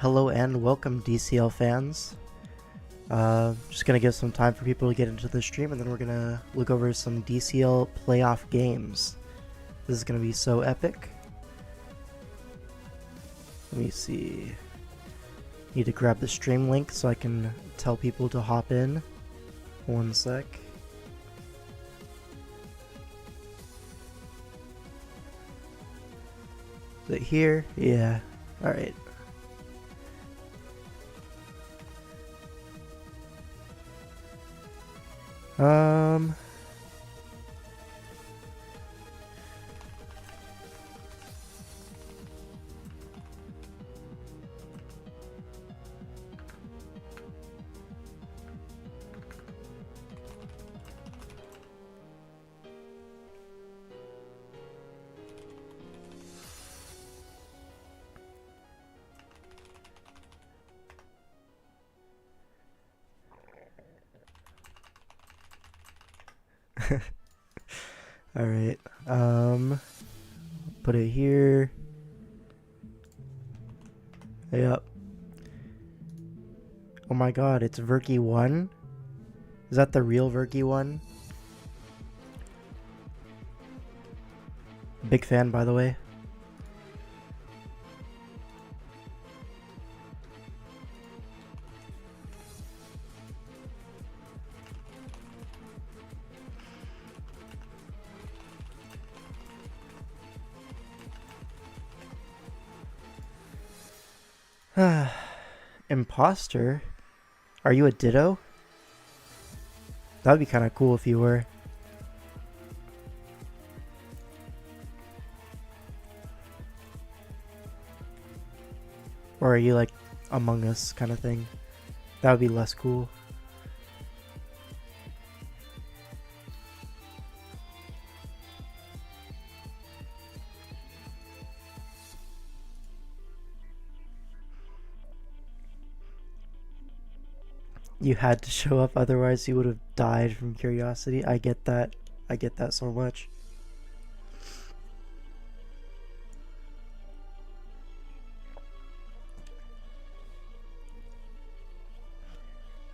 Hello and welcome, DCL fans. Just gonna give some time for people to get into the stream, and then we're gonna look over some DCL playoff games. This is gonna be so epic. Let me see. Need to grab the stream link so I can tell people to hop in. One sec. Is it here? Yeah. Alright. Alright, put it here. Yep. Oh my god, it's Verky 1? Is that the real Verky 1? Big fan, by the way. Imposter? Are you a Ditto? That would be kind of cool if you were. Or are you like Among Us kind of thing? That would be less cool. You had to show up, otherwise you would have died from curiosity. I get that. I get that so much.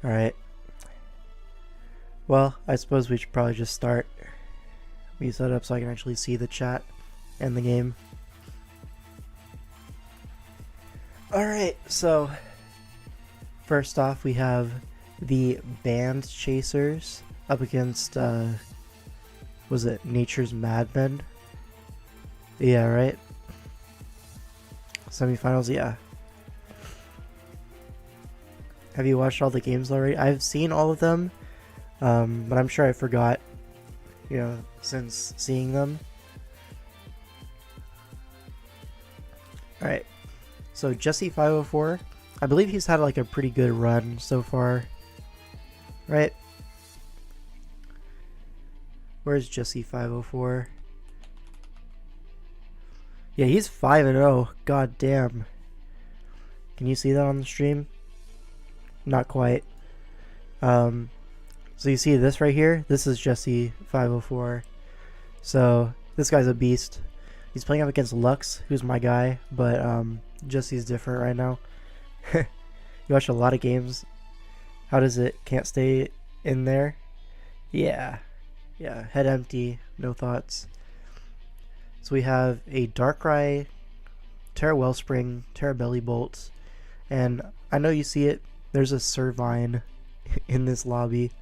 Alright. Well, I suppose we should probably just start. We set up so I can actually see the chat and the game. Alright, so first off we have the Band Chasers up against, was it Nature's Madmen? Yeah, right? Semifinals, yeah. Have you watched all the games already? I've seen all of them, but I'm sure I forgot, you know, since seeing them. Alright, so Jesse504, I believe he's had like a pretty good run so far. Right? Where's Jesse504? Yeah, he's 5-0. God damn. Can you see that on the stream? Not quite. So you see this right here? This is Jesse504. So this guy's a beast. He's playing up against Lux, who's my guy, but Jesse's different right now. You watch a lot of games. How does it? Can't stay in there? Yeah. Yeah, head empty, no thoughts. So we have a Darkrai, Terra Wellspring, Terra Belly Bolt, and I know you see it, there's a Servine in this lobby.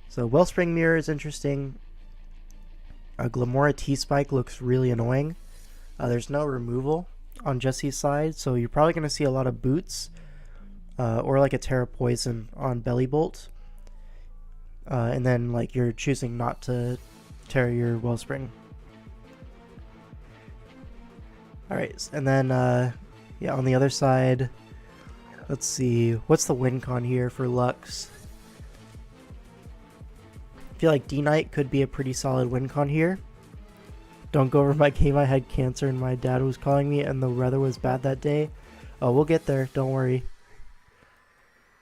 So Wellspring Mirror is interesting. Glamora T-Spike looks really annoying. There's no removal on Jesse's side, so you're probably going to see a lot of boots. Or like a Terra Poison on Belly Bolt. And then like you're choosing not to Terra your Wellspring. Alright, and then yeah, on the other side, let's see, what's the win con here for Lux? I feel like D-Knight could be a pretty solid win con here. Don't go over my game, I had cancer and my dad was calling me and the weather was bad that day. Oh, we'll get there, don't worry.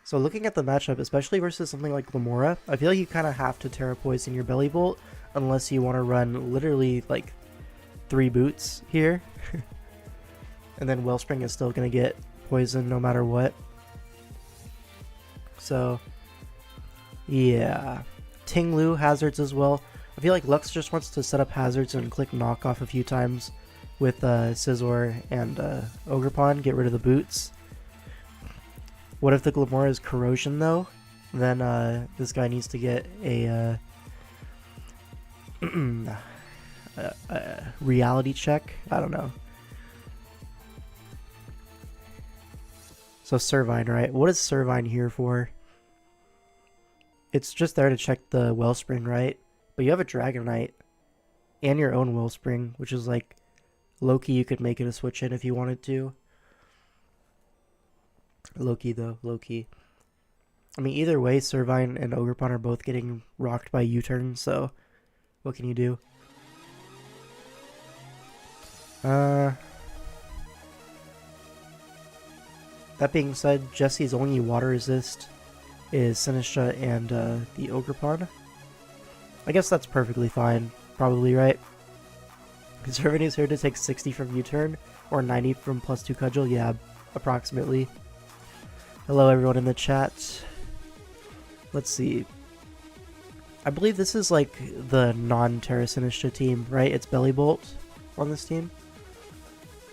So looking at the matchup, especially versus something like Glamora, I feel like you kind of have to Terra Poison your Belly Bolt unless you want to run literally like 3 boots here. And then Wellspring is still going to get poison no matter what. So, yeah. Ting Lu hazards as well. I feel like Lux just wants to set up hazards and click knockoff a few times with Scizor and Ogerpon, get rid of the boots. What if the Glamora is Corrosion though? Then this guy needs to get a reality check. I don't know. So Servine, right? What is Servine here for? It's just there to check the Wellspring, right? But you have a Dragonite and your own Wellspring, which is like low-key you could make it a switch in if you wanted to. Low-key though, low-key. I mean, either way, Servine and Ogerpon are both getting rocked by U-turn, so what can you do? That being said, Jesse's only water resist is Sinistcha and the Ogerpon. I guess that's perfectly fine, probably, right? Servine is here to take 60 from U-turn, or 90 from +2 Cudgel, yeah, approximately. Hello everyone in the chat. Let's see. I believe this is like the non-Terra Sinistcha team, right? It's Bellybolt on this team.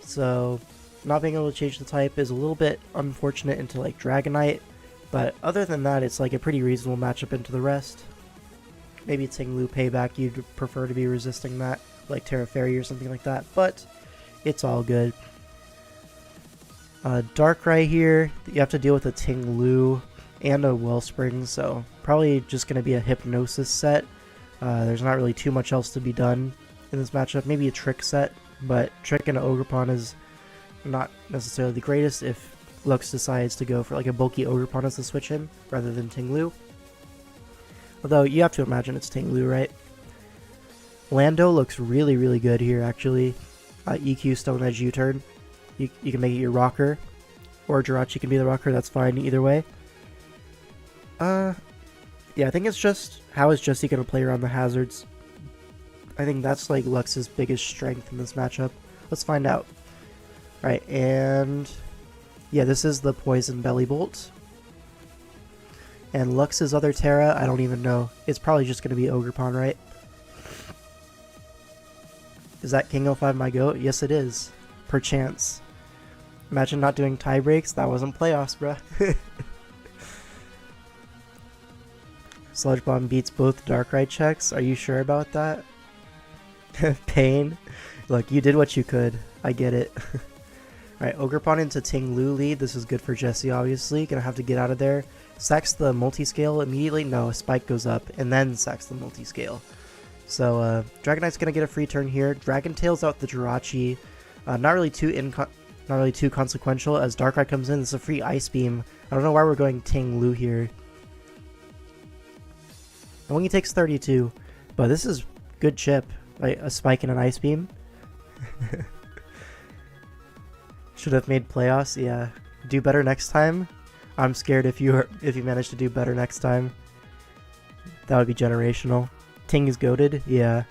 So, not being able to change the type is a little bit unfortunate into like Dragonite, but other than that, it's like a pretty reasonable matchup into the rest. Maybe Ting Lu payback, you'd prefer to be resisting that, like Terra Fairy or something like that, but it's all good. Darkrai here, you have to deal with a Ting Lu and a Wellspring, so probably just going to be a Hypnosis set. There's not really too much else to be done in this matchup. Maybe a Trick set, but Trick and Ogerpon is not necessarily the greatest if Lux decides to go for like a bulky Ogerpon as a switch in rather than Ting Lu. Although you have to imagine it's Ting Lu, right? Lando looks really, really good here actually. EQ Stone Edge U-turn. You can make it your rocker, or Jirachi can be the rocker, that's fine either way. Yeah, I think it's just, how is Jesse going to play around the hazards? I think that's like Lux's biggest strength in this matchup. Let's find out. Right, and yeah, this is the Poison Bellybolt. And Lux's other Terra, I don't even know. It's probably just going to be Ogerpon, right? Is that King 05 my goat? Yes, it is. Perchance. Imagine not doing tie breaks. That wasn't playoffs, bruh. Sludge Bomb beats both Darkrai checks. Are you sure about that? Pain. Look, you did what you could. I get it. Alright, Ogerpon into Ting Lu lead. This is good for Jesse, obviously. Gonna have to get out of there. Sacks the multi-scale immediately. No, Spike goes up and then sacks the multi-scale. So, Dragonite's gonna get a free turn here. Dragon Tails out the Jirachi. Not really too consequential as Darkrai comes in. This is a free Ice Beam. I don't know why we're going Ting Lu here. It only takes 32, but this is good chip. Like a Spike and an Ice Beam. Should have made playoffs. Yeah, do better next time. I'm scared if you manage to do better next time. That would be generational. Ting is goated. Yeah.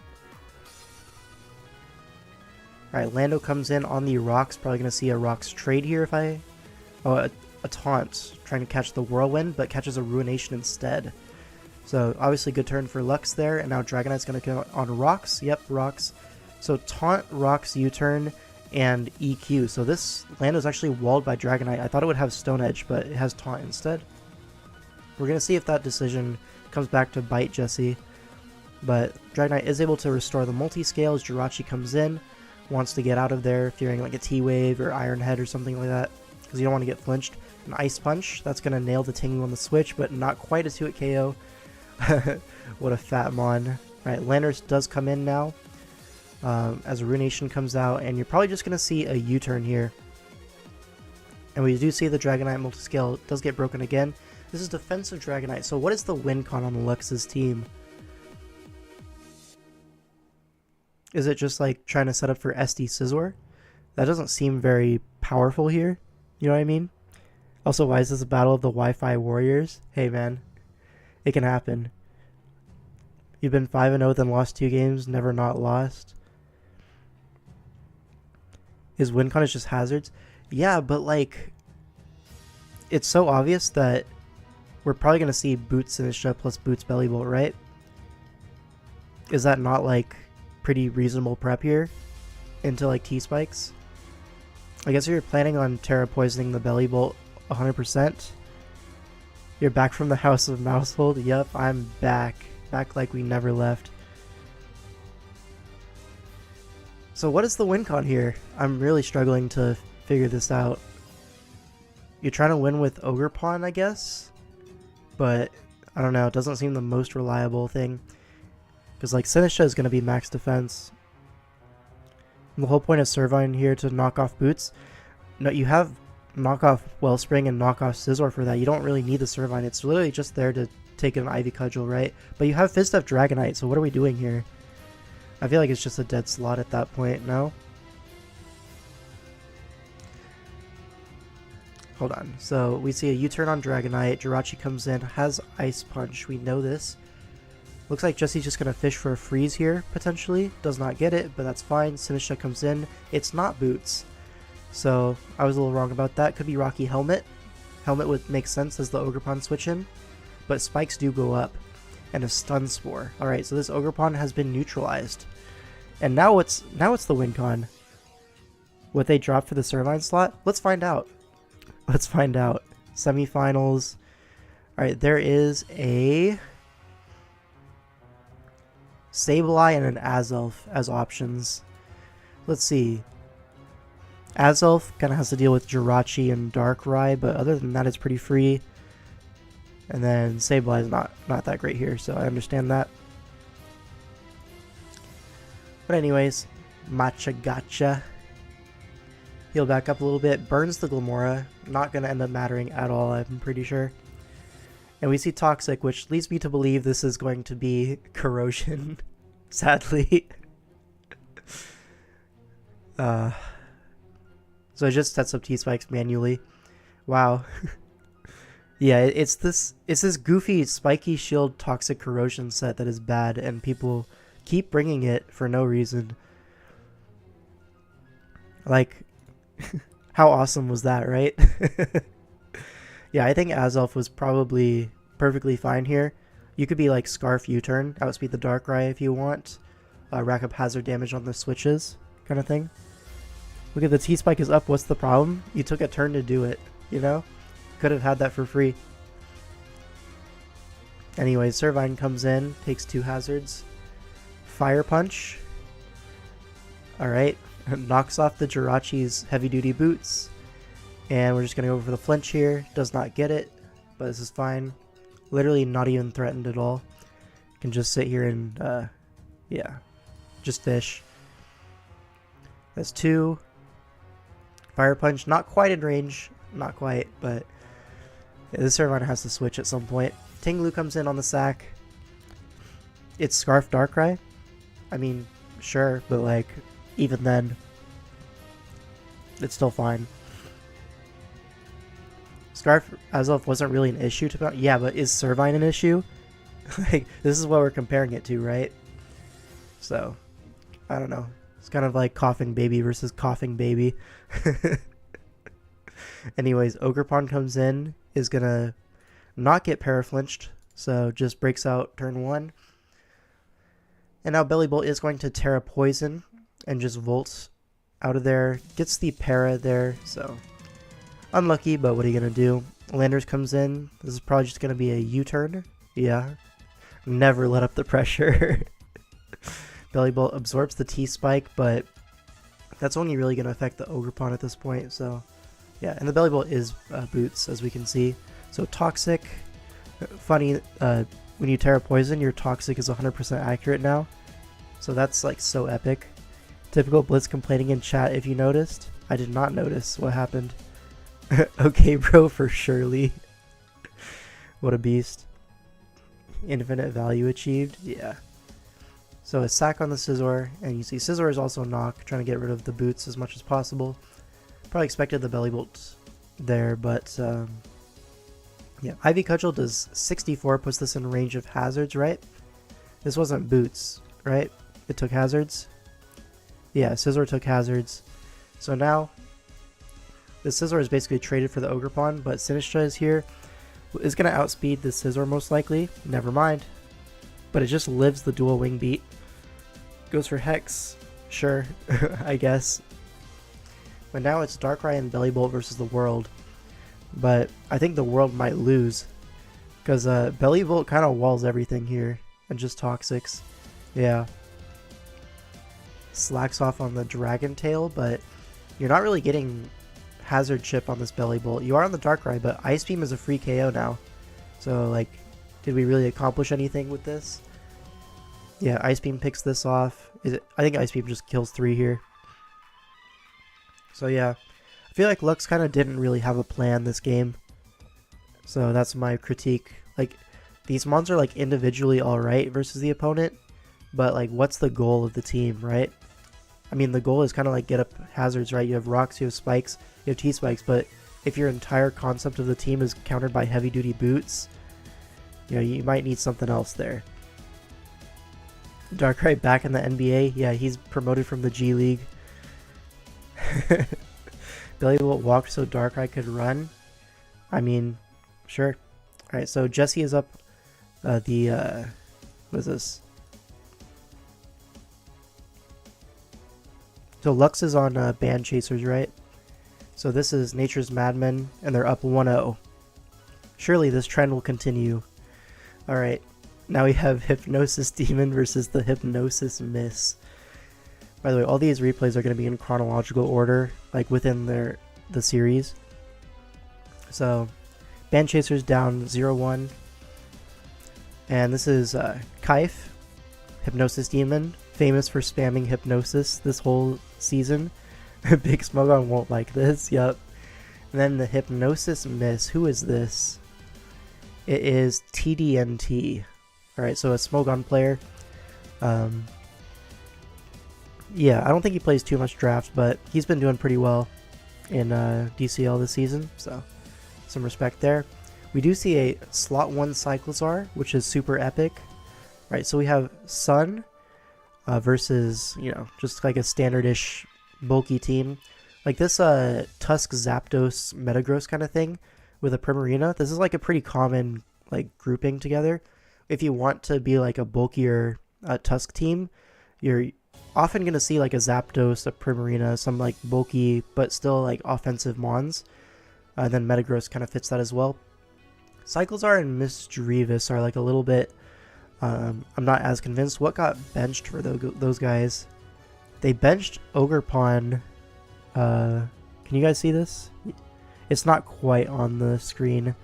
Alright, Lando comes in on the rocks. Probably going to see a rocks trade here if I... Oh, a taunt. Trying to catch the Whirlwind, but catches a Ruination instead. So, obviously good turn for Lux there. And now Dragonite's going to go on rocks. Yep, rocks. So, taunt, rocks, U-turn, and EQ. So, this Lando's actually walled by Dragonite. I thought it would have Stone Edge, but it has taunt instead. We're going to see if that decision comes back to bite Jesse. But Dragonite is able to restore the multi-scale as Jirachi comes in. Wants to get out of there, fearing like a T-Wave or Iron Head or something like that, because you don't want to get flinched. An Ice Punch, that's going to nail the Ting Lu on the switch, but not quite a 2-hit KO. What a fat mon. Alright, Landers does come in now, as a Ruination comes out, and you're probably just going to see a U-turn here. And we do see the Dragonite multi-scale does get broken again. This is defensive Dragonite, so what is the win con on Lux's team? Is it just like trying to set up for SD Scizor? That doesn't seem very powerful here. You know what I mean? Also, why is this a battle of the Wi-Fi warriors? Hey man, it can happen. You've been 5-0 then lost 2 games, never not lost. His win con is just hazards? Yeah, but like, it's so obvious that we're probably going to see Boots Sinistra plus Boots Belly Bolt, right? Is that not like pretty reasonable prep here into like T-Spikes? I guess if you're planning on Terra Poisoning the Belly Bolt 100%, you're back from the House of Mousehold. Yep, I'm back. Back like we never left. So what is the win con here? I'm really struggling to figure this out. You're trying to win with Ogre Pawn, I guess? But, I don't know, it doesn't seem the most reliable thing. Because, like, Sinistra is going to be max defense. And the whole point of Servine here to knock off Boots. No, you have knock off Wellspring and knock off Scizor for that. You don't really need the Servine. It's literally just there to take an Ivy Cudgel, right? But you have Fizz-Def Dragonite, so what are we doing here? I feel like it's just a dead slot at that point, no? Hold on. So we see a U-turn on Dragonite. Jirachi comes in, has Ice Punch. We know this. Looks like Jesse's just going to fish for a freeze here, potentially. Does not get it, but that's fine. Sinistra comes in. It's not Boots. So I was a little wrong about that. Could be Rocky Helmet. Helmet would make sense as the Ogerpon switch in. But spikes do go up. And a Stun Spore. Alright, so this Ogerpon has been neutralized. And now it's the win con. What they drop for the Servine slot? Let's find out. Let's find out. Semifinals. Alright, there is a Sableye and an Azelf as options. Let's see. Azelf kind of has to deal with Jirachi and Darkrai, but other than that, it's pretty free. And then Sableye is not that great here, so I understand that. But anyways, Matcha Gotcha. Heal back up a little bit, burns the Glamora. Not going to end up mattering at all, I'm pretty sure. And we see Toxic, which leads me to believe this is going to be Corrosion, sadly. So it just sets up T-Spikes manually. Wow. Yeah, it's this goofy spiky shield toxic corrosion set that is bad, and people keep bringing it for no reason. Like, how awesome was that, right? Yeah, I think Azelf was probably perfectly fine here. You could be like Scarf U-turn, outspeed the Darkrai if you want, rack up hazard damage on the switches, kind of thing. Look at the T-Spike is up, what's the problem? You took a turn to do it, you know? Could have had that for free. Anyways, Servine comes in, takes 2 hazards. Fire Punch. Alright, knocks off the Jirachi's heavy-duty boots. And we're just going to go for the flinch here. Does not get it, but this is fine. Literally not even threatened at all. Can just sit here and, yeah, just fish. That's 2. Fire Punch, not quite in range. Not quite, but yeah, this Servine has to switch at some point. Tinglu comes in on the sack. It's Scarf Darkrai. I mean, sure, but like, even then, it's still fine. Scarf Azelf wasn't really an issue to... Yeah, but is Servine an issue? Like, this is what we're comparing it to, right? So, I don't know. It's kind of like Coughing Baby versus Coughing Baby. Anyways, Ogerpon comes in, is gonna not get paraflinched, so just breaks out turn 1. And now Belly Bolt is going to Terra Poison and just Volt out of there. Gets the para there, so unlucky, but what are you gonna do? Landers comes in. This is probably just gonna be a U-turn. Yeah. Never let up the pressure. Belly Bolt absorbs the T-Spike, but that's only really gonna affect the Ogerpon at this point, so yeah, and the Belly Bolt is Boots, as we can see. So Toxic, funny, when you Terra Poison, your Toxic is 100% accurate now. So that's like so epic. Typical Blitz complaining in chat if you noticed. I did not notice what happened. Okay bro, for surely. What a beast. Infinite value achieved, yeah. So a sack on the Scizor, and you see Scizor is also knock, trying to get rid of the Boots as much as possible. Probably expected the Belly Bolt there, but yeah. Ivy Cudgel does 64, puts this in range of hazards, right? This wasn't Boots, right? It took hazards. Yeah, Scizor took hazards. So now The Scizor is basically traded for the Ogre Pawn, but Sinistcha is here. Is going to outspeed the Scizor most likely. Never mind. But it just lives the dual wing beat. Goes for Hex. Sure, I guess. But now it's Darkrai and Bellibolt versus the World. But I think the World might lose. Because Bellibolt kind of walls everything here. And just Toxics. Yeah. Slacks off on the Dragon Tail, but you're not really getting Hazard Chip on this Bellibolt. You are on the Darkrai, but Ice Beam is a free KO now. So, like, did we really accomplish anything with this? Yeah, Ice Beam picks this off. I think Ice Beam just kills 3 here. So yeah, I feel like Lux kind of didn't really have a plan this game. So that's my critique. Like, these mons are like individually alright versus the opponent, but like, what's the goal of the team, right? I mean, the goal is kind of like get up hazards, right? You have rocks, you have spikes, you have T-spikes, but if your entire concept of the team is countered by heavy-duty boots, you know, you might need something else there. Darkrai back in the NBA. Yeah, he's promoted from the G League. Bellibolt walked so Darkrai could run. I mean, sure. Alright, so Jesse is up what is this? So Lux is on Band Chasers, right? So this is Nature's Madmen, and they're up 1-0. Surely this trend will continue. Alright, now we have Hypnosis Demon versus the Hypnosis Miss. By the way, all these replays are going to be in chronological order, like within the series. So, Band Chasers down 0-1. And this is Kaif, Hypnosis Demon, famous for spamming Hypnosis this whole season. Big Smogon won't like this, yep. And then the Hypnosis Miss, who is this? It is TDNT. Alright, so a Smogon player. Yeah, I don't think he plays too much draft, but he's been doing pretty well in DCL this season, so some respect there. We do see a slot 1 Cyclizar, which is super epic. Right, so we have Sun versus, you know, just like a standard-ish bulky team. Like this Tusk Zapdos Metagross kind of thing with a Primarina. This is like a pretty common like grouping together. If you want to be like a bulkier Tusk team, you're often going to see like a Zapdos, a Primarina, some like bulky but still like offensive mons. Then Metagross kind of fits that as well. Cyclizar and Misdreavus are like a little bit, I'm not as convinced. What got benched for those guys? They benched Ogerpon. Can you guys see this? It's not quite on the screen,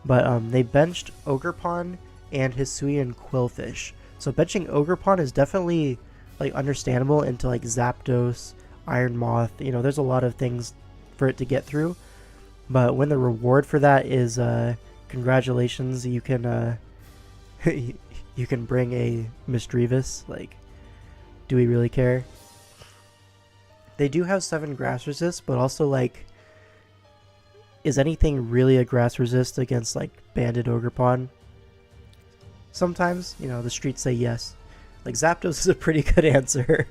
but they benched Ogerpon and Hisuian Quillfish. So benching Ogerpon is definitely like understandable into like Zapdos, Iron Moth. You know, there's a lot of things for it to get through. But when the reward for that is congratulations, you can you can bring a Misdreavus. Like, do we really care? They do have 7 grass resist, but also like, is anything really a grass resist against like Banded Ogerpon? Sometimes, you know, the streets say yes. Like Zapdos is a pretty good answer.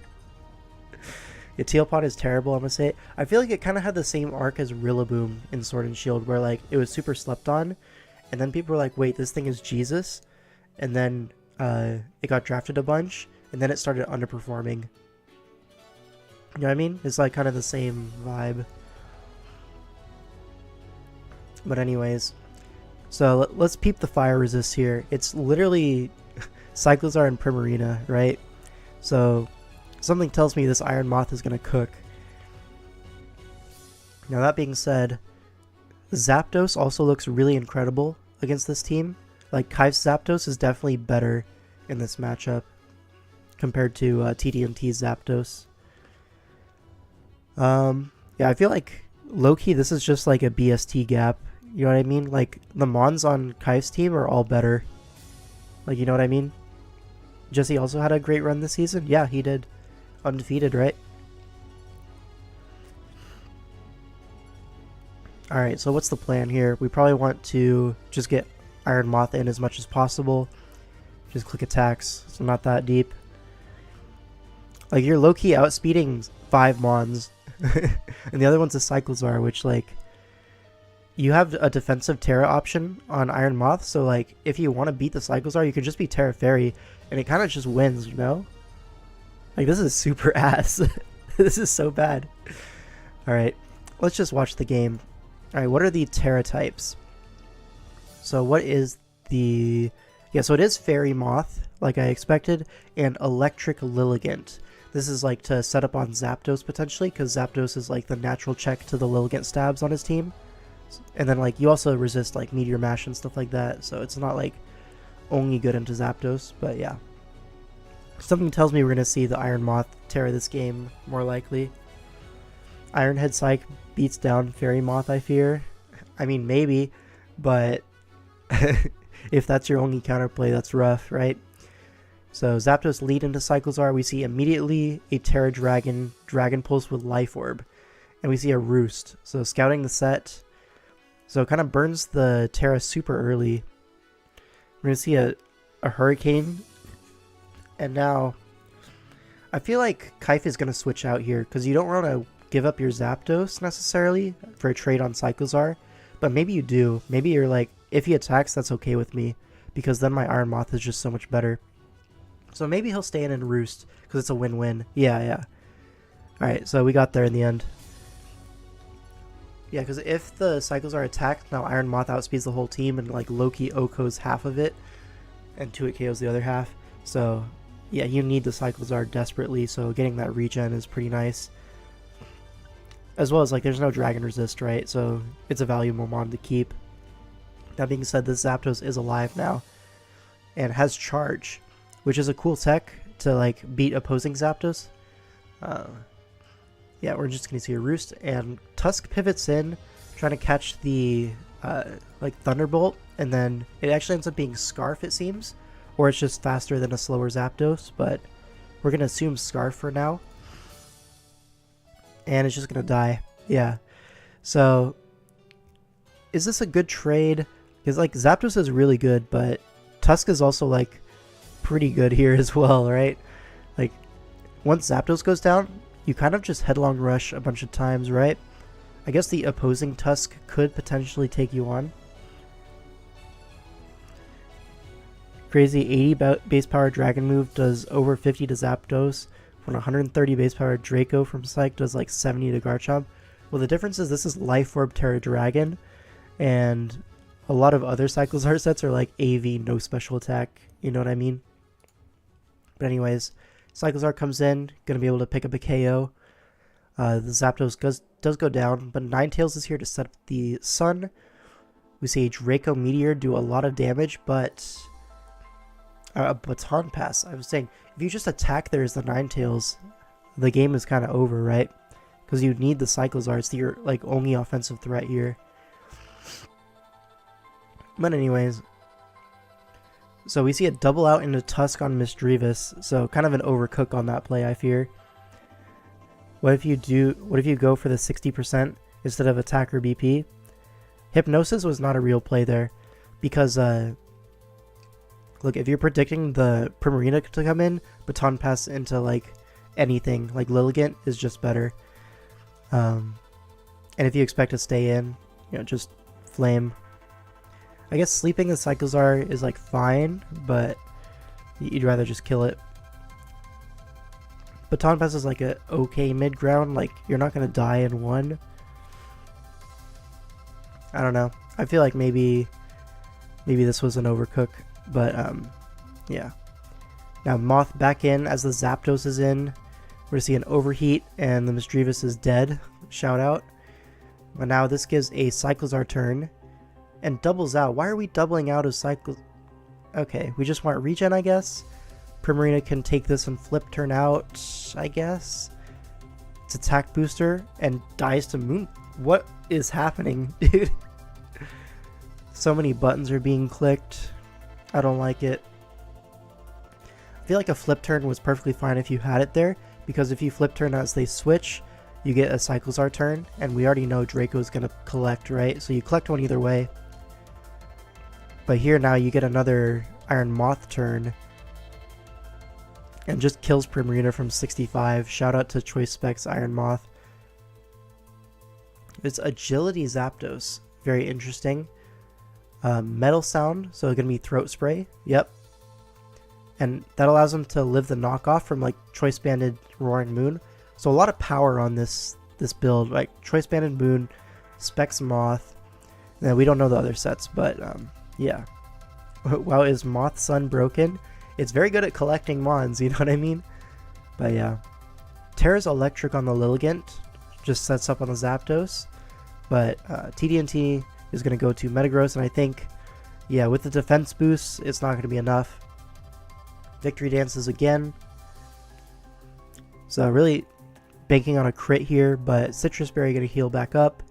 Yeah, Tealpot is terrible, I'm gonna say. I feel like it kind of had the same arc as Rillaboom in Sword and Shield, where like it was super slept on, and then people were like, wait, this thing is Jesus? And then it got drafted a bunch, and then it started underperforming. You know what I mean? It's like kind of the same vibe. But anyways, so let's peep the fire resist here. It's literally Cyclizar and Primarina, right? So something tells me this Iron Moth is going to cook. Now that being said, Zapdos also looks really incredible against this team. Like Kaif's Zapdos is definitely better in this matchup compared to TDMT's Zapdos. Yeah, I feel like low-key this is just like a BST gap. You know what I mean? Like the Mons on Kaif's team are all better. Like, you know what I mean? Jesse also had a great run this season. Yeah, he did. Undefeated, right? Alright, so what's the plan here? We probably want to just get Iron Moth in as much as possible. Just click attacks, so not that deep. Like, you're low-key outspeeding 5 Mons And the other one's a Cyclozar, which, like, you have a defensive Terra option on Iron Moth, so, like, if you want to beat the Cyclozar, you can just be Terra Fairy, and it kind of just wins, you know? Like, this is super ass. This is so bad. Alright, let's just watch the game. Alright, what are the Terra types? So what is the... Yeah, so it is Fairy Moth, like I expected, and Electric Lilligant. This is like to set up on Zapdos potentially, because Zapdos is like the natural check to the Lilligant stabs on his team. And then like you also resist like Meteor Mash and stuff like that, so it's not like only good into Zapdos, but yeah. Something tells me we're going to see the Iron Moth Terra this game, more likely. Iron Head Psych beats down Fairy Moth, I fear. I mean, maybe, but if that's your only counterplay, that's rough, right? So Zapdos lead into Cyclozar. We see immediately a Terra Dragon, Dragon Pulse with Life Orb. And we see a Roost. So scouting the set. So it kind of burns the Terra super early. We're going to see a Hurricane. And now, I feel like Kaif is going to switch out here, because you don't want to give up your Zapdos necessarily for a trade on Cyclozar. But maybe you do. Maybe you're like, if he attacks, that's okay with me, because then my Iron Moth is just so much better. So maybe he'll stay in and Roost, because it's a win-win. Yeah. Alright, so we got there in the end. Yeah, because if the Cyclozar attacked, now Iron Moth outspeeds the whole team, and like Loki OHKOs half of it, and 2-hit KOs the other half. So yeah, you need the Cyclozar desperately, so getting that regen is pretty nice. As well as, like, there's no Dragon Resist, right? So it's a valuable mod to keep. That being said, this Zapdos is alive now, and has Charge, which is a cool tech to, like, beat opposing Zapdos. Yeah, we're just going to see a Roost, and Tusk pivots in, trying to catch the, like, Thunderbolt, and then it actually ends up being Scarf, it seems. Or it's just faster than a slower Zapdos, but we're going to assume Scarf for now. And it's just going to die. Yeah. So, is this a good trade? Because, like, Zapdos is really good, but Tusk is also, like, pretty good here as well, right? Like, once Zapdos goes down, you kind of just headlong rush a bunch of times, right? I guess the opposing Tusk could potentially take you on. Crazy 80 base power Dragon move does over 50 to Zapdos. When 130 base power Draco from Psych does like 70 to Garchomp. Well, the difference is this is Life Orb Terra Dragon, and a lot of other Cyclozar sets are like AV, no special attack, you know what I mean? But anyways, Cyclozar comes in, gonna be able to pick up a KO. The Zapdos does go down, but Ninetales is here to set up the Sun. We see Draco Meteor do a lot of damage, but a Baton Pass. I was saying, if you just attack there's the Ninetales, the game is kind of over, right? Because you need the Cyclozar. It's your like only offensive threat here. But anyways, so we see a double out into Tusk on Misdreavus, so kind of an overcook on that play, I fear. What if you go for the 60% instead of attack or BP? Hypnosis was not a real play there, because look, if you're predicting the Primarina to come in, Baton Pass into like anything, like Lilligant is just better. And if you expect to stay in, you know, just Flame. I guess sleeping the Cyclozar is like fine, but you'd rather just kill it. Baton Pass is like a okay mid ground, like you're not gonna die in one. I don't know. I feel like maybe this was an overcook, but yeah. Now Moth back in as the Zapdos is in. We're gonna see an overheat and the Misdreavus is dead. Shout out. But now this gives a Cyclozar turn and doubles out. Why are we doubling out of Cyclozar? Okay, we just want regen, I guess. Primarina can take this and flip turn out, I guess. It's attack booster and dies to Moon. What is happening, dude? So many buttons are being clicked. I don't like it. I feel like a flip turn was perfectly fine if you had it there, because if you flip turn as they switch, you get a Cyclozar turn, and we already know Draco's gonna collect, right? So you collect one either way. But here now you get another Iron Moth turn, and just kills Primarina from 65. Shout out to Choice Specs Iron Moth. It's Agility Zapdos. Very interesting. Metal Sound, so it's going to be Throat Spray. Yep. And that allows him to live the knockoff from like Choice Banded Roaring Moon. So a lot of power on this build, like Choice Banded Moon, Specs Moth. Now we don't know the other sets, but yeah. Wow, is Moth Sun broken? It's very good at collecting Mons, you know what I mean? But yeah. Terra's Electric on the Lilligant just sets up on the Zapdos. But TDNT is going to go to Metagross, and I think, yeah, with the defense boost, it's not going to be enough. Victory Dances again. So really banking on a crit here, but Citrus Berry going to heal back up.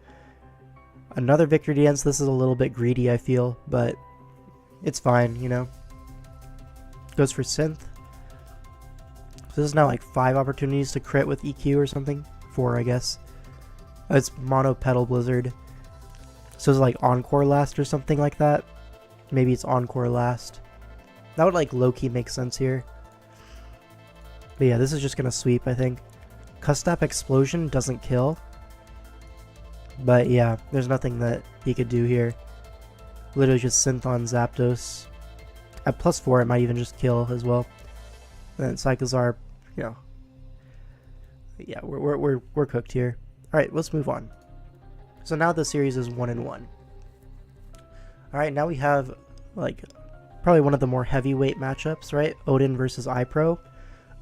Another Victory Dance. This is a little bit greedy, I feel, but it's fine, you know. Goes for Synth. So this is now like 5 opportunities to crit with EQ or something. 4, I guess. It's Mono Petal Blizzard. So it's like Encore Last or something like that. Maybe it's Encore Last. That would like low-key make sense here. But yeah, this is just gonna sweep, I think. Custap Explosion doesn't kill. But yeah, there's nothing that he could do here. Literally just Synth on Zapdos. At +4, it might even just kill as well. And then Psychozarp, you know. Yeah, we're cooked here. Alright, let's move on. So now the series is 1-1. Alright, now we have like probably one of the more heavyweight matchups, right? Odin versus iPro.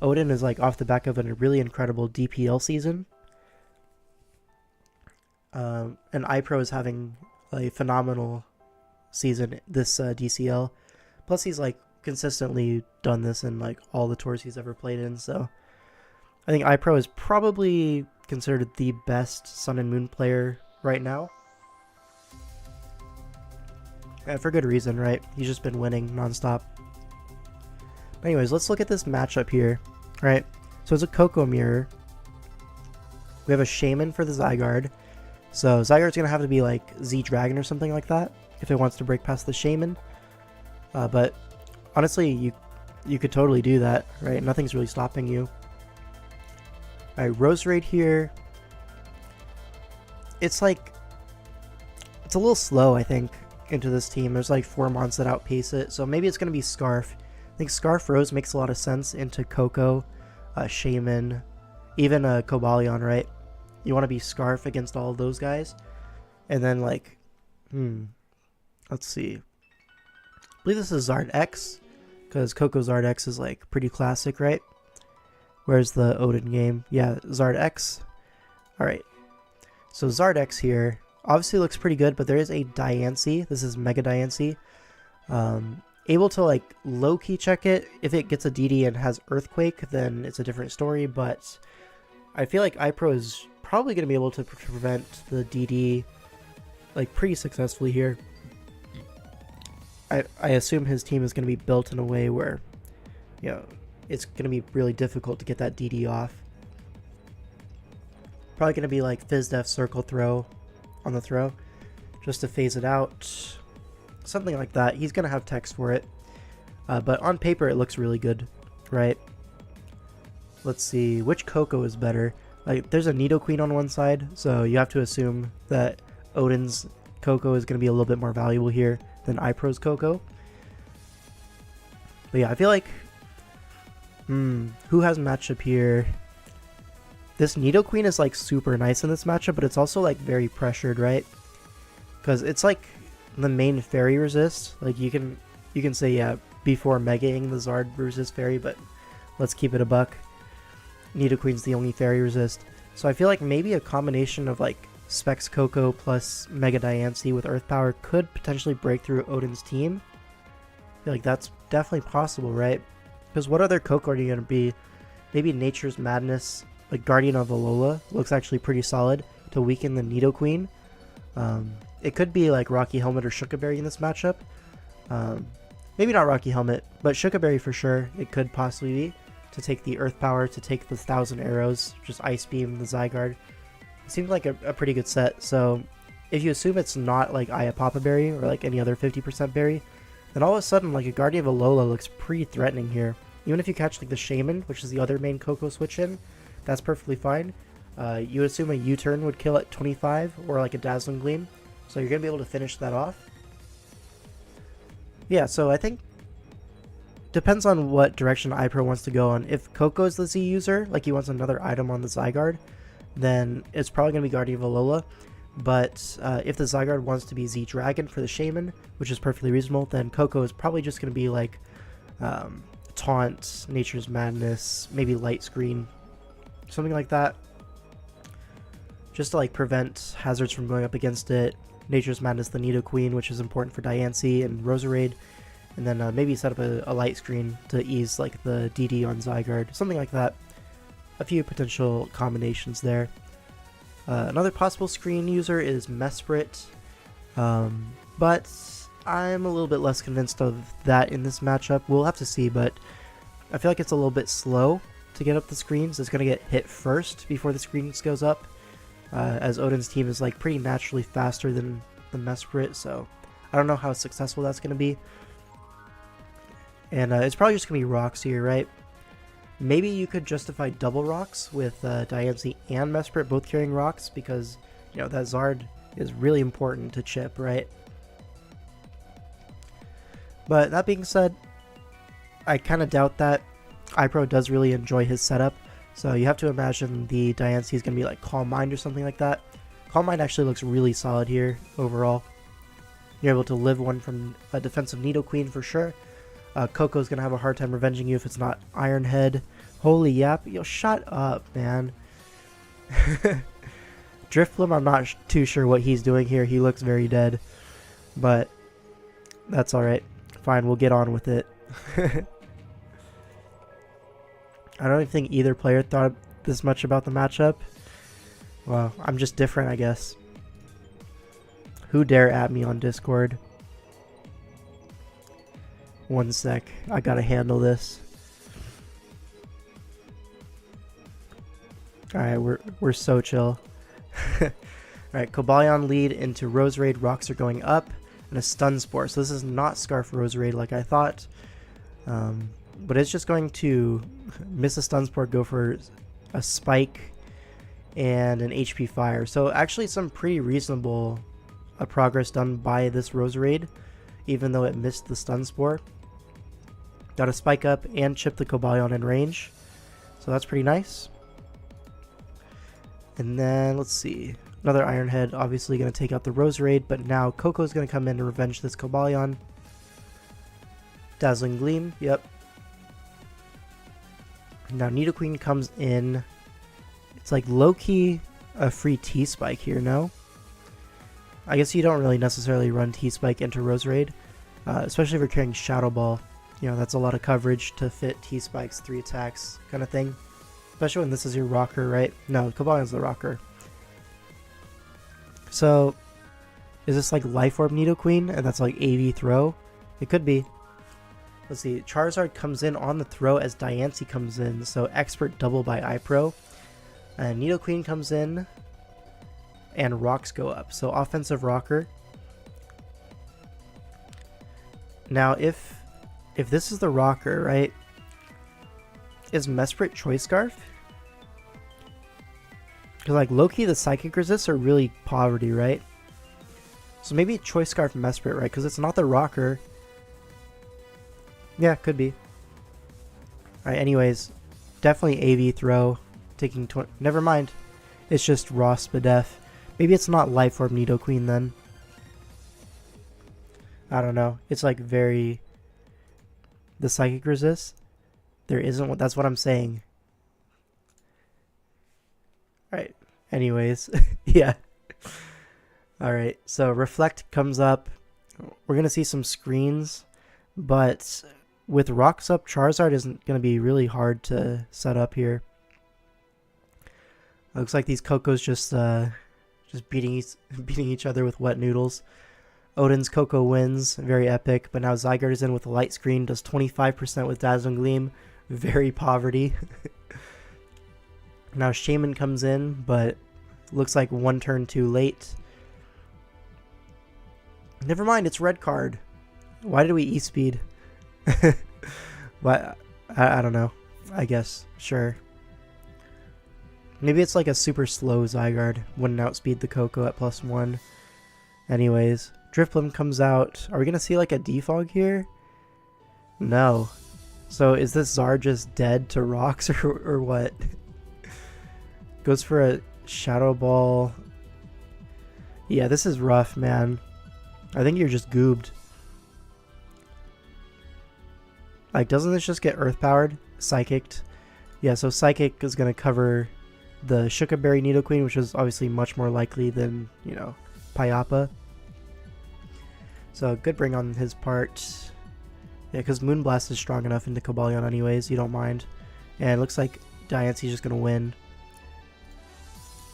Odin is like off the back of a really incredible DPL season. And iPro is having a phenomenal season this DCL. Plus he's like consistently done this in like all the tours he's ever played in, so I think iPro is probably considered the best Sun and Moon player right now. And for good reason, right? He's just been winning nonstop. But anyways, let's look at this matchup here, right? So it's a Coco Mirror. We have a Shaman for the Zygarde. So Zygarde's going to have to be like Z-Dragon or something like that if it wants to break past the Shaman. But honestly, you could totally do that, right? Nothing's really stopping you. Alright, Roserade here. It's like, it's a little slow, I think, into this team. There's like 4 mons that outpace it, so maybe it's going to be Scarf. I think Scarf Rose makes a lot of sense into Coco, Shaman, even Cobalion, right? You want to be Scarf against all of those guys. And then like, let's see. I believe this is Zard X, because Coco Zard X is like pretty classic, right? Where's the Odin game? Yeah, Zard X. Alright. So Zard X here obviously looks pretty good, but there is a Diancie. This is Mega Diancie. Able to like low-key check it. If it gets a DD and has Earthquake, then it's a different story, but I feel like iPro is probably going to be able to prevent the DD like pretty successfully here. I assume his team is going to be built in a way where, you know, it's going to be really difficult to get that DD off. Probably going to be like Fizz Def Circle Throw on the throw, just to phase it out. Something like that. He's going to have text for it. But on paper, it looks really good, right? Let's see. Which Coco is better? Like, there's a Nidoqueen on one side, so you have to assume that Odin's Coco is going to be a little bit more valuable here than iPro's Coco. But yeah, I feel like who has matchup here? This Nidoqueen is like super nice in this matchup, but it's also like very pressured, right? Because it's like the main fairy resist. Like you can say, yeah, before Megaing the Zard resist fairy, but let's keep it a buck. Nidoqueen's the only fairy resist. So I feel like maybe a combination of like Specs Coco plus Mega Diancie with Earth Power could potentially break through Odin's team. I feel like that's definitely possible, right? Because what other Coco are you going to be? Maybe Nature's Madness, like Guardian of Alola, looks actually pretty solid to weaken the Nidoqueen. It could be like Rocky Helmet or Shukaberry in this matchup. Maybe not Rocky Helmet, but Shukaberry for sure. It could possibly be to take the Earth Power, to take the 1,000 Arrows, just Ice Beam the Zygarde. It seems like a pretty good set. So if you assume it's not like Iapapa Berry or like any other 50% berry, then all of a sudden like a Guardian of Alola looks pretty threatening here. Even if you catch like the Shaman, which is the other main Coco switch in, that's perfectly fine. You would assume a U-turn would kill at 25 or like a Dazzling Gleam. So you're going to be able to finish that off. Yeah, so I think depends on what direction iPro wants to go on. If Coco's the Z user, like he wants another item on the Zygarde, then it's probably going to be Guardian of Alola. But if the Zygarde wants to be Z Dragon for the Shaman, which is perfectly reasonable, then Coco is probably just going to be like Taunt, Nature's Madness, maybe Light Screen, something like that. Just to like prevent hazards from going up against it. Nature's Madness, the Nidoqueen, which is important for Diancie and Roserade. And then maybe set up a light screen to ease like the DD on Zygarde, something like that. A few potential combinations there. Another possible screen user is Mesprit, but I'm a little bit less convinced of that in this matchup. We'll have to see, but I feel like it's a little bit slow to get up the screens. It's going to get hit first before the screens goes up, as Odin's team is like pretty naturally faster than the Mesprit, so I don't know how successful that's going to be. And it's probably just going to be rocks here, right? Maybe you could justify double rocks with Diancie and Mesprit both carrying rocks because, you know, that Zard is really important to chip, right? But that being said, I kind of doubt that. iPro does really enjoy his setup, so you have to imagine the Diancie is going to be like Calm Mind or something like that. Calm Mind actually looks really solid here overall. You're able to live one from a defensive Nidoqueen for sure. Coco's going to have a hard time revenging you if it's not Iron Head. Holy yap. Yo, shut up, man. Drifblim, I'm not too sure what he's doing here. He looks very dead. But that's alright. Fine, we'll get on with it. I don't even think either player thought this much about the matchup. Well, I'm just different, I guess. Who dare at me on Discord? One sec, I gotta handle this. Alright, we're so chill. Alright, Cobalion lead into Roserade, rocks are going up, and a Stun Spore. So this is not Scarf Roserade like I thought. But it's just going to miss a Stun Spore, go for a Spike, and an HP Fire. So actually some pretty reasonable progress done by this Roserade, even though it missed the Stun Spore. Got a Spike up and chip the Cobalion in range. So that's pretty nice. And then, let's see. Another Iron Head, obviously going to take out the Roserade, but now Coco's going to come in to revenge this Cobalion. Dazzling Gleam, yep. Now Nidoqueen comes in. It's like low-key a free T-Spike here, no? I guess you don't really necessarily run T-Spike into Roserade, especially if you're carrying Shadow Ball. You know, that's a lot of coverage to fit T-Spike's 3 attacks kind of thing. Especially when this is your rocker, right? No, Cobalion's the rocker. So, is this like Life Orb Nidoqueen and that's like AV throw? It could be. Let's see, Charizard comes in on the throw as Diancie comes in, so Expert double by iPro. And Nidoqueen comes in and rocks go up, so offensive rocker. Now if this is the rocker, right, is Mesprit Choice Scarf? Because like low-key the Psychic Resists are really poverty, right? So maybe Choice Scarf Mesprit, right? Because it's not the rocker. Yeah, could be. Alright, anyways, definitely AV throw. Taking never mind. It's just raw Spadef. Maybe it's not Life Orb Nidoqueen then. I don't know. It's like very... The Psychic Resist? There isn't one. That's what I'm saying. Alright. Anyways. Yeah. Alright. So Reflect comes up. We're going to see some screens. But with rocks up, Charizard isn't going to be really hard to set up here. Looks like these Cocos just beating each other with wet noodles. Odin's Coco wins, very epic, but now Zygarde is in with a light screen, does 25% with Dazzling Gleam, very poverty. Now Shaman comes in, but looks like one turn too late. Never mind, it's red card. Why did we E-speed? But I don't know, I guess, sure. Maybe it's like a super slow Zygarde. Wouldn't outspeed the Coco at +1. Anyways, Drifblim comes out. Are we going to see like a defog here? No. So is this Zard just dead to rocks or what? Goes for a Shadow Ball. Yeah, this is rough, man. I think you're just goobed. Like, doesn't this just get Earth powered? Psychicked. Yeah, so Psychic is going to cover the Shuka Berry Nidoqueen, which is obviously much more likely than, you know, Pyappa. So good bring on his part. Yeah, because Moonblast is strong enough into Cobalion anyways, you don't mind. And it looks like Diance's just going to win.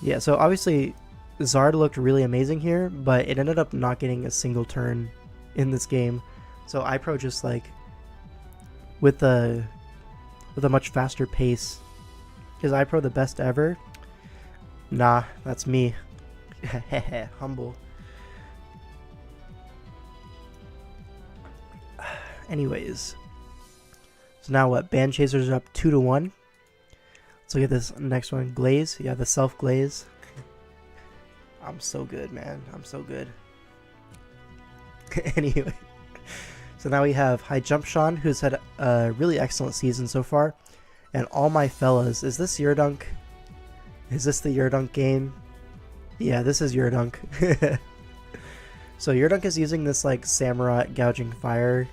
Yeah, so obviously Zard looked really amazing here, but it ended up not getting a single turn in this game. So iPro just like, with a much faster pace. Is iPro the best ever? Nah, that's me. Humble. Anyways, so now what? Band Chasers are up 2-1. Let's look at this next one. Glaze. Yeah, the self glaze. I'm so good, man. I'm so good. Anyway, so now we have High Jump Sean, who's had a really excellent season so far. And all my fellas, is this Yurdunk? Is this the Yurdunk game? Yeah, this is Yurdunk. So Yurdunk is using this like Samurott Gouging Fire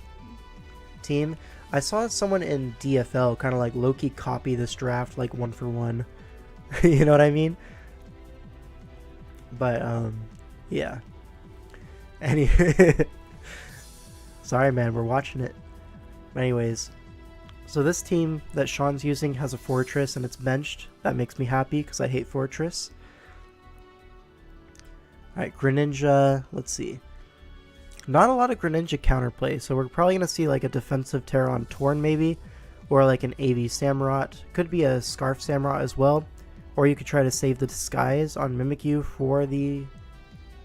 team. I saw someone in DFL kind of like low-key copy this draft like 1-for-1. You know what I mean? But yeah. Anyway, sorry man, we're watching it. But anyways, so this team that Sean's using has a Fortress and it's benched. That makes me happy because I hate Fortress. Alright, Greninja, let's see. Not a lot of Greninja counterplay, so we're probably going to see like a defensive Terra on Torn maybe, or like an AV Samurott. Could be a Scarf Samurott as well, or you could try to save the Disguise on Mimikyu for the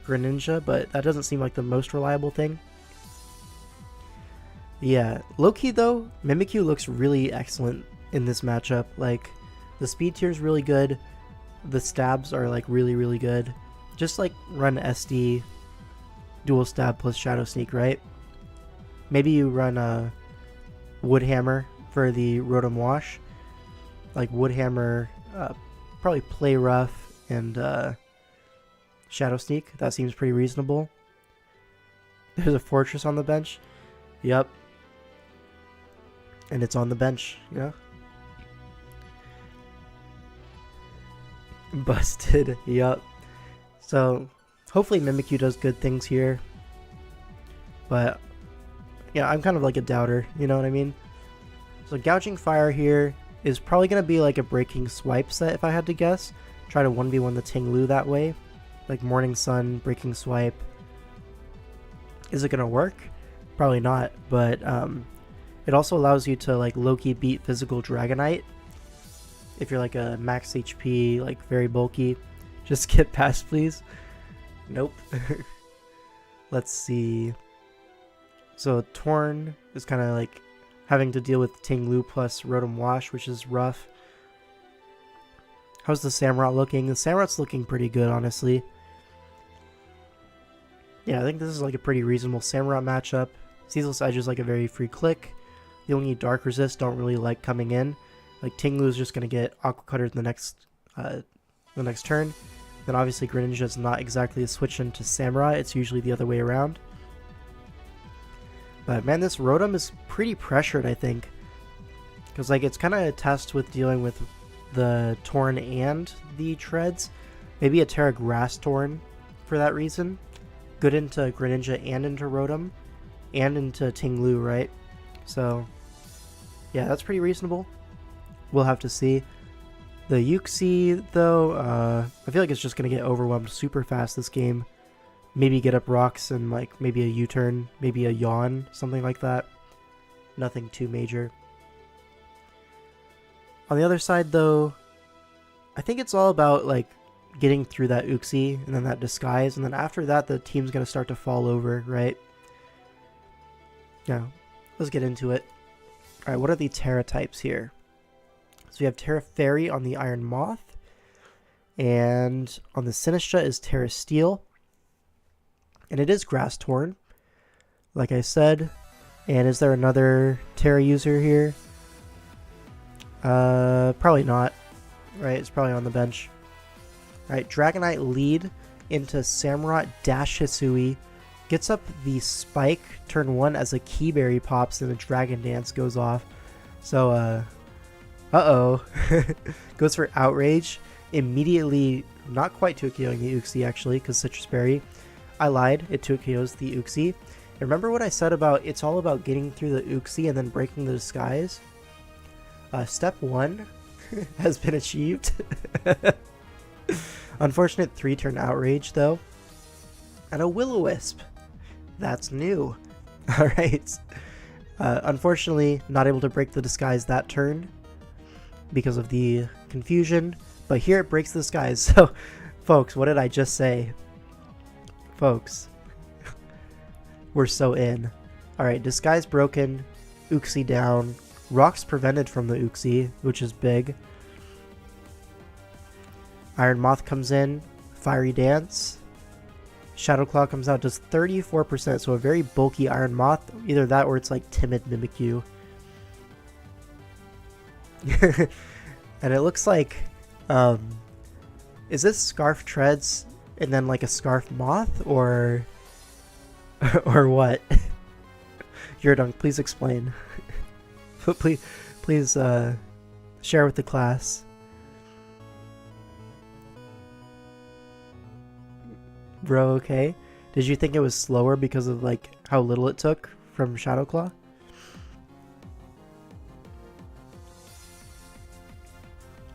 Greninja, but that doesn't seem like the most reliable thing. Yeah, low-key though, Mimikyu looks really excellent in this matchup. Like, the speed tier is really good, the stabs are like really good. Just like run SD, dual stab plus Shadow Sneak, right? Maybe you run a Wood Hammer for the Rotom Wash. Like Wood Hammer, probably Play Rough and Shadow Sneak. That seems pretty reasonable. There's a Fortress on the bench. Yep. And it's on the bench, yeah. Busted, yep. So, hopefully Mimikyu does good things here. But, yeah, I'm kind of like a doubter, you know what I mean? So, Gouging Fire here is probably going to be like a Breaking Swipe set if I had to guess. Try to 1v1 the Tinglu that way. Like Morning Sun, Breaking Swipe. Is it going to work? Probably not, but it also allows you to like low-key beat physical Dragonite. If you're like a max HP, like very bulky. Just skip past, please. Nope. Let's see. So Torn is kind of like having to deal with Tinglu plus Rotom Wash, which is rough. How's the Samurott looking? The Samurott's looking pretty good, honestly. Yeah, I think this is like a pretty reasonable Samurott matchup. Ceaseless Edge is like a very free click. The only Dark Resist don't really like coming in. Like Tinglu is just going to get Aqua Cutter the next turn. Then obviously Greninja is not exactly a switch into Samurott, it's usually the other way around. But man, this Rotom is pretty pressured, I think. Because like it's kind of tasked with dealing with the Torn and the Treads. Maybe a Terra Grass Torn for that reason. Good into Greninja and into Rotom. And into Tinglu, right? So, yeah, that's pretty reasonable. We'll have to see. The Uxie, though, I feel like it's just going to get overwhelmed super fast this game. Maybe get up rocks and, like, maybe a U-turn, maybe a yawn, something like that. Nothing too major. On the other side, though, I think it's all about, like, getting through that Uxie and then that Disguise, and then after that, the team's going to start to fall over, right? Yeah, let's get into it. Alright, what are the Terra types here? So we have Terra Fairy on the Iron Moth. And on the Sinistra is Terra Steel. And it is Grass Torn, like I said. And is there another Terra user here? Probably not. Right, it's probably on the bench. Alright, Dragonite lead into Samurott dash Hisui. Gets up the spike turn 1 as a Keyberry pops and the Dragon Dance goes off. So, uh-oh. Goes for Outrage. Immediately, not quite 2-KOing the Uxie actually, because Citrus Berry. I lied, it 2-KOs the Uxie. Remember what I said about it's all about getting through the Uxie and then breaking the disguise? Step 1 has been achieved. Unfortunate 3-turn Outrage though. And a Will-O-Wisp. That's new. Alright. Unfortunately, not able to break the disguise that turn because of the confusion. But here it breaks the disguise. So, folks, what did I just say? Folks, we're so in. Alright, disguise broken. Uxie down. Rocks prevented from the Uxie, which is big. Iron Moth comes in. Fiery Dance. Shadow Claw comes out, does 34%, so a very bulky Iron Moth. Either that or it's like Timid Mimikyu. And it looks like, is this Scarf Treads and then like a Scarf Moth, or or what? Yurdunk, please explain. please share with the class. Bro, okay. Did you think it was slower because of like how little it took from Shadow Claw?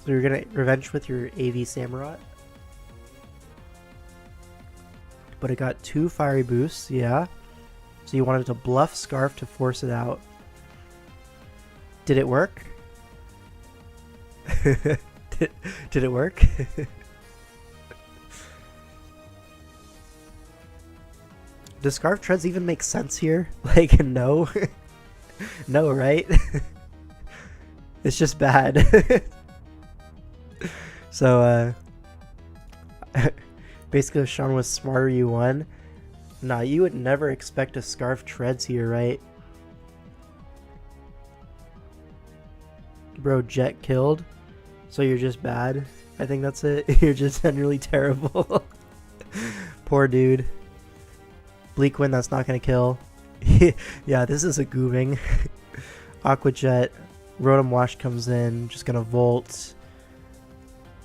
So you're gonna revenge with your AV Samurott? But it got 2 fiery boosts, yeah. So you wanted to bluff Scarf to force it out. Did it work? Did it work? Does Scarf Treads even make sense here? Like, no. No, right? It's just bad. So, basically if Sean was smarter, you won. Nah, you would never expect a Scarf Treads here, right? Bro, Jet killed. So you're just bad? I think that's it. You're just generally terrible. Poor dude. Bleak Wind, that's not gonna kill. Yeah, this is a goobing. Aqua Jet. Rotom Wash comes in. Just gonna Volt.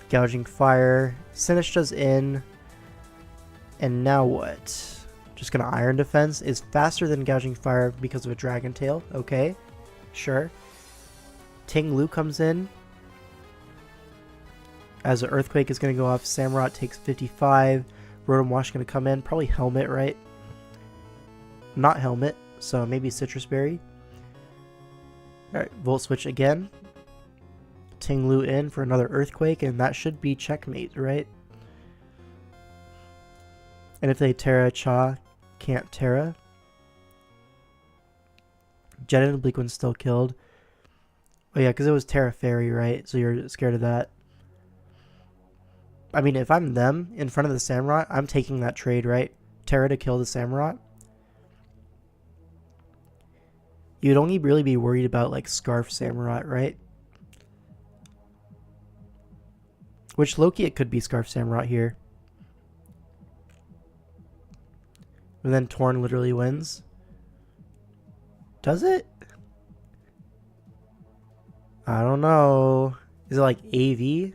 Gouging Fire. Sinistra's in. And now what? Just gonna Iron Defense. Is faster than Gouging Fire because of a Dragon Tail. Okay. Sure. Ting Lu comes in. As an Earthquake is gonna go off. Samurott takes 55. Rotom Wash gonna come in. Probably Helmet, right? Not Helmet, so maybe Citrus Berry. Alright, Volt Switch again. Ting Lu in for another Earthquake, and that should be checkmate, right? And if they Terra Cha, can't Terra. Jet and Bleak Wind still killed. Oh yeah, because it was Terra Fairy, right? So you're scared of that. I mean, if I'm them in front of the Samurott, I'm taking that trade, right? Terra to kill the Samurott. You'd only really be worried about like Scarf Samurott, right? Which Loki, it could be Scarf Samurott here. And then Torn literally wins. Does it? I don't know. Is it like AV?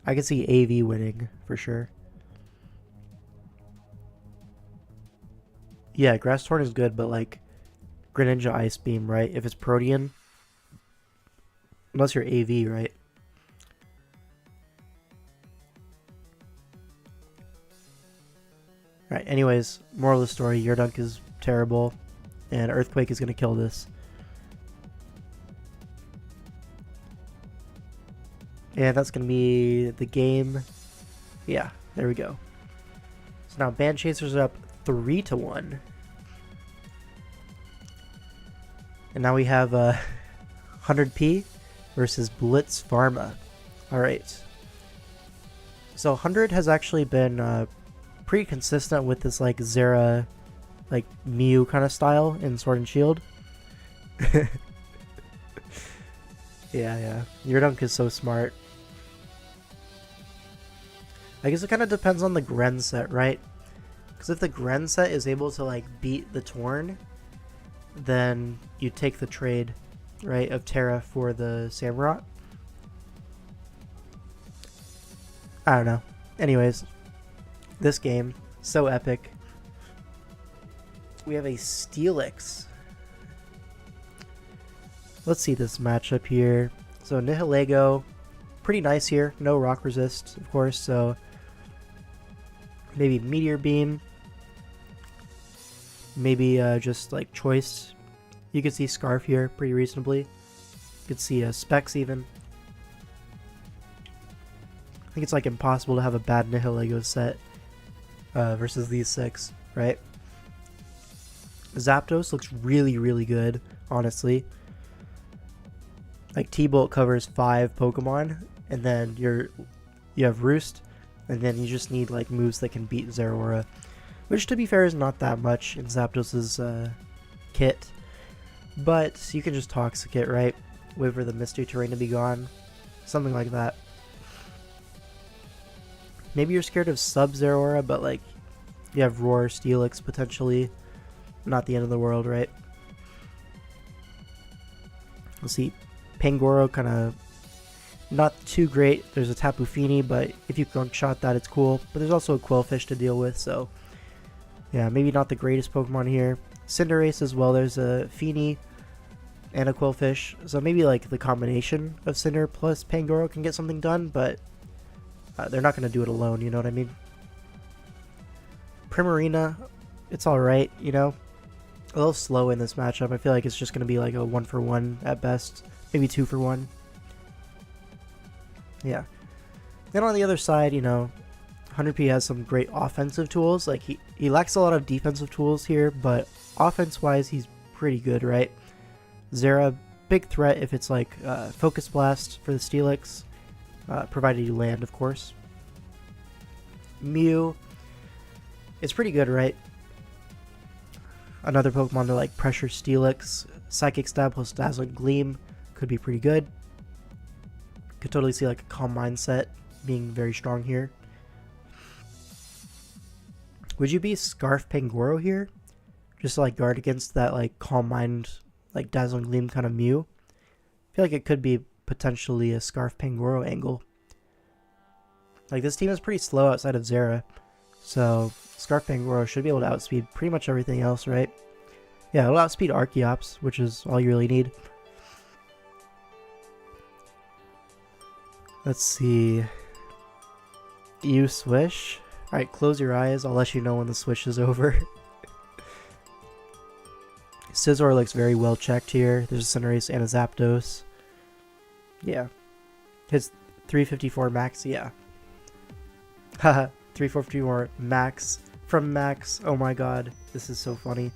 I could see AV winning for sure. Yeah, Grass Torn is good, but like Greninja Ice Beam, right? If it's Protean. Unless you're AV, right? Alright, anyways, moral of the story, Yurdunk is terrible, and Earthquake is going to kill this. And that's going to be the game. Yeah, there we go. So now Band Chasers are up 3-1. And now we have 100p versus Blitz Pharma. Alright. So 100 has actually been pretty consistent with this like Zera, like Mew kind of style in Sword and Shield. Yeah. Your Dunk is so smart. I guess it kind of depends on the Gren set, right? Because if the Gren set is able to like beat the Torn, then you take the trade, right, of Terra for the Samurott. I don't know. Anyways, this game, so epic. We have a Steelix. Let's see this matchup here. So Nihilego, pretty nice here. No rock resist, of course, so maybe Meteor Beam. Maybe just like Choice. You could see Scarf here pretty reasonably. You could see Specs even. I think it's like impossible to have a bad Nihilego set versus these 6, right? Zapdos looks really, really good, honestly. Like T-Bolt covers 5 Pokemon, and then you have Roost, and then you just need like moves that can beat Zeraora, which to be fair is not that much in Zapdos's kit, but you can just Toxic it, right? Wait for the Mystery Terrain to be gone, something like that. Maybe you're scared of Sub-Zeraora, but like you have Roar, Steelix potentially, not the end of the world, right? We'll see. Pangoro kind of not too great. There's a Tapu Fini, but if you Gunk Shot that, it's cool. But there's also a Quillfish to deal with, so yeah, maybe not the greatest Pokemon here. Cinderace as well. There's a Fini and a Quillfish, so maybe like the combination of Cinder plus Pangoro can get something done, but they're not going to do it alone, you know what I mean? Primarina, it's alright, you know? A little slow in this matchup. I feel like it's just going to be like a 1-for-1 at best. Maybe 2-for-1. Yeah. Then on the other side, you know, 100P has some great offensive tools. Like, he lacks a lot of defensive tools here, but offense-wise, he's pretty good, right? Zera, big threat if it's like Focus Blast for the Steelix, provided you land, of course. Mew, it's pretty good, right? Another Pokemon to like pressure Steelix. Psychic Stab plus Dazzling Gleam could be pretty good. Could totally see like a Calm Mindset being very strong here. Would you be Scarf Pangoro here? Just to like guard against that like Calm Mind, like Dazzling Gleam kind of Mew? I feel like it could be potentially a Scarf Pangoro angle. Like this team is pretty slow outside of Zera, so Scarf Pangoro should be able to outspeed pretty much everything else, right? Yeah, it'll outspeed Archeops, which is all you really need. Let's see. You swish. Alright, close your eyes. I'll let you know when the switch is over. Scizor looks very well checked here. There's a Cinderace and a Zapdos. Yeah. Hits 354 max, yeah. Haha, 354 max from max. Oh my god, this is so funny.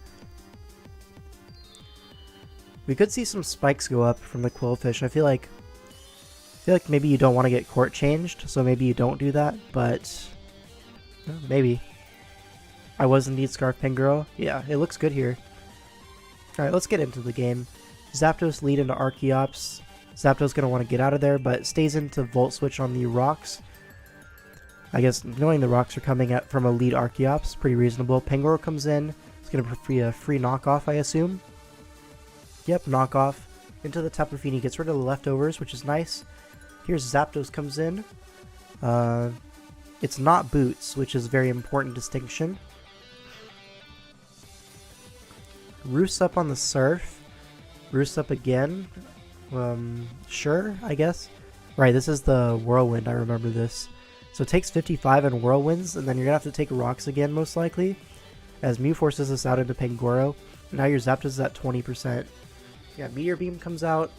We could see some spikes go up from the Quillfish. I feel like maybe you don't want to get court changed, so maybe you don't do that, but maybe. I was indeed Scarf Pangoro. Yeah, it looks good here. Alright, let's get into the game. Zapdos lead into Archeops. Zapdos going to want to get out of there, but stays into Volt Switch on the rocks. I guess knowing the rocks are coming at from a lead Archeops, pretty reasonable. Pangoro comes in. It's going to be a free knockoff, I assume. Yep, knockoff. Into the Tapu Fini. Gets rid of the leftovers, which is nice. Here's Zapdos comes in. It's not Boots, which is a very important distinction. Roost up on the Surf. Roost up again. Sure, I guess. Right, this is the Whirlwind, I remember this. So it takes 55 and Whirlwinds, and then you're going to have to take Rocks again, most likely. As Mew forces us out into Pangoro. Now your Zapdos is at 20%. Yeah, Meteor Beam comes out.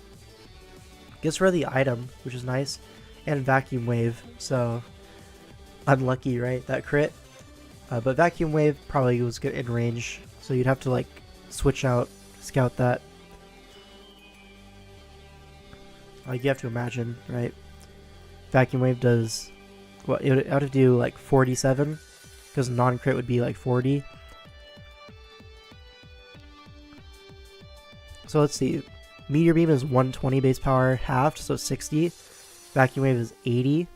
Gets rid of the item, which is nice. And Vacuum Wave, so unlucky, right? That crit. But Vacuum Wave probably was good in range, so you'd have to like switch out, scout that. Like you have to imagine, right? Vacuum Wave does Well, it would have to do like 47, because non-crit would be like 40. So let's see. Meteor Beam is 120 base power halved, so 60. Vacuum Wave is 80.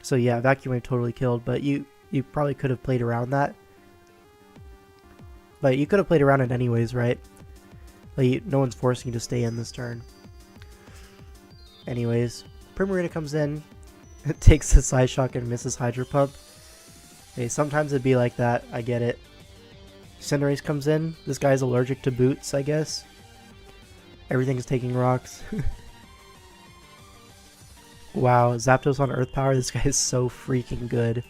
So yeah, Vacuum Wave totally killed, but you probably could have played around that. But you could have played around it anyways, right? Like, no one's forcing you to stay in this turn. Anyways, Primarina comes in, takes the Side Shock and misses Hydro Pump. Hey, sometimes it'd be like that, I get it. Cinderace comes in, this guy's allergic to boots, I guess. Everything's taking rocks. Wow, Zapdos on Earth Power, this guy is so freaking good.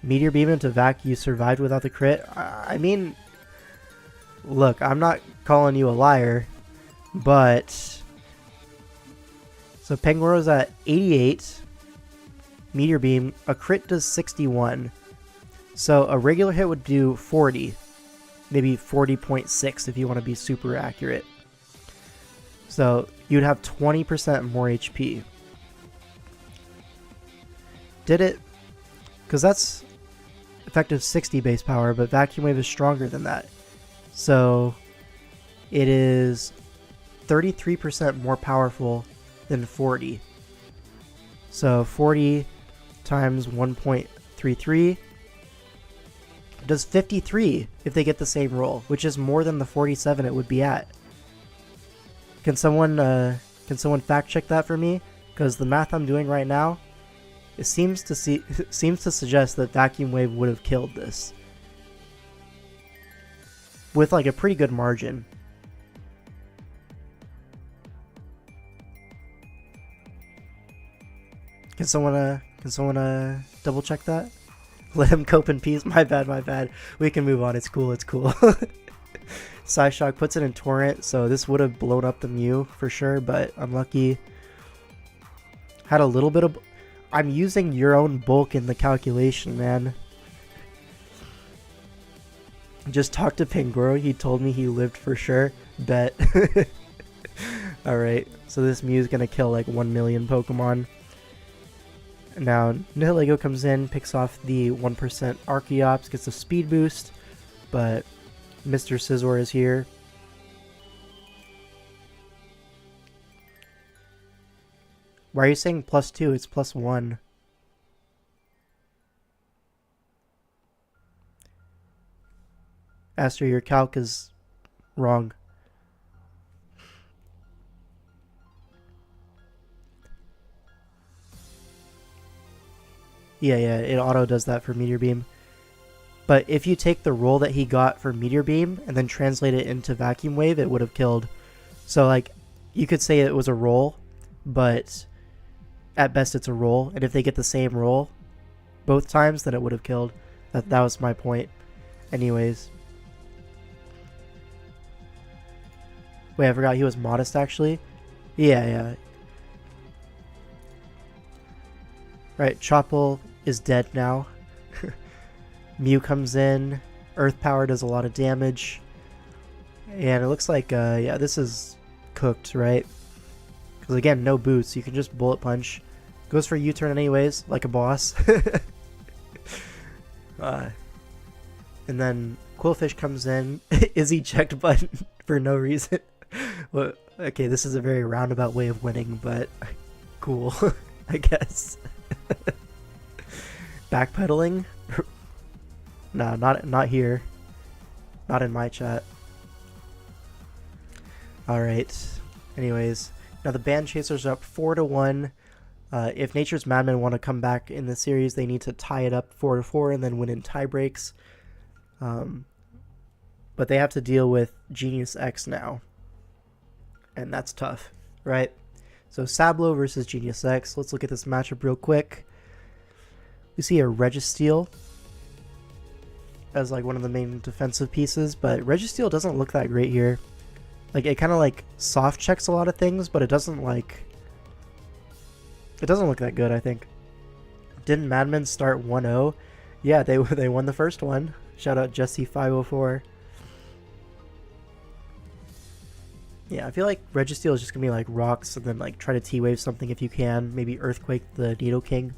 Meteor Beam into Vac, you survived without the crit. I mean, look, I'm not calling you a liar, but... So Pangoro's at 88. Meteor Beam, a crit does 61. So a regular hit would do 40. Maybe 40.6 if you want to be super accurate. So you'd have 20% more HP. Did it? Because that's effective 60 base power, but Vacuum Wave is stronger than that. So it is 33% more powerful than 40. So 40 times 1.33 does 53 if they get the same roll, which is more than the 47 it would be at. Can someone fact check that for me? Because the math I'm doing right now, it seems to suggest that Vacuum Wave would have killed this with like a pretty good margin. Can someone double check that? Let him cope in peace. My bad. We can move on. It's cool. Psyshock puts it in Torrent, so this would have blown up the Mew for sure, but unlucky. Had a little bit of... I'm using your own bulk in the calculation, man. Just talked to Pangoro. He told me he lived for sure. Bet. Alright, so this Mew is going to kill like 1 million Pokemon. Now, Nihilego comes in, picks off the 1% Archeops, gets a speed boost, but Mr. Scizor is here. Why are you saying +2? It's +1. Aster, your calc is wrong. Yeah, it auto does that for Meteor Beam. But if you take the roll that he got for Meteor Beam and then translate it into Vacuum Wave, it would have killed. So, like, you could say it was a roll, but at best it's a roll. And if they get the same roll both times, then it would have killed. That was my point. Anyways. Wait, I forgot he was modest, actually. Yeah. Right, Chople is dead now. Mew comes in. Earth Power does a lot of damage. And it looks like, yeah, this is cooked, right? Because again, no boots. You can just Bullet Punch. Goes for U-turn anyways, like a boss. And then Quillfish comes in. Is he checked button for no reason? Well, okay, this is a very roundabout way of winning, but cool, I guess. Backpedaling? Nah, not here. Not in my chat. Alright. Anyways, now the Band Chasers are up 4-1. If Nature's Madmen want to come back in the series, they need to tie it up 4-4 and then win in tie breaks. But they have to deal with Genius X now. And that's tough, right? So Sablo versus Genius X. Let's look at this matchup real quick. We see a Registeel as like one of the main defensive pieces, but Registeel doesn't look that great here. Like, it kind of like soft checks a lot of things, but it doesn't look that good, I think. Didn't Madmen start 1-0? Yeah, they won the first one. Shout out Jesse504. Yeah, I feel like Registeel is just gonna be like rocks and then like try to T-Wave something if you can. Maybe Earthquake the Nidoking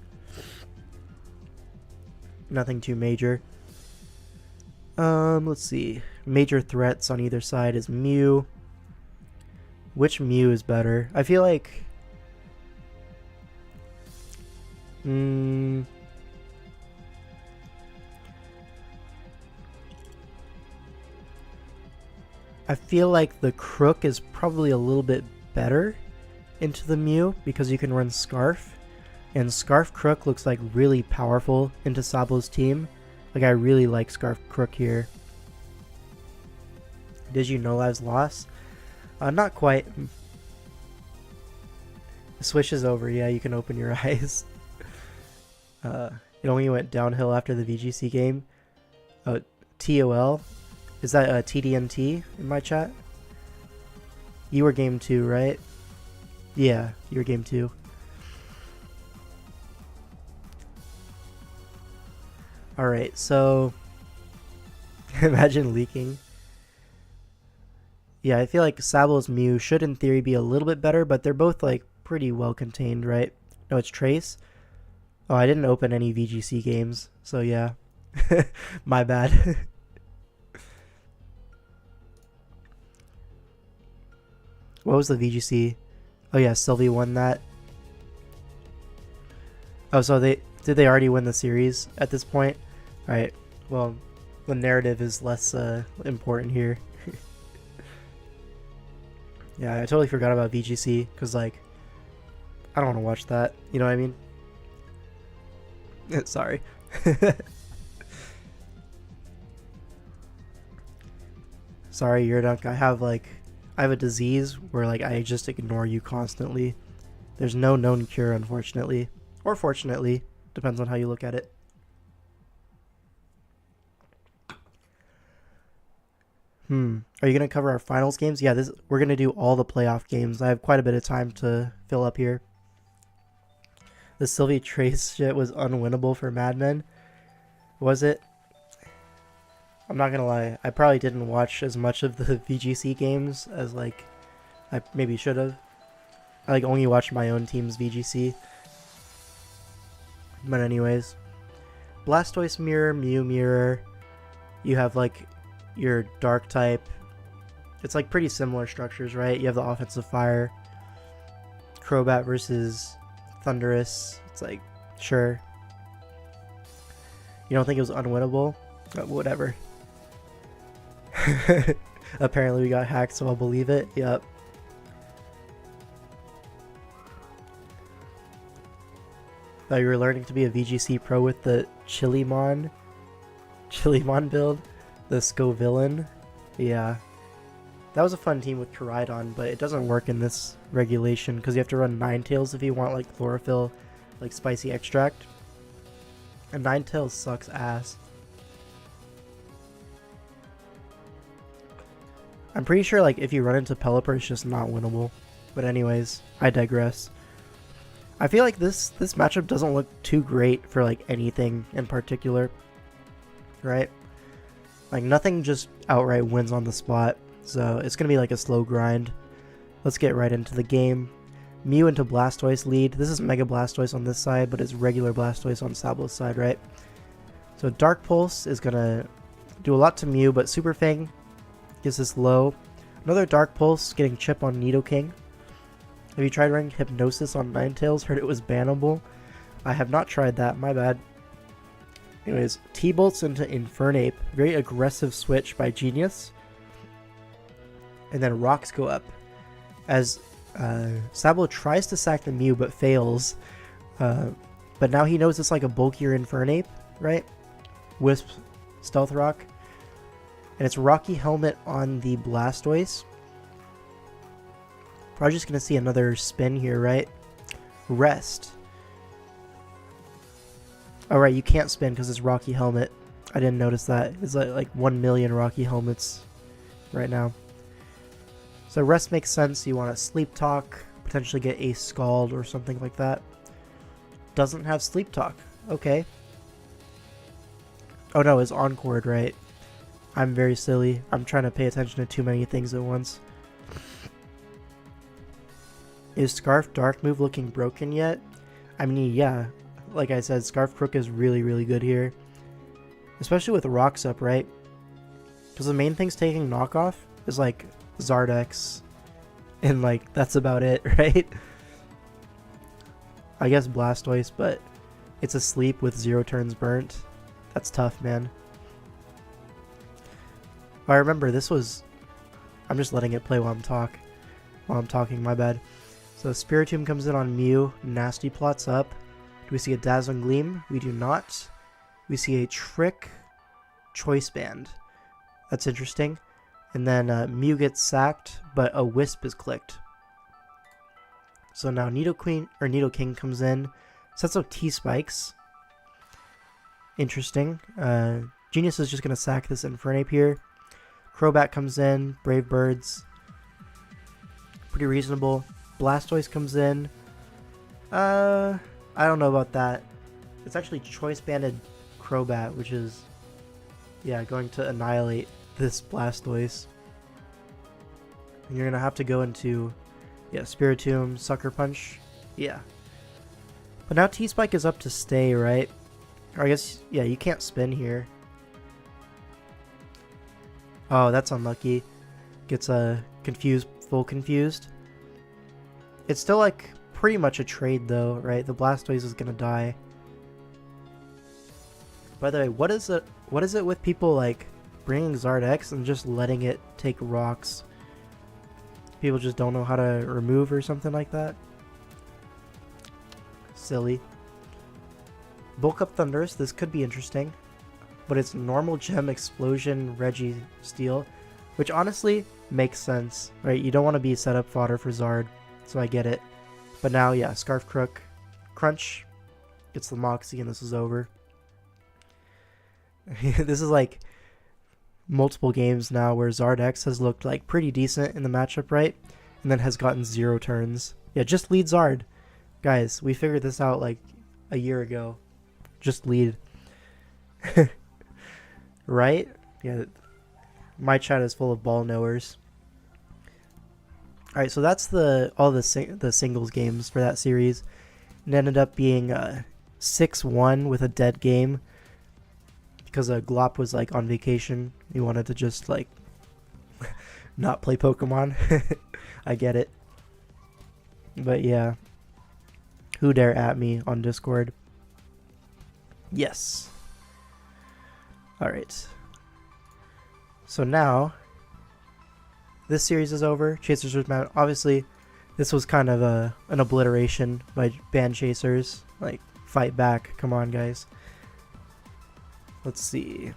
Nothing too major. Let's see. Major threats on either side is Mew. Which Mew is better? I feel like... I feel like the Crook is probably a little bit better into the Mew because you can run Scarf. And Scarf Crook looks like really powerful into Sablo's team. Like, I really like Scarf Crook here. Did you know Lives lost? Not quite. The switch is over. Yeah, you can open your eyes. It only went downhill after the VGC game. TOL. Is that TDNT in my chat? You were game 2, right? Yeah, you were game 2. Alright, so... imagine leaking. Yeah, I feel like Sablo's Mew should in theory be a little bit better, but they're both like pretty well contained, right? No, it's Trace. Oh, I didn't open any VGC games, so yeah. My bad. What was the VGC? Oh yeah, Sylvie won that. Oh, so did they already win the series at this point? Alright, well, the narrative is less important here. Yeah, I totally forgot about VGC, because, like, I don't want to watch that, you know what I mean? Sorry. Sorry, Yurdunk, I have a disease where, like, I just ignore you constantly. There's no known cure, unfortunately. Or fortunately, depends on how you look at it. Are you going to cover our finals games? Yeah, we're going to do all the playoff games. I have quite a bit of time to fill up here. The Sylvie Trace shit was unwinnable for Mad Men. Was it? I'm not going to lie. I probably didn't watch as much of the VGC games as, like, I maybe should have. I, like, only watched my own team's VGC. But anyways. Blastoise Mirror, Mew Mirror. You have, like... your dark type. It's like pretty similar structures, right? You have the offensive fire. Crobat versus Thundurus. It's like, sure. You don't think it was unwinnable? Whatever. Apparently we got hacked, so I'll believe it. Yep. Thought you were learning to be a VGC pro with the Chilimon build. The Scovillain. Yeah. That was a fun team with Koraidon, but it doesn't work in this regulation because you have to run Ninetales if you want like chlorophyll, like spicy extract. And Ninetales sucks ass. I'm pretty sure like if you run into Pelipper it's just not winnable. But anyways, I digress. I feel like this matchup doesn't look too great for like anything in particular. Right? Like, nothing just outright wins on the spot, so it's going to be like a slow grind. Let's get right into the game. Mew into Blastoise lead. This is Mega Blastoise on this side, but it's regular Blastoise on Sablo's side, right? So Dark Pulse is going to do a lot to Mew, but Super Fang gives this low. Another Dark Pulse getting chip on Nidoking. Have you tried running Hypnosis on Ninetales? Heard it was bannable. I have not tried that, my bad. Anyways, T-Bolts into Infernape. Very aggressive switch by Genius. And then Rocks go up. As Sablo tries to sack the Mew but fails. But now he knows it's like a bulkier Infernape, right? Wisp, Stealth Rock. And it's Rocky Helmet on the Blastoise. Probably just going to see another spin here, right? Rest. Alright, you can't spin because it's Rocky Helmet. I didn't notice that. It's like 1 million Rocky Helmets right now. So rest makes sense. You want to Sleep Talk, potentially get Ace Scald or something like that. Doesn't have Sleep Talk. Okay. Oh no, it's Encored, right? I'm very silly. I'm trying to pay attention to too many things at once. Is Scarf Dark move looking broken yet? I mean, yeah. Like I said, Scarf Crook is really, really good here. Especially with rocks up, right? Because the main thing's taking knockoff is like Zardex, and like that's about it, right? I guess Blastoise, but it's asleep with 0 turns burnt. That's tough, man. I remember this was... I'm just letting it play while I'm talking, my bad. So Spiritomb comes in on Mew, Nasty plots up. Do we see a Dazzling Gleam? We do not. We see a Trick Choice Band. That's interesting. And then Mew gets sacked, but a Wisp is clicked. So now Nidoking comes in, sets up T-Spikes. Interesting. Genius is just going to sack this Infernape here. Crobat comes in, Brave Birds. Pretty reasonable. Blastoise comes in. I don't know about that. It's actually Choice Banded Crobat, which is, yeah, going to annihilate this Blastoise. And you're going to have to go into, yeah, Spiritomb, Sucker Punch. Yeah. But now T-Spike is up to stay, right? Or I guess, yeah, you can't spin here. Oh, that's unlucky. Gets confused, full confused. It's still like pretty much a trade though, right? The Blastoise is gonna die. By the way, what is it with people like bringing Zardex and just letting it take rocks? People just don't know how to remove or something like that. Silly. Bulk up Thundurus, this could be interesting. But it's normal gem explosion Reggie Steel, which honestly makes sense, right? You don't want to be set up fodder for Zard, so I get it. But now, yeah, Scarf Crook, Crunch gets the Moxie, and this is over. This is like multiple games now where Zardex has looked like pretty decent in the matchup, right? And then has gotten 0 turns. Yeah, just lead Zard. Guys, we figured this out like a year ago. Just lead. Right? Yeah. My chat is full of ball knowers. Alright, so that's all the singles games for that series. It ended up being 6-1 with a dead game. Because Glop was like on vacation. He wanted to just like not play Pokemon. I get it. But yeah. Who dare at me on Discord? Yes. Alright. So now, this series is over. Chasers vs. Mount. Obviously, this was kind of an obliteration by Band Chasers. Like, fight back. Come on, guys. Let's see.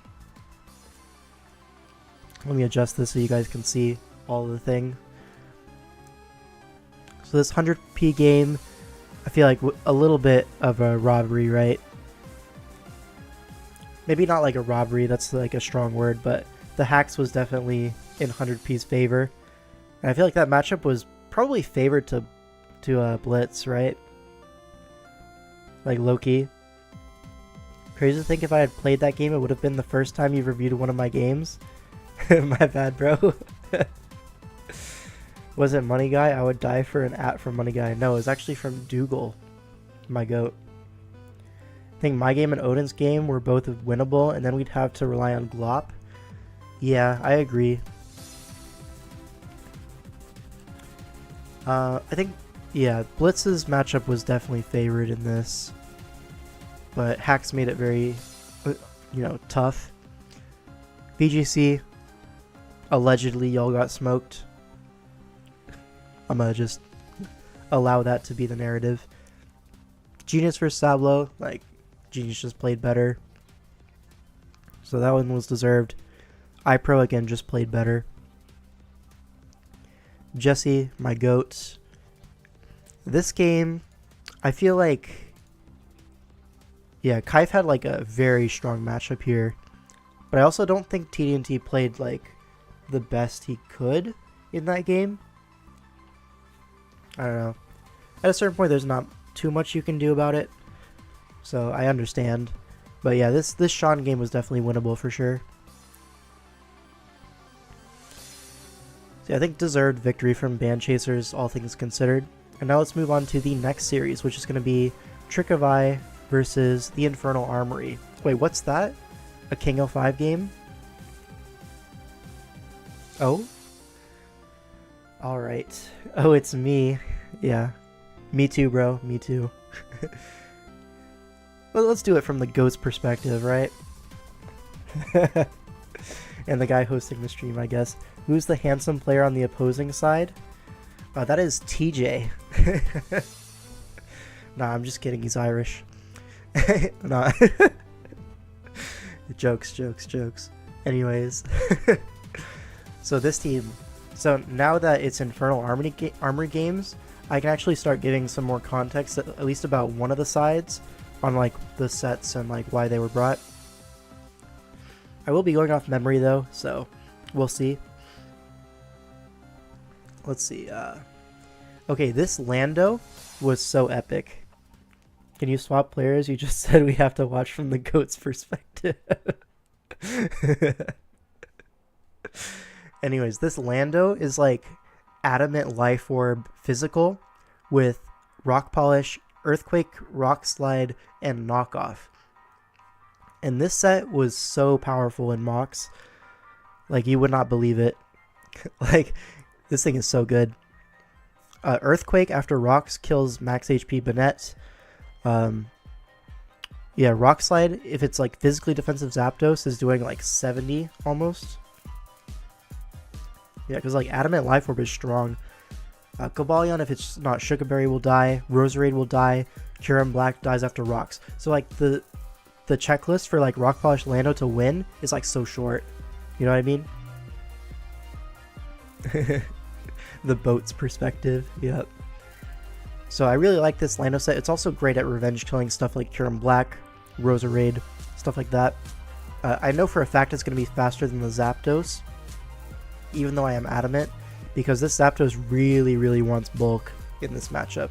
Let me adjust this so you guys can see all of the thing. So this 100p game, I feel like a little bit of a robbery, right? Maybe not like a robbery, that's like a strong word, but the hacks was definitely in 100p's favor. And I feel like that matchup was probably favored to Blitz, right? Like low-key. Crazy to think if I had played that game, it would have been the first time you've reviewed one of my games. My bad, bro. Was it Money Guy? I would die for an at from Money Guy. No, it was actually from Dougal, my goat. I think my game and Odin's game were both winnable, and then we'd have to rely on Glop. Yeah, I agree. I think, yeah, Blitz's matchup was definitely favored in this. But hacks made it very, tough. VGC, allegedly y'all got smoked. I'm gonna just allow that to be the narrative. Genius vs. Sablo, like, Genius just played better. So that one was deserved. iPro, again, just played better. Jesse, my goat. This game, I feel like, yeah, Kaif had like a very strong matchup here. But I also don't think TDNT played like the best he could in that game. I don't know. At a certain point, there's not too much you can do about it. So I understand. But yeah, this Sean game was definitely winnable for sure. So yeah, I think deserved victory from Band Chasers, all things considered. And now let's move on to the next series, which is going to be Trick of Eye versus the Infernal Armory. Wait, what's that? a King 05 game. Oh? Alright. Oh, it's me. Yeah. Me too, bro. Me too. Well, let's do it from the GOAT's perspective, right? And the guy hosting the stream, I guess. Who's the handsome player on the opposing side? That is TJ. Nah, I'm just kidding. He's Irish. Nah. Jokes, jokes, jokes. Anyways. So this team... So now that it's Infernal Armory games, I can actually start giving some more context, at least about one of the sides, on like the sets and like why they were brought. I will be going off memory though, so we'll see. Let's see. Okay, this Lando was so epic. Can you swap players? You just said we have to watch from the GOAT's perspective. Anyways, this Lando is like Adamant Life Orb physical with Rock Polish, Earthquake, Rock Slide, and Knockoff. And this set was so powerful in Mox. Like, you would not believe it. Like, this thing is so good. Earthquake after Rocks kills max HP Bennett. Yeah, Rock Slide, if it's like physically defensive Zapdos, is doing like 70 almost. Yeah, because like Adamant Life Orb is strong. Cobalion, if it's not Sugar Berry, will die. Roserade will die. Kyurem Black dies after Rocks. So like the checklist for like Rock Polish Lando to win is like so short. You know what I mean? The boat's perspective. Yep. So I really like this Lando set. It's also great at revenge killing stuff like Kyurem Black, Roserade, stuff like that. I know for a fact it's going to be faster than the Zapdos, even though I am adamant, because this Zapdos really, really wants bulk in this matchup.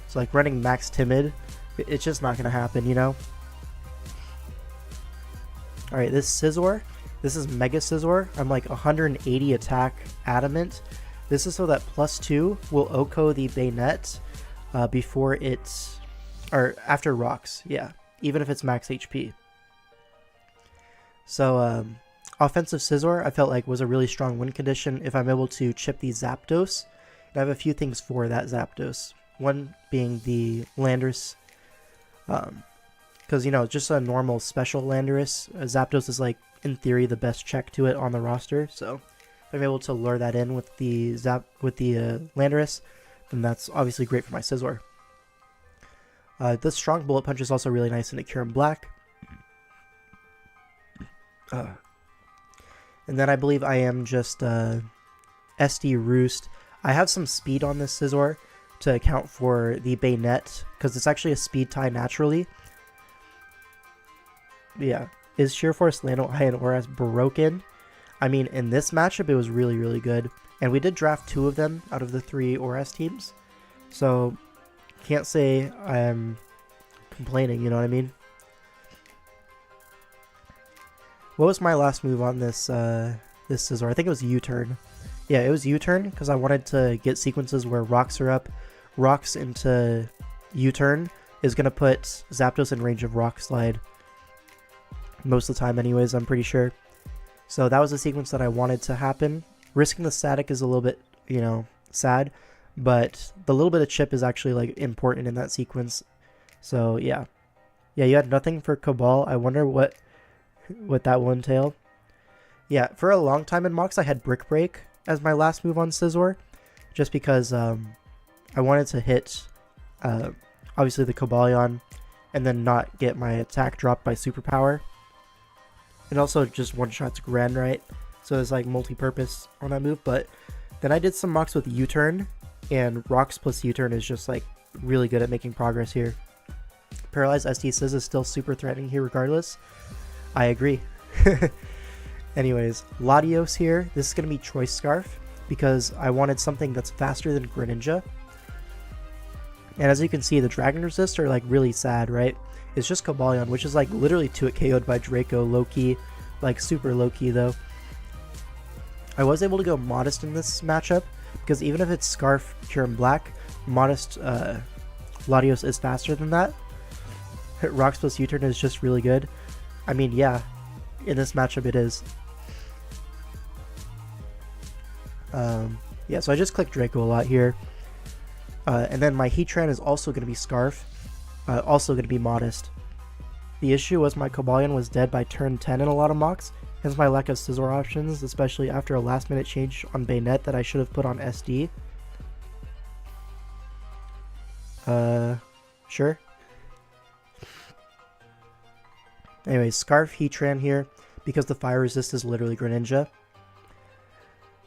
So like running max Timid, it's just not going to happen, you know? Alright, this Scizor, this is Mega Scizor. I'm like 180 attack adamant. This is so that +2 will OHKO the Bayonet before it's, or after Rocks, yeah, even if it's max HP. So, offensive Scizor, I felt like was a really strong win condition if I'm able to chip the Zapdos. And I have a few things for that Zapdos. One being the Landorus, because, you know, just a normal special Landorus, Zapdos is like, in theory, the best check to it on the roster, so if I'm able to lure that in with the Landorus, then that's obviously great for my Scizor. This strong Bullet Punch is also really nice in a Kyurem Black. And then I believe I am just SD Roost. I have some speed on this Scizor to account for the Bayonet, because it's actually a speed tie naturally. Yeah. Is Sheer Force Lando high in Auras broken? I mean, in this matchup, it was really, really good. And we did draft 2 of them out of the 3 Auras teams. So, can't say I'm complaining, you know what I mean? What was my last move on this this Scizor? I think it was U-turn. Yeah, it was U-turn, because I wanted to get sequences where Rocks are up. Rocks into U-turn is going to put Zapdos in range of Rock Slide. Most of the time anyways, I'm pretty sure. So that was a sequence that I wanted to happen. Risking the static is a little bit, you know, sad, but the little bit of chip is actually like important in that sequence. So yeah. Yeah, you had nothing for Cabal. I wonder what that will entail. Yeah, for a long time in Mox I had Brick Break as my last move on Scizor, just because I wanted to hit obviously the Cobalion and then not get my attack dropped by Superpower. And also just one-shots Grand, right? So it's like multi-purpose on that move. But then I did some Mox with U-turn, and Rocks plus U-turn is just like really good at making progress here. Paralyzed SD Sizz is still super threatening here regardless. I agree. Anyways, Latios here. This is going to be Choice Scarf, because I wanted something that's faster than Greninja. And as you can see, the Dragon Resist are like really sad, right? It's just Cobalion, which is like literally 2-hit KO'd by Draco, low-key, like super low-key though. I was able to go Modest in this matchup, because even if it's Scarf, Kyurem Black, Modest Latios is faster than that. Rocks plus U-turn is just really good. I mean, yeah, in this matchup it is. Yeah, so I just clicked Draco a lot here. And then my Heatran is also going to be Scarf, also going to be Modest. The issue was my Cobalion was dead by turn 10 in a lot of mocks, hence my lack of Scizor options, especially after a last minute change on Bayonet that I should have put on SD. Sure. Anyways, Scarf Heatran here, because the fire resist is literally Greninja.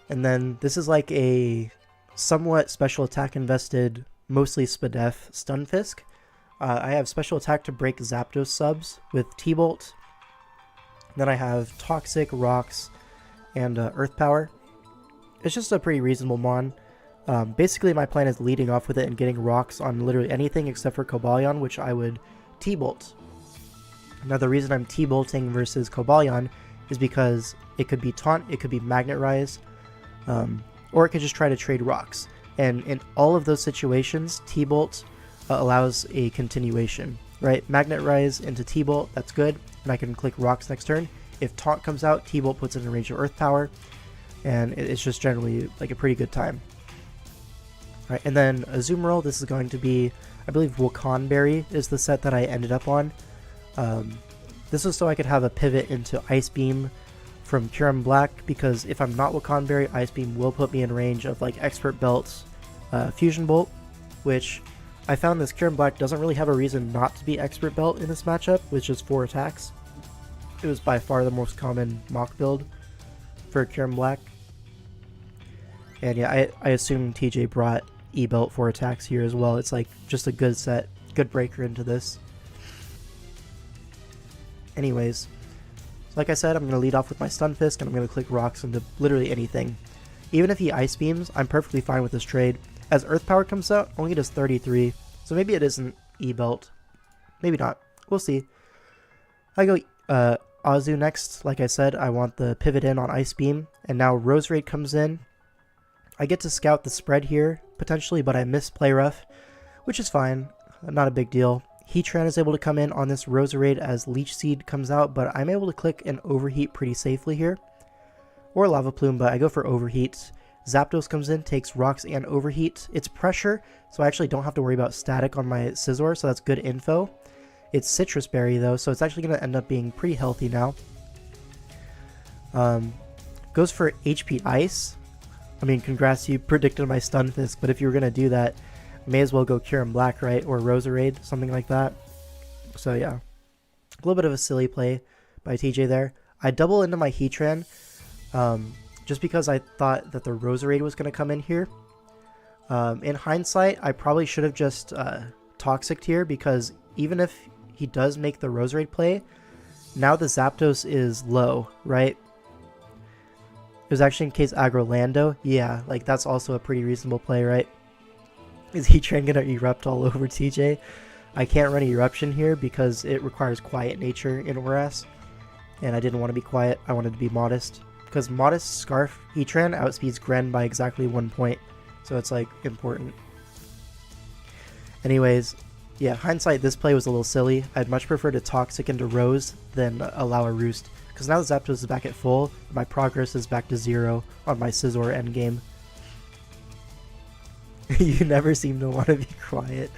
And then this is like a somewhat special attack invested, mostly Spadef Stunfisk. I have special attack to break Zapdos subs with T-Bolt. Then I have Toxic, Rocks, and Earth Power. It's just a pretty reasonable mon. Basically my plan is leading off with it and getting Rocks on literally anything except for Cobalion, which I would T-Bolt. Now the reason I'm T-Bolting versus Cobalion is because it could be Taunt, it could be Magnet Rise, or it could just try to trade Rocks. And in all of those situations, T-Bolt allows a continuation, right? Magnet Rise into T-Bolt, that's good, and I can click Rocks next turn. If Taunt comes out, T-Bolt puts it in range of Earth Power, and it's just generally like a pretty good time. All right, and then Azumarill, this is going to be, I believe Wakan Berry is the set that I ended up on. This was so I could have a pivot into Ice Beam from Kyurem Black, because if I'm not Wakan Berry, Ice Beam will put me in range of like Expert Belt's Fusion Bolt, which I found this Kyurem Black doesn't really have a reason not to be Expert Belt in this matchup, with just 4 attacks. It was by far the most common mock build for Kyurem Black. And yeah, I assume TJ brought E-Belt 4 attacks here as well. It's like just a good set, good breaker into this. Anyways, like I said, I'm going to lead off with my Stunfisk, and I'm going to click Rocks into literally anything. Even if he Ice Beams, I'm perfectly fine with this trade. As Earth Power comes out, only does 33, so maybe it isn't E-Belt. Maybe not. We'll see. I go Azu next. Like I said, I want the pivot in on Ice Beam, and now Roserade comes in. I get to scout the spread here, potentially, but I miss Play Rough, which is fine. Not a big deal. Heatran is able to come in on this Roserade as Leech Seed comes out, but I'm able to click an Overheat pretty safely here. Or Lava Plume, but I go for Overheat. Zapdos comes in, takes Rocks and Overheat. It's Pressure, so I actually don't have to worry about static on my Scizor, so that's good info. It's Citrus Berry though, so it's actually going to end up being pretty healthy now. Goes for HP Ice. I mean, congrats, you predicted my Stunfisk, but if you were going to do that, may as well go Kyurem Black, right? Or Roserade, something like that. So yeah, a little bit of a silly play by TJ there. I double into my Heatran, just because I thought that the Roserade was going to come in here. In hindsight, I probably should have just Toxic here, because even if he does make the Roserade play, now the Zapdos is low, right? It was actually in case aggro Lando. Yeah, like that's also a pretty reasonable play, right? Is Heatran gonna erupt all over TJ? I can't run Eruption here because it requires quiet nature in Oras, and I didn't want to be quiet. I wanted to be Modest, because Modest Scarf Heatran outspeeds Gren by exactly 1 point, so it's like important. Anyways, yeah, hindsight, this play was a little silly. I'd much prefer to Toxic into Rose than allow a Roost, because now the Zapdos is back at full, and my progress is back to 0 on my Scizor endgame. You never seem to want to be quiet.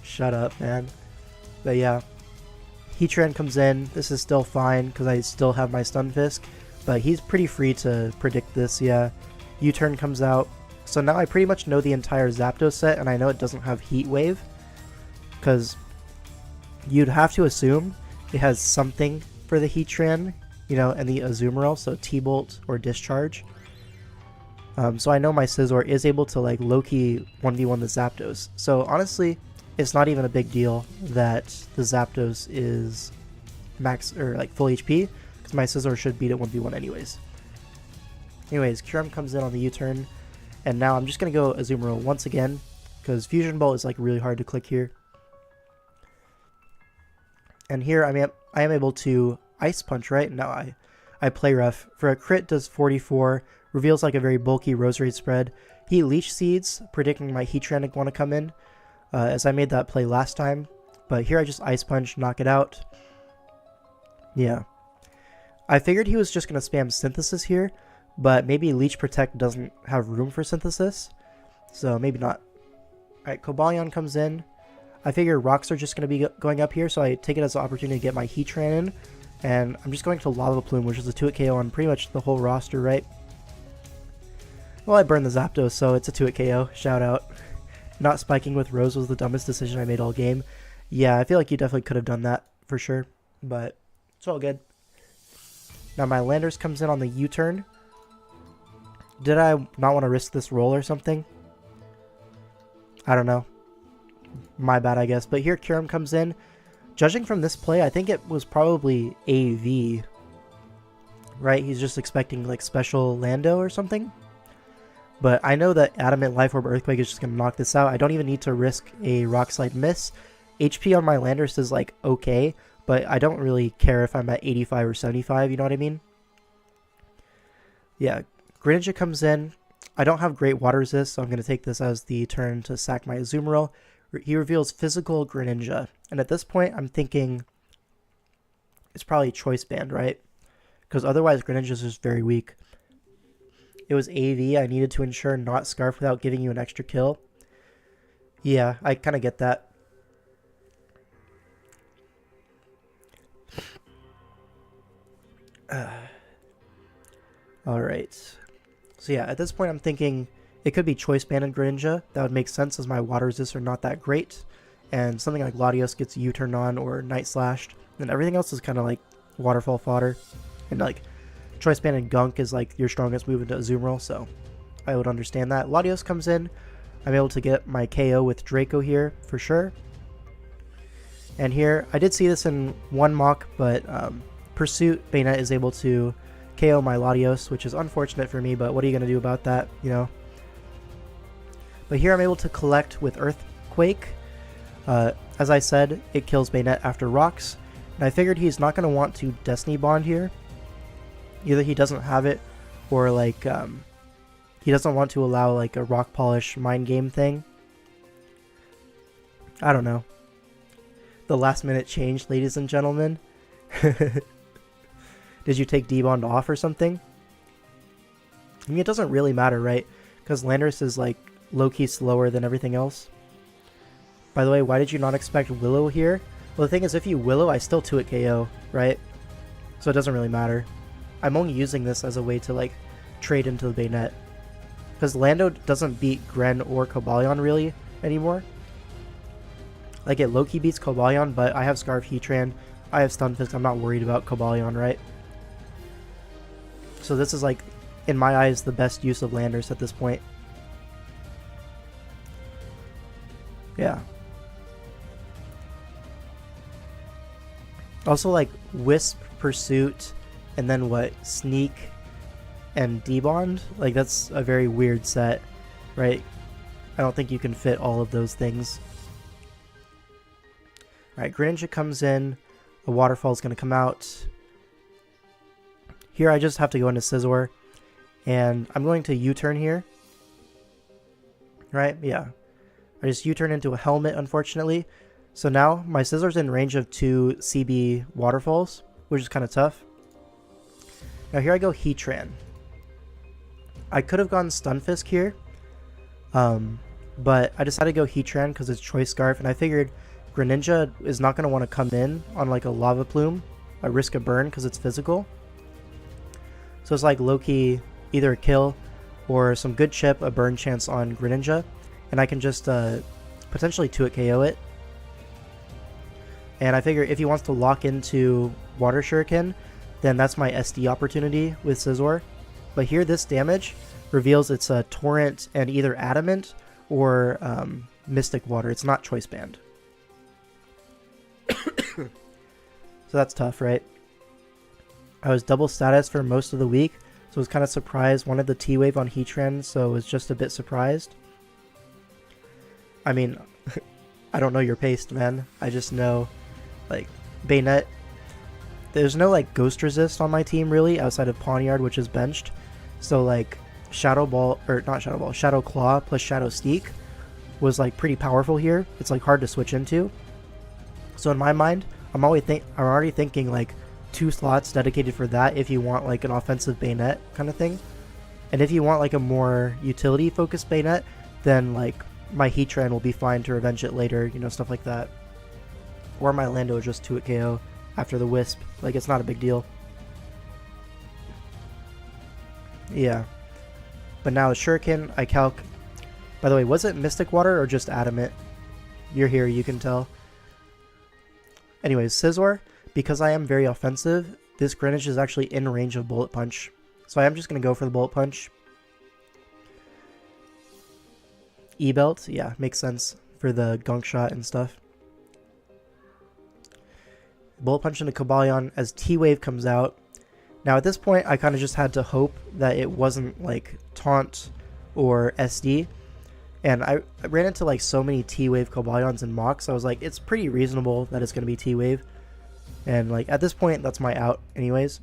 Shut up, man. But yeah, Heatran comes in. This is still fine because I still have my Stunfisk, but he's pretty free to predict this, yeah. U-Turn comes out. So now I pretty much know the entire Zapdos set, and I know it doesn't have Heat Wave, because you'd have to assume it has something for the Heatran, you know, and the Azumarill, so T-Bolt or Discharge. So I know my Scizor is able to like low-key 1v1 the Zapdos. So honestly, it's not even a big deal that the Zapdos is max or like full HP, because my Scizor should beat it 1v1 anyways. Anyways, Kyurem comes in on the U-turn, and now I'm just gonna go Azumarill once again, because Fusion Bolt is like really hard to click here. And here I am able to Ice Punch, right? Now I Play Rough. For a crit, does 44. Reveals like a very bulky Roserade spread. He Leech Seeds, predicting my Heatran want to come in, as I made that play last time. But here I just Ice Punch, knock it out. Yeah. I figured he was just going to spam Synthesis here, but maybe Leech Protect doesn't have room for Synthesis, so maybe not. Alright, Cobalion comes in. I figure rocks are just going to be going up here, so I take it as an opportunity to get my Heatran in, and I'm just going to Lava Plume, which is a 2-hit KO on pretty much the whole roster, right? Well, I burned the Zapdos, so it's a 2-hit KO. Shout out. Not spiking with Rose was the dumbest decision I made all game. Yeah, I feel like you definitely could have done that, for sure, but it's all good. Now my Landers comes in on the U-turn. Did I not want to risk this roll or something? I don't know. My bad, I guess. But here Kyurem comes in. Judging from this play, I think it was probably AV. Right? He's just expecting like special Lando or something. But I know that Adamant Life Orb Earthquake is just going to knock this out. I don't even need to risk a Rock Slide miss. HP on my Landers is like okay, but I don't really care if I'm at 85 or 75, you know what I mean? Yeah, Greninja comes in. I don't have great water resist, so I'm going to take this as the turn to sack my Azumarill. He reveals Physical Greninja. And at this point, I'm thinking it's probably Choice Band, right? Because otherwise, Greninja is just very weak. It was AV. I needed to ensure not Scarf without giving you an extra kill. Yeah, I kind of get that. Alright. So yeah, at this point I'm thinking it could be Choice Band and Greninja. That would make sense as my water resists are not that great. And something like Latios gets U-turned on or Night Slashed. And everything else is kind of like waterfall fodder. And like Choice Band and Gunk is like your strongest move into Azumarill, so I would understand that. Latios comes in. I'm able to get my KO with Draco here for sure. And here, I did see this in one mock, but Pursuit, Bayonet is able to KO my Latios, which is unfortunate for me, but what are you going to do about that, you know? But here I'm able to collect with Earthquake. As I said, it kills Bayonet after rocks, and I figured he's not going to want to Destiny Bond here. Either he doesn't have it, or like, he doesn't want to allow like a Rock Polish mind game thing. I don't know. The last minute change, ladies and gentlemen. Did you take D-Bond off or something? I mean, it doesn't really matter, right? Because Landorus is, like, low-key slower than everything else. By the way, why did you not expect Willow here? Well, the thing is, if you Willow, I still 2-hit KO, right? So it doesn't really matter. I'm only using this as a way to, like, trade into the Bayonet. Because Lando doesn't beat Gren or Cobalion, really, anymore. Like, it low-key beats Cobalion, but I have Scarf Heatran, I have Stunfisk, I'm not worried about Cobalion, right? So this is like, in my eyes, the best use of Landers at this point. Yeah. Also like Wisp, Pursuit, and then what? Sneak and D-Bond? Like that's a very weird set, right? I don't think you can fit all of those things. Alright, Greninja comes in. A waterfall is going to come out. Here I just have to go into Scizor. And I'm going to U-turn here. Right? Yeah. I just U-turn into a helmet, unfortunately. So now my Scizor's in range of 2 CB waterfalls, which is kind of tough. Now here I go Heatran. I could have gone Stunfisk here. But I decided to go Heatran because it's Choice Scarf. And I figured Greninja is not going to want to come in on like a Lava Plume. I risk a burn because it's physical. So it's like low-key either a kill or some good chip, a burn chance on Greninja. And I can just potentially 2-hit KO it. And I figure if he wants to lock into Water Shuriken, then that's my SD opportunity with Scizor. But here this damage reveals it's a Torrent and either Adamant or Mystic Water. It's not Choice Band. So that's tough, right? I was double status for most of the week, so I was kind of surprised. Wanted the T-Wave on Heatran, so I was just a bit surprised. I mean, I don't know your pace, man. I just know, like, Bayonet. There's no, like, Ghost Resist on my team, really, outside of Pawniard, which is benched. So, like, Shadow Ball, or not Shadow Ball, Shadow Claw plus Shadow Steak was, like, pretty powerful here. It's, like, hard to switch into. So in my mind, I'm already thinking, like, 2 slots dedicated for that if you want like an offensive bayonet kind of thing. And if you want like a more utility focused bayonet, then like my Heatran will be fine to revenge it later, you know, stuff like that. Or my Lando just 2-hit KO after the Wisp. Like, it's not a big deal. Yeah. But now the Shuriken, I calc... By the way, was it Mystic Water or just Adamant? You're here, you can tell. Anyways, Scizor, because I am very offensive, this Greninja is actually in range of Bullet Punch. So I am just going to go for the Bullet Punch. E-Belt, yeah, makes sense for the Gunk Shot and stuff. Bullet Punch into Cobalion as T-Wave comes out. Now at this point, I kind of just had to hope that it wasn't like Taunt or SD. And I ran into like so many T-Wave Cobalions and Mocks, I was like, it's pretty reasonable that it's going to be T-Wave. And like at this point, that's my out anyways.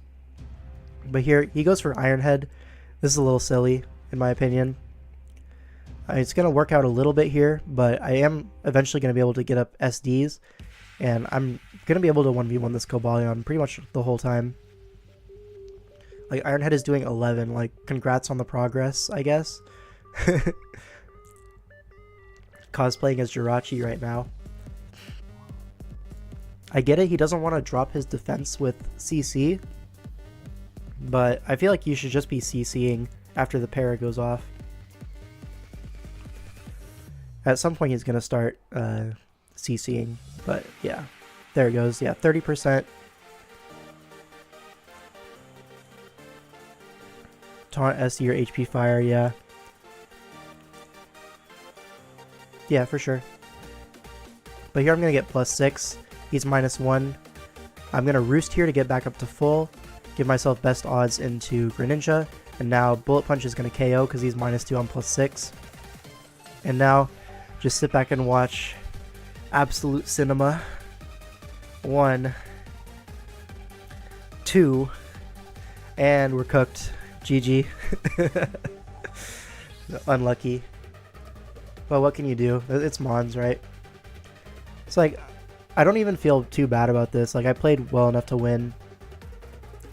But here, he goes for Iron Head. This is a little silly, in my opinion. It's going to work out a little bit here, but I am eventually going to be able to get up SDs. And I'm going to be able to 1v1 this Cobalion pretty much the whole time. Like, Iron Head is doing 11. Like, congrats on the progress, I guess. Cosplaying as Jirachi right now. I get it, he doesn't want to drop his defense with CC. But I feel like you should just be CCing after the para goes off. At some point he's going to start CCing, but yeah. There it goes, yeah, 30%. Taunt SD or HP Fire, yeah. Yeah, for sure. But here I'm going to get +6. He's -1. I'm going to Roost here to get back up to full. Give myself best odds into Greninja. And now Bullet Punch is going to KO because he's -2 on +6. And now, just sit back and watch absolute cinema. 1, 2, and we're cooked. GG. Unlucky. Well, what can you do? It's Mons, right? It's like, I don't even feel too bad about this. Like, I played well enough to win.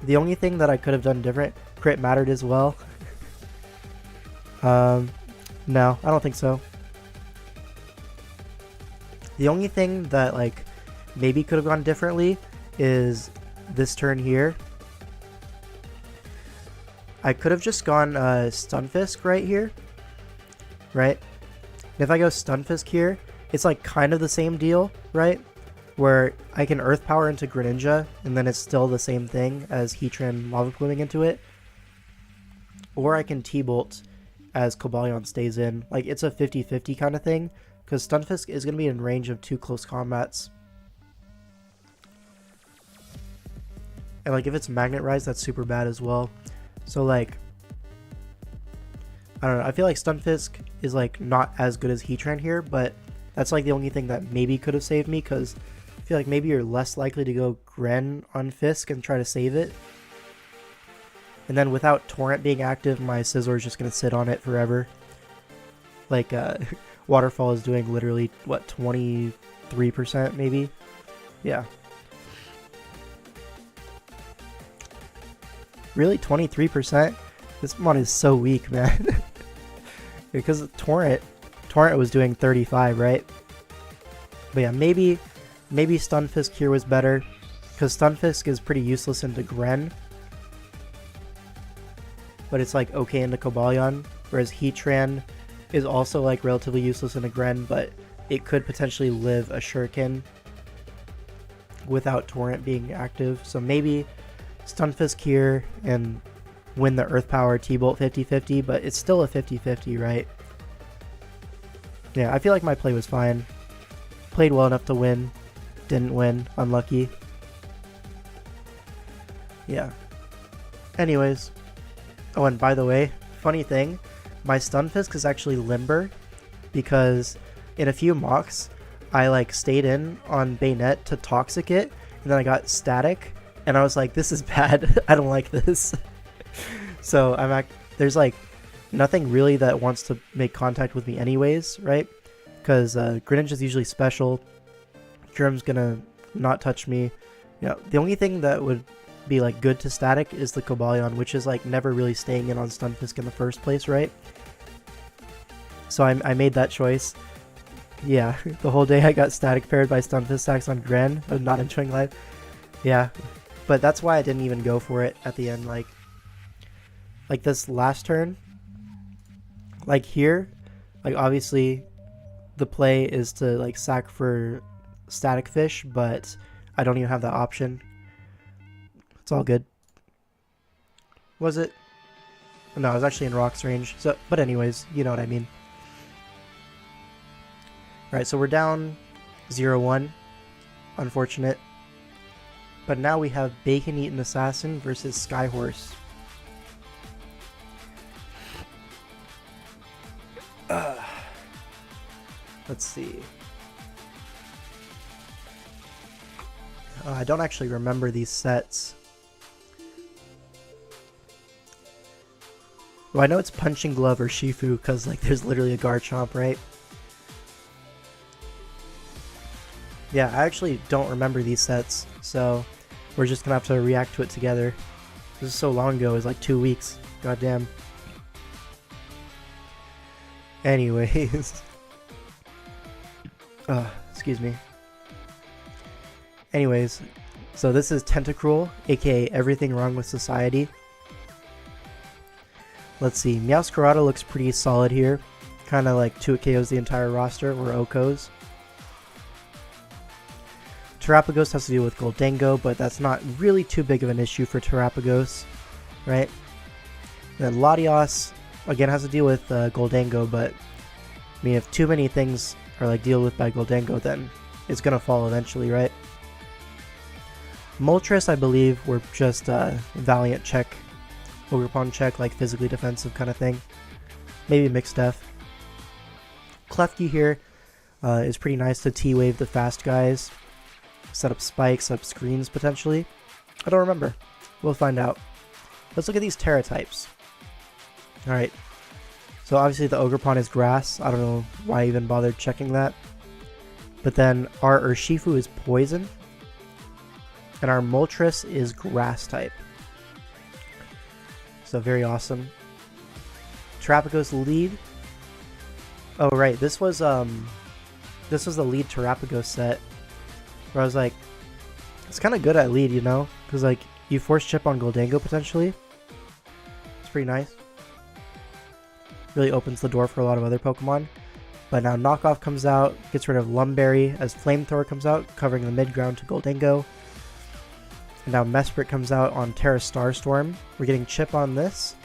The only thing that I could have done different, crit mattered as well. No, I don't think so. The only thing that, like, maybe could have gone differently is this turn here. I could have just gone Stunfisk right here. Right? And if I go Stunfisk here, it's like kind of the same deal, right? Where I can Earth Power into Greninja, and then it's still the same thing as Heatran Lava Pluming into it. Or I can T-Bolt as Cobalion stays in. Like, it's a 50-50 kind of thing, because Stunfisk is going to be in range of 2 close combats. And like, if it's Magnet Rise, that's super bad as well. So like, I don't know, I feel like Stunfisk is like not as good as Heatran here, but that's like the only thing that maybe could have saved me, because I feel like maybe you're less likely to go Gren on Fisk and try to save it. And then without Torrent being active, my Scizor is just going to sit on it forever. Like, Waterfall is doing literally, what, 23% maybe? Yeah. Really? 23%? This mod is so weak, man. Because Torrent was doing 35, right? But yeah, maybe Stunfisk here was better, because Stunfisk is pretty useless into Gren. But it's like okay into Cobalion, whereas Heatran is also like relatively useless into Gren, but it could potentially live a Shuriken without Torrent being active. So maybe Stunfisk here and win the Earth Power T-Bolt 50-50, but it's still a 50-50, right? Yeah, I feel like my play was fine. Played well enough to win. Didn't win. Unlucky. Yeah. Anyways. Oh, and by the way, funny thing, my Stunfisk is actually limber, because in a few mocks, I like stayed in on Bayonet to Toxic it, and then I got Static, and I was like, this is bad. I don't like this. So there's like nothing really that wants to make contact with me anyways, right? Because Greninja is usually special. Germ's gonna not touch me. You know, the only thing that would be like good to static is the Cobalion, which is like never really staying in on Stunfisk in the first place, right? So I made that choice. Yeah, the whole day I got static paired by Stunfisk stacks on Gren. I'm not enjoying life. Yeah, but that's why I didn't even go for it at the end. Like this last turn, like here, like obviously the play is to like sack for static fish, but I don't even have that option. It's all good. Was it? No, I was actually in Rock's range. So, but anyways, you know what I mean. Alright, so we're down 0-1. Unfortunate. But now we have Bacon Eaten Assassin versus Skyhorse. Let's see. I don't actually remember these sets. Well, I know it's Punching Glove or Shifu because like there's literally a Garchomp, right? Yeah, I actually don't remember these sets, so we're just gonna have to react to it together. This is so long ago, it was like 2 weeks. Goddamn. Anyways. Excuse me. Anyways, so this is Tentacruel, aka Everything Wrong with Society. Let's see, Meowscarada looks pretty solid here. Kinda like 2 KOs the entire roster, or OHKOs. Terapagos has to deal with Goldango, but that's not really too big of an issue for Terapagos, right? And then Latios, again, has to deal with Goldango, but I mean, if too many things are like dealt with by Goldango, then it's gonna fall eventually, right? Moltres, I believe, were just Valiant check, Ogerpon check, like physically defensive kind of thing. Maybe mixed def. Klefki here is pretty nice to T-wave the fast guys. Set up spikes, set up screens potentially. I don't remember. We'll find out. Let's look at these Terra types. Alright. So obviously the Ogerpon is grass. I don't know why I even bothered checking that. But then our Urshifu is poison. And our Moltres is grass type. So very awesome. Terapagos lead. Oh right, this was the lead Terapagos set. Where I was like, it's kind of good at lead, you know? Because, like, you force chip on Goldango, potentially. It's pretty nice. Really opens the door for a lot of other Pokemon. But now Knockoff comes out, gets rid of Lumberry as Flamethrower comes out, covering the mid-ground to Goldango. And now Mesprit comes out on Terra Starstorm. We're getting chip on this.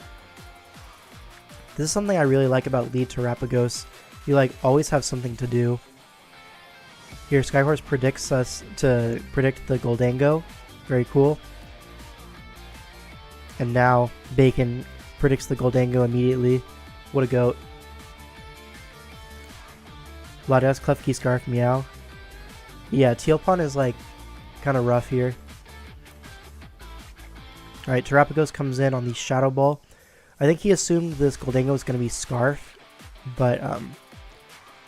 This is something I really like about lead Terapagos. You, like, always have something to do. Here, Skyhorse predicts us to predict the Goldango. Very cool. And now, Bacon predicts the Goldango immediately. What a goat. Latios, Klefki, Scarf, Meow. Yeah, Tealpon is, like, kind of rough here. Alright, Terapagos comes in on the Shadow Ball. I think he assumed this Goldango was going to be Scarf, but,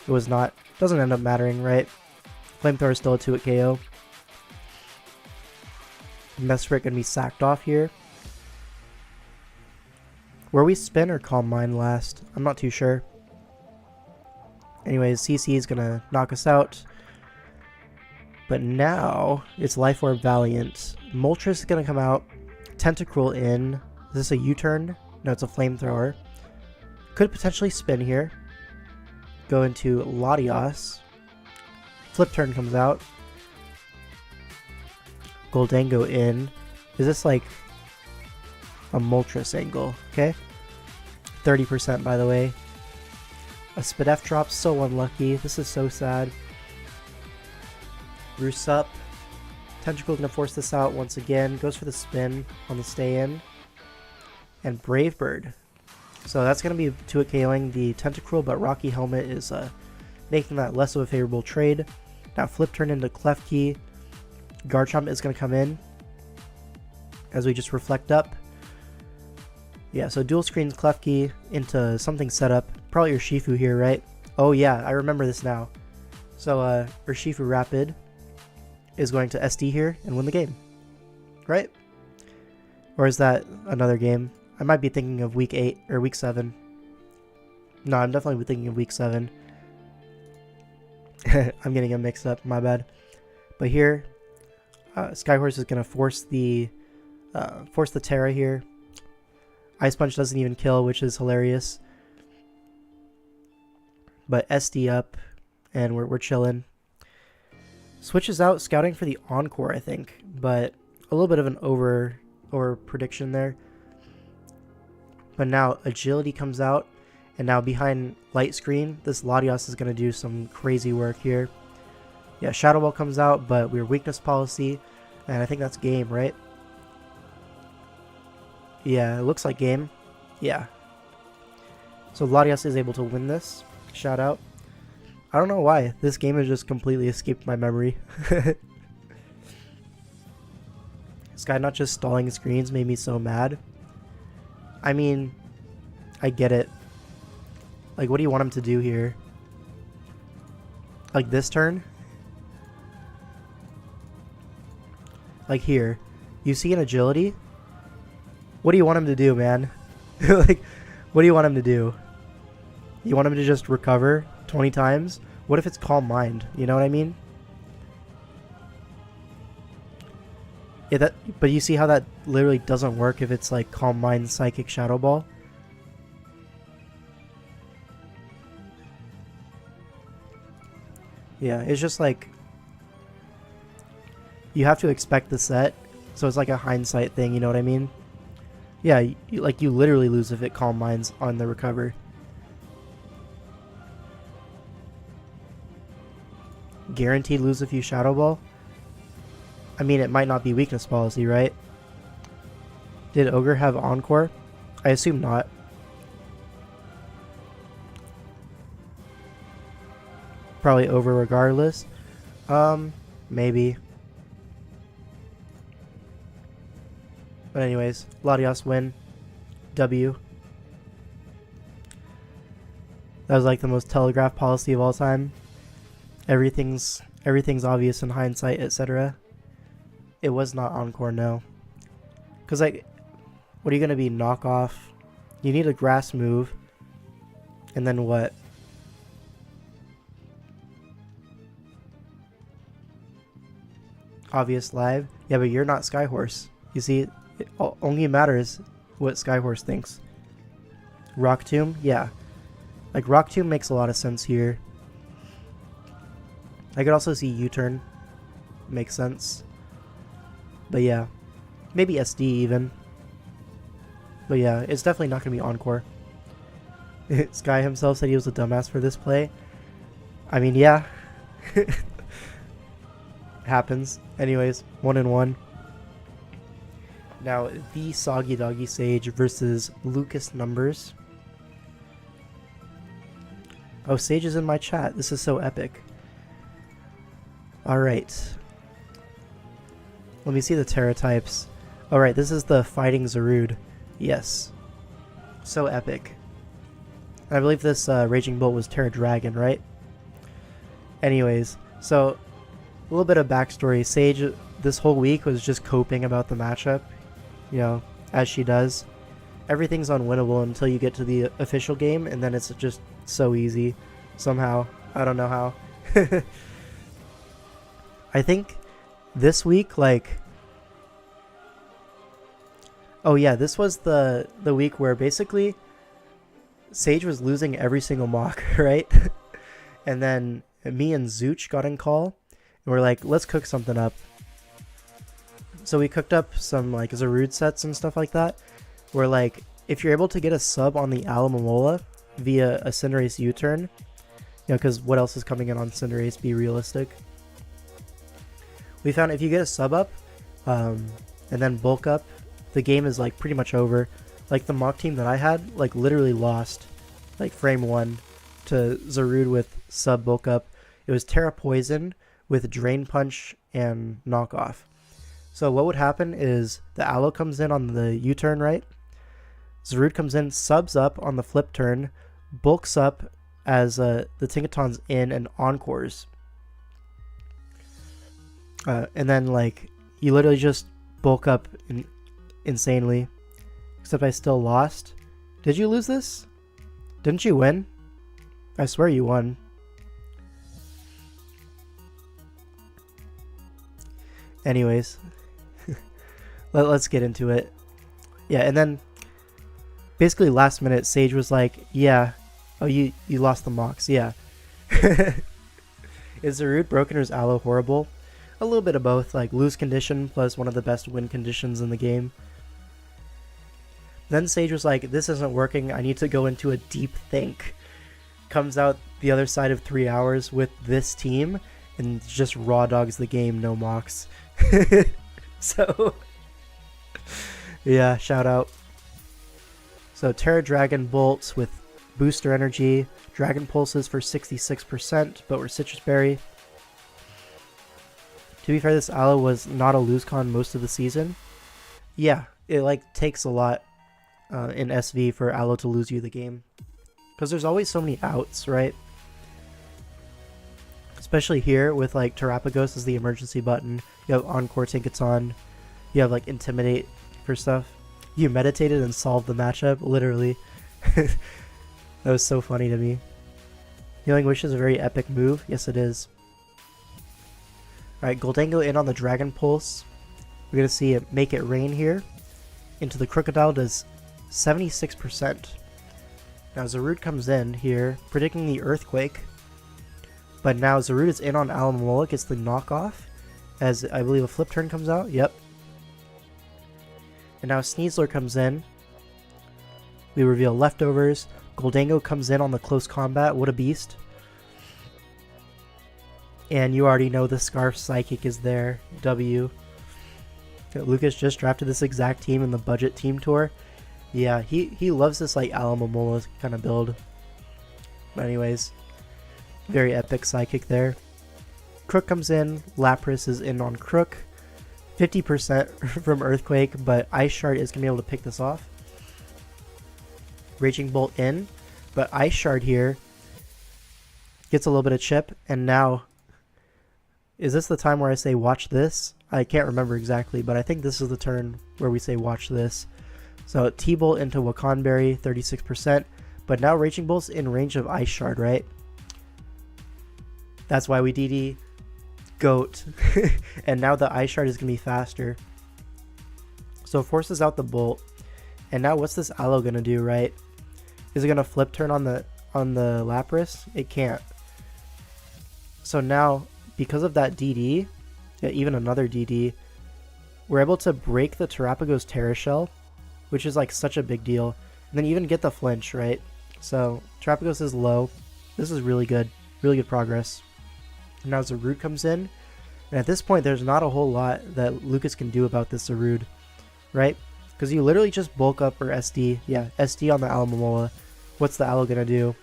it was not. Doesn't end up mattering, right? Flamethrower is still a 2-hit KO. Mesprit gonna be sacked off here. Were we Spin or Calm Mind last? I'm not too sure. Anyways, CC is gonna knock us out. But now, it's Life Orb Valiant. Moltres is gonna come out. Tentacruel in. Is this a U-turn? No, it's a Flamethrower. Could potentially Spin here. Go into Latios. Flip turn comes out. Goldango in. Is this like a Moltres angle? Okay. 30% by the way. A Spadef drop, so unlucky. This is so sad. Roost up. Tentacle gonna force this out once again. Goes for the spin on the stay in. And Brave Bird. So that's gonna be 2-hit KOing the Tentacruel, but Rocky Helmet is making that less of a favorable trade. Now Flip turn into Klefki. Garchomp is going to come in as we just reflect up. Yeah, so dual screens Klefki into something set up. Probably Urshifu here, right? Oh yeah, I remember this now. So Urshifu Rapid is going to SD here and win the game. Right? Or is that another game? I might be thinking of week 8 or week 7. No, I'm definitely thinking of week 7. I'm getting them mixed up, my bad. But here, Skyhorse is going to force the Terra here. Ice Punch doesn't even kill, which is hilarious. But SD up, and we're chilling. Switches out Scouting for the Encore, I think. But a little bit of an over prediction there. But now Agility comes out. And now behind Light Screen, this Latios is going to do some crazy work here. Yeah, Shadow Ball comes out, but we're Weakness Policy. And I think that's game, right? Yeah, it looks like game. Yeah. So Latios is able to win this. Shout out. I don't know why. This game has just completely escaped my memory. This guy not just stalling screens made me so mad. I mean, I get it. Like, what do you want him to do here? Like this turn? Like here. You see an Agility? What do you want him to do, man? Like, what do you want him to do? You want him to just recover 20 times? What if it's Calm Mind? You know what I mean? Yeah, but you see how that literally doesn't work if it's like Calm Mind, Psychic, Shadow Ball? Yeah, it's just like, you have to expect the set, so it's like a hindsight thing, you know what I mean? Yeah, you literally lose if it Calm Minds on the recover. Guaranteed lose if you Shadow Ball? I mean, it might not be Weakness Policy, right? Did Ogre have Encore? I assume not. Probably over regardless. Maybe. But anyways, Latios win. W. That was like the most telegraphed policy of all time. Everything's obvious in hindsight, etc. It was not Encore, no. Because, like, what are you going to be? Knock off? You need a grass move. And then what? Obvious live? Yeah, but you're not Skyhorse. You see, it only matters what Skyhorse thinks. Rock Tomb? Yeah. Like, Rock Tomb makes a lot of sense here. I could also see U-turn. Makes sense. But yeah. Maybe SD even. But yeah, it's definitely not going to be Encore. Sky himself said he was a dumbass for this play. I mean, yeah. Happens. Anyways, 1-1. Now, the Soggy Doggy Sage versus Lucas Numbers. Oh, Sage is in my chat. This is so epic. Alright. Let me see the Terra types. Alright, this is the Fighting Zarude. Yes. So epic. I believe this Raging Bolt was Terra Dragon, right? Anyways, so a little bit of backstory. Sage, this whole week, was just coping about the matchup. You know, as she does. Everything's unwinnable until you get to the official game, and then it's just so easy. Somehow. I don't know how. I think this week, like... Oh yeah, this was the week where basically Sage was losing every single mock, right? And then me and Zooch got in call, and we're like, let's cook something up. So we cooked up some like Zarude sets and stuff like that, where like, if you're able to get a sub on the Alamomola via a Cinderace U-turn, you know, because what else is coming in on Cinderace, be realistic. We found if you get a sub up, and then bulk up, the game is like pretty much over. Like the mock team that I had, like literally lost, like frame 1 to Zarude with sub bulk up. It was Terra Poison with Drain Punch and Knockoff. So what would happen is the Aloe comes in on the U-turn, right? Zarude comes in, subs up on the flip turn, bulks up as the Tinkaton's in and encores. And then like you literally just bulk up insanely. Except I still lost. Did you lose this? Didn't you win? I swear you won. Anyways. Let's get into it. Yeah, and then basically last minute, Sage was like, yeah. Oh, you lost the Mox. Yeah. Is the root broken or is Aloe horrible? A little bit of both, like lose condition plus one of the best win conditions in the game. Then Sage was like, this isn't working, I need to go into a deep think. Comes out the other side of 3 hours with this team and just raw dogs the game, no Mox. So, yeah, shout out. So Terra Dragon Bolts with booster energy, Dragon Pulses for 66%, but we're Citrus Berry. To be fair, this Aloe was not a lose con most of the season. Yeah, it like takes a lot in SV for Aloe to lose you the game. Because there's always so many outs, right? Especially here with like Terapagos as the emergency button. You have Encore Tinkets on. You have like Intimidate for stuff. You meditated and solved the matchup, literally. That was so funny to me. Healing Wish is a very epic move. Yes, it is. Alright, Goldango in on the Dragon Pulse. We're going to see it make it rain here. Into the Crocodile does 76%. Now Zarude comes in here, predicting the Earthquake. But now Zarude is in on Alomomola, gets the knockoff. As I believe a flip turn comes out. Yep. And now Sneasler comes in. We reveal Leftovers. Goldango comes in on the close combat. What a beast. And you already know the Scarf Psychic is there. W. Lucas just drafted this exact team in the budget team tour. Yeah, he loves this like Alomomola kind of build. But anyways, very epic Psychic there. Crook comes in. Lapras is in on Crook. 50% from Earthquake, but Ice Shard is going to be able to pick this off. Raging Bolt in, but Ice Shard here gets a little bit of chip, and now, is this the time where I say watch this? I can't remember exactly, but I think this is the turn where we say watch this. So T-Bolt into Wakanberry, 36%, but now Raging Bolt's in range of Ice Shard, right? That's why we DD Goat, and now the Ice Shard is going to be faster. So forces out the Bolt, and now what's this Aloe going to do, right? Is it going to flip turn on the Lapras? It can't. So now, because of that DD, yeah, even another DD, we're able to break the Terapagos Terra Shell, which is like such a big deal. And then even get the flinch, right? So Terapagos is low. This is really good progress. And now Zarude comes in, and at this point there's not a whole lot that Lucas can do about this Zarude, right? Because you literally just bulk up or SD. Yeah, SD on the Alomomola. What's the Aloe gonna do?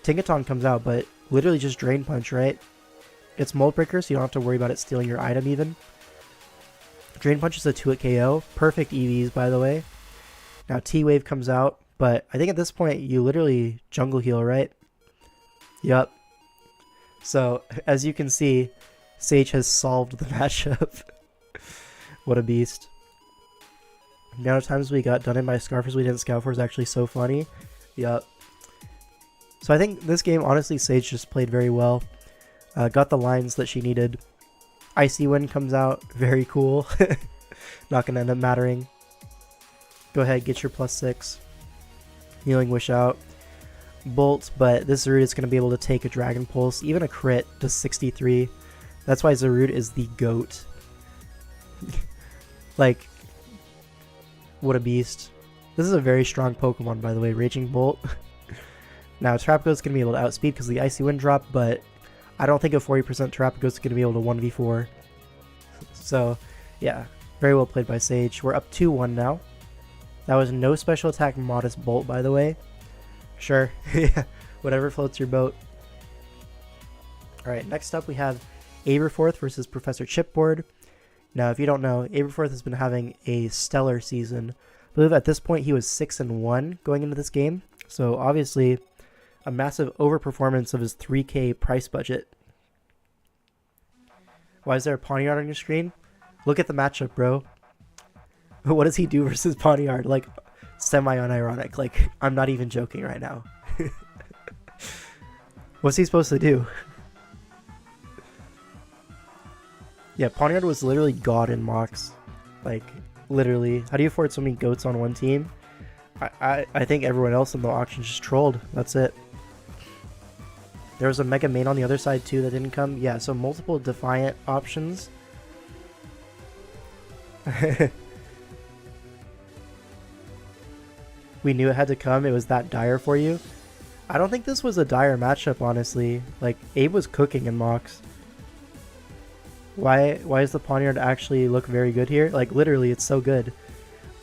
Tinkaton comes out, but literally just Drain Punch, right? It's Mold Breaker, so you don't have to worry about it stealing your item even. Drain Punch is a 2-hit KO. Perfect EVs, by the way. Now T-Wave comes out, but I think at this point you literally Jungle Heal, right? Yup. So, as you can see, Sage has solved the matchup. What a beast. The amount of times we got done in by Scarfers we didn't scout for is actually so funny. Yup. So I think this game, honestly, Sage just played very well. Got the lines that she needed. Icy Wind comes out. Very cool. Not going to end up mattering. Go ahead, get your +6. Healing Wish out. Bolt, but this Zarude is going to be able to take a Dragon Pulse, even a crit to 63. That's why Zarude is the GOAT. Like, what a beast. This is a very strong Pokemon, by the way, Raging Bolt. Now, Terapagos is going to be able to outspeed because of the Icy Wind drop, but I don't think a 40% Terapagos is going to be able to 1v4. So, yeah, very well played by Sage. We're up 2-1 now. That was no special attack Modest Bolt, by the way. Sure, yeah, whatever floats your boat. Alright, next up we have Aberforth versus Professor Chipboard. Now, if you don't know, Aberforth has been having a stellar season. I believe at this point he was 6-1 going into this game. So obviously, a massive overperformance of his 3K price budget. Why is there a Pawniard on your screen? Look at the matchup, bro. What does he do versus Poniard? Like, semi-unironic. Like, I'm not even joking right now. What's he supposed to do? Yeah, Poniard was literally god in mocks. Like, literally. How do you afford so many goats on one team? I think everyone else in the auction just trolled. That's it. There was a Mega Main on the other side too that didn't come. Yeah, so multiple Defiant options. We knew it had to come. It was that dire for you. I don't think this was a dire matchup, honestly. Like, Abe was cooking in mocks. Why does the Poniard actually look very good here? Like, literally, it's so good.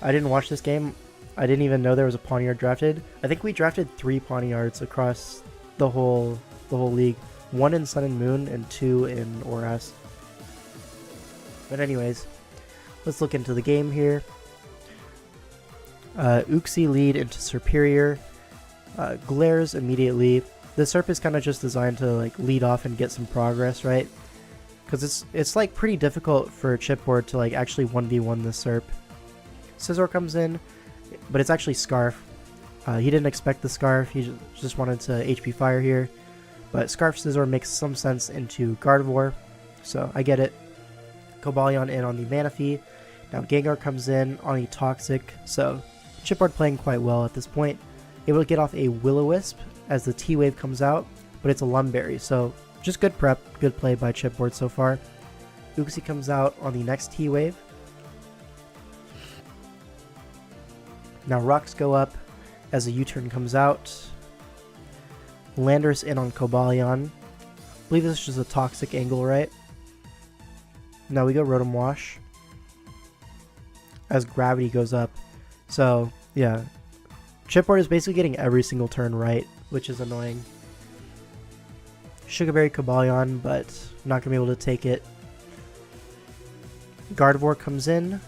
I didn't watch this game. I didn't even know there was a Poniard drafted. I think we drafted 3 Poniards across the whole league. 1 in Sun and Moon and 2 in Oras. But anyways, let's look into the game here. Uxie lead into Superior. Glares immediately. The Serp is kind of just designed to like lead off and get some progress, right? Because it's like pretty difficult for Chipboard to like actually 1v1 the Serp. Scizor comes in, but it's actually Scarf. He didn't expect the Scarf, he just wanted to HP Fire here. But Scarf Scizor makes some sense into Gardevoir, so I get it. Cobalion in on the Manaphy. Now Gengar comes in on a Toxic, so Chipboard playing quite well at this point. Able to get off a Will-O-Wisp as the T-Wave comes out, but it's a Lumberry, so just good prep, good play by Chipboard so far. Uxie comes out on the next T-Wave. Now Rocks go up as a U-turn comes out. Landorus in on Cobalion. I believe this is just a Toxic angle, right? Now we go Rotom Wash as Gravity goes up. So, yeah. Chipboard is basically getting every single turn right, which is annoying. Sugarberry Cobalion, but not going to be able to take it. Gardevoir comes in,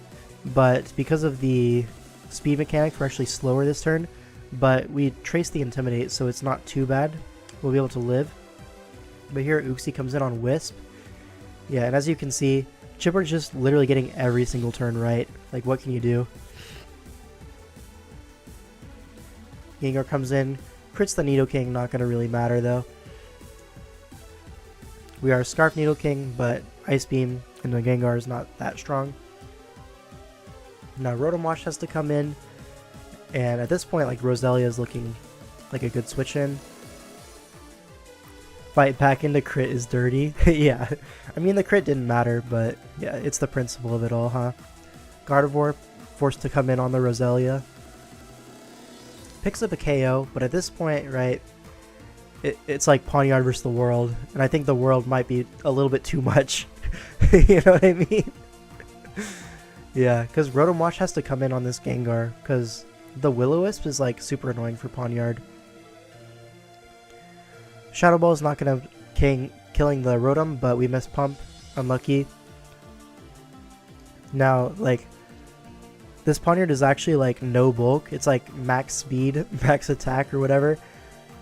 but because of the speed mechanics, we're actually slower this turn. But we trace the Intimidate, so it's not too bad. We'll be able to live. But here Uxie comes in on Wisp. Yeah, and as you can see, Chipboard's just literally getting every single turn right. Like, what can you do? Gengar comes in, crits the Nidoking, not going to really matter though. We are Scarf Nidoking, but Ice Beam and the Gengar is not that strong. Now Rotom Wash has to come in, and at this point, like, Roselia is looking like a good switch in. Fight back into crit is dirty. Yeah, I mean the crit didn't matter, but yeah, it's the principle of it all, huh? Gardevoir forced to come in on the Roselia. Picks up a KO, but at this point, right, it's like Poniard versus the world, and I think the world might be a little bit too much. You know what I mean? Yeah, because Rotom Wash has to come in on this Gengar, because the Will-O-Wisp is like super annoying for Poniard. Shadow Ball is not going to killing the Rotom, but we missed Pump. Unlucky. Now, like, this Poniard is actually like no bulk. It's like max speed, max attack, or whatever.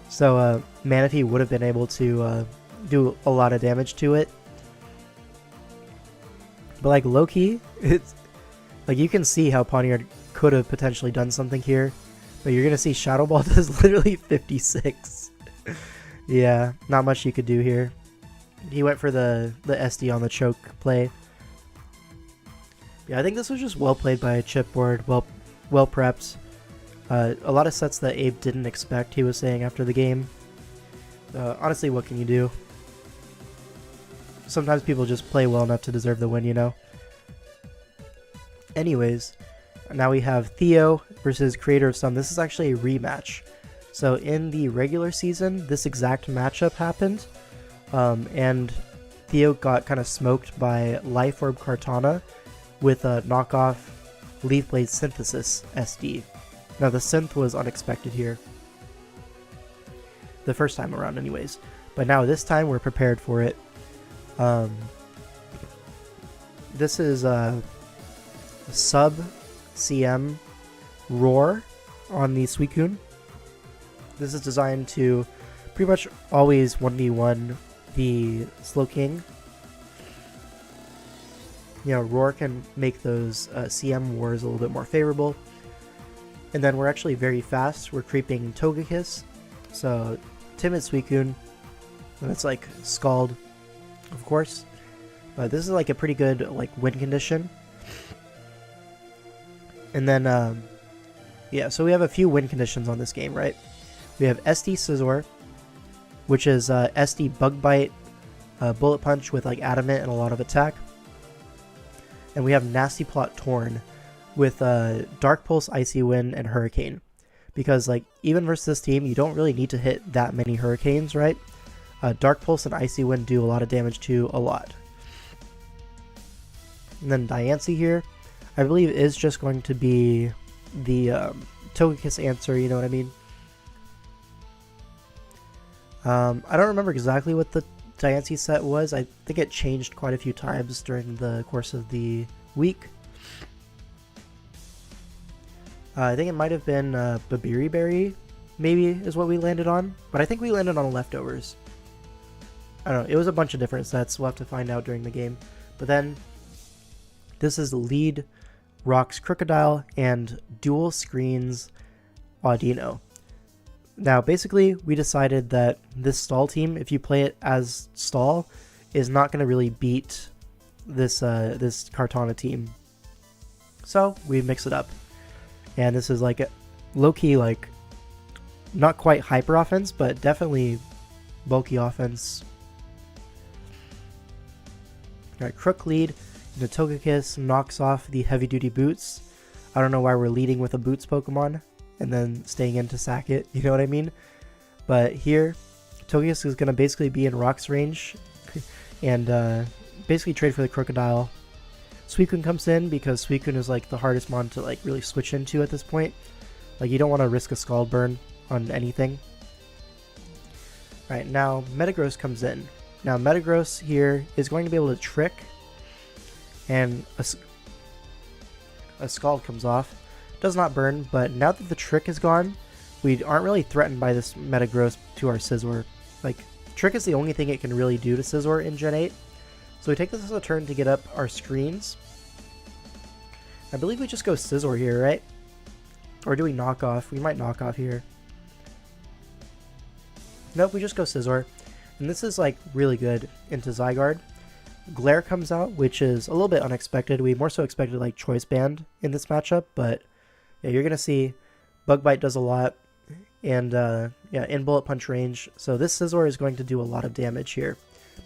So Manaphy would have been able to do a lot of damage to it. But like low-key, it's like you can see how Poniard could have potentially done something here. But you're gonna see Shadow Ball does literally 56. Yeah, not much you could do here. He went for the SD on the choke play. Yeah, I think this was just well played by Chipboard, well prepped. A lot of sets that Abe didn't expect, he was saying after the game. Honestly, what can you do? Sometimes people just play well enough to deserve the win, you know? Anyways, now we have Theo versus Creator of Sun. This is actually a rematch. So in the regular season, this exact matchup happened, and Theo got kind of smoked by Life Orb Kartana with a knockoff Leaf Blade Synthesis SD. Now the synth was unexpected here. The first time around anyways. But now this time we're prepared for it. This is sub CM Roar on the Suicune. This is designed to pretty much always 1v1 the Slowking. You know, Roar can make those CM wars a little bit more favorable. And then we're actually very fast. We're creeping Togekiss. So, Timid Suicune. And it's like Scald, of course. But this is like a pretty good like win condition. And then, yeah, so we have a few win conditions on this game, right? We have SD Scizor, which is SD Bug Bite, Bullet Punch with like Adamant and a lot of attack. And we have Nasty Plot Torn with Dark Pulse, Icy Wind, and Hurricane. Because like even versus this team, you don't really need to hit that many Hurricanes, right? Dark Pulse and Icy Wind do a lot of damage to a lot. And then Diancie here, I believe is just going to be the Togekiss answer, you know what I mean? I don't remember exactly what the Diancie set was. I think it changed quite a few times during the course of the week. I think it might have been Babiri Berry, maybe, is what we landed on. But I think we landed on Leftovers. I don't know. It was a bunch of different sets. We'll have to find out during the game. But then, this is Lead, Rocks Crocodile, and Dual Screens Audino. Now, basically, we decided that this Stall team, if you play it as Stall, is not going to really beat this this Kartana team. So, we mix it up. And this is like a low-key, like, not quite hyper offense, but definitely bulky offense. Alright, Crook lead. The Togekiss knocks off the heavy-duty Boots. I don't know why we're leading with a Boots Pokemon and then staying in to sack it, you know what I mean? But here, Togekiss is going to basically be in Rock's range and basically trade for the Crocodile. Suicune comes in because Suicune is like the hardest mon to like really switch into at this point. Like you don't want to risk a Scald Burn on anything. Alright, now Metagross comes in. Now Metagross here is going to be able to Trick, and a Scald comes off. Does not burn, but now that the Trick is gone, we aren't really threatened by this Metagross to our Scizor. Like, Trick is the only thing it can really do to Scizor in Gen 8. So we take this as a turn to get up our screens. I believe we just go Scizor here, right? Or do we knock off? We might knock off here. Nope, we just go Scizor. And this is like really good into Zygarde. Glare comes out, which is a little bit unexpected. We more so expected like Choice Band in this matchup, but yeah, you're gonna see Bug Bite does a lot, and yeah, in Bullet Punch range. So this Scizor is going to do a lot of damage here.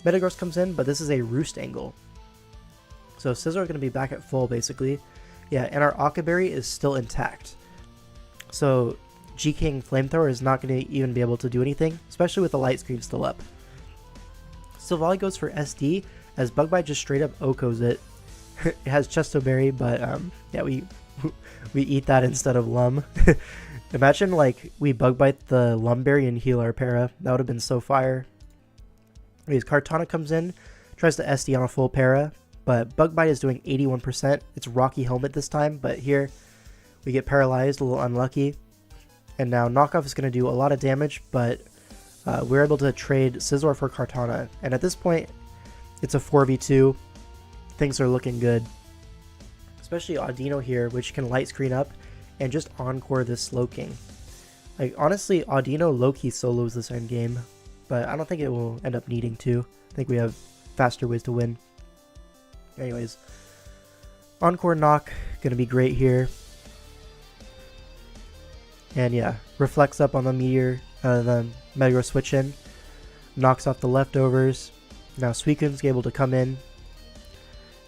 Metagross comes in, but this is a Roost Angle. So Scizor is going to be back at full, basically. Yeah, and our Occaberry is still intact. So G-King Flamethrower is not going to even be able to do anything, especially with the light screen still up. Silvally goes for SD, as Bug Bite just straight up Okos it. It has Chesto Berry, but yeah, we eat that instead of Lum. Imagine like we Bug Bite the Lumberry and heal our para. That would have been so fire. Anyways, Kartana comes in, tries to SD on a full para, but Bug Bite is doing 81%. It's Rocky Helmet this time, but here we get paralyzed, a little unlucky. And now Knockoff is going to do a lot of damage, but we're able to trade Scizor for Kartana. And at this point, it's a 4v2. Things are looking good. Especially Audino here, which can light screen up and just encore this Slowking. Like, honestly, Audino low-key solos this end game, but I don't think it will end up needing to. I think we have faster ways to win. Anyways, Encore Knock, gonna be great here. And yeah, reflects up on the Meteor, the Metagross switch in, knocks off the Leftovers. Now Suicune's able to come in,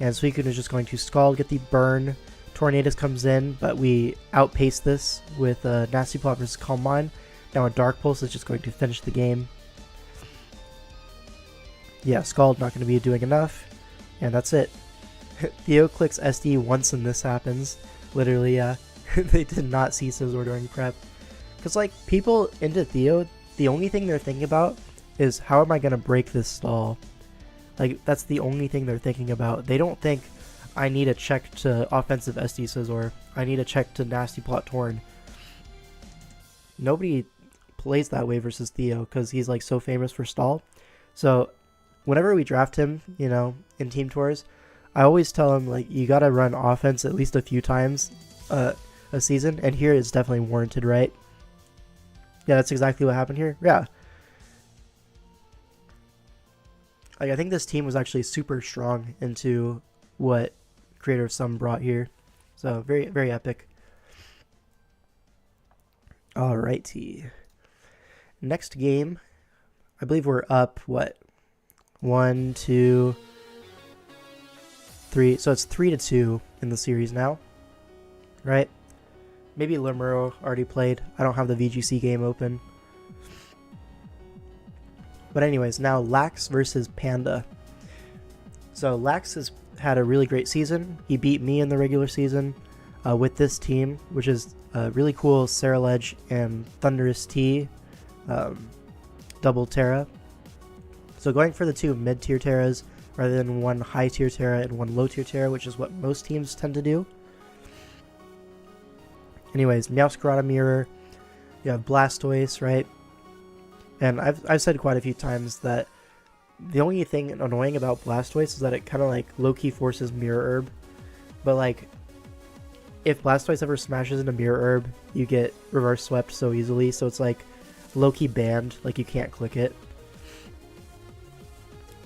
and Suicune is just going to Scald, get the burn. Tornadus comes in, but we outpace this with Nasty Plot versus Calm Mind. Now a Dark Pulse is just going to finish the game. Yeah, Scald not going to be doing enough, and that's it. Theo clicks SD once and this happens. Literally, yeah. They did not see Scizor during prep. Because, like, people into Theo, the only thing they're thinking about is, how am I going to break this stall? Like, that's the only thing they're thinking about. They don't think, I need a check to offensive SD Scizor. I need a check to Nasty Plot Torn. Nobody plays that way versus Theo, because he's, like, so famous for stall. So, whenever we draft him, you know, in Team Tours, I always tell him, like, you gotta run offense at least a few times a season, and here it's definitely warranted, right? Yeah, that's exactly what happened here. Yeah. Like, I think this team was actually super strong into what Creator of Some brought here. So, very, very epic. Alrighty. Next game, I believe we're up, what? 1, 2, 3. So it's 3-2 in the series now, right? Maybe Limero already played. I don't have the VGC game open. But anyways, now Lax versus Panda. So Lax has had a really great season. He beat me in the regular season with this team, which is really cool Saraledge and Thunderous T double Terra. So going for the 2 mid-tier Terras rather than 1 high-tier Terra and 1 low-tier Terra, which is what most teams tend to do. Anyways, Meowscarada Mirror, you have Blastoise, right? And I've said quite a few times that the only thing annoying about Blastoise is that it kind of like low-key forces Mirror Herb. But like, if Blastoise ever smashes into Mirror Herb, you get reverse swept so easily, so it's like low-key banned, like you can't click it.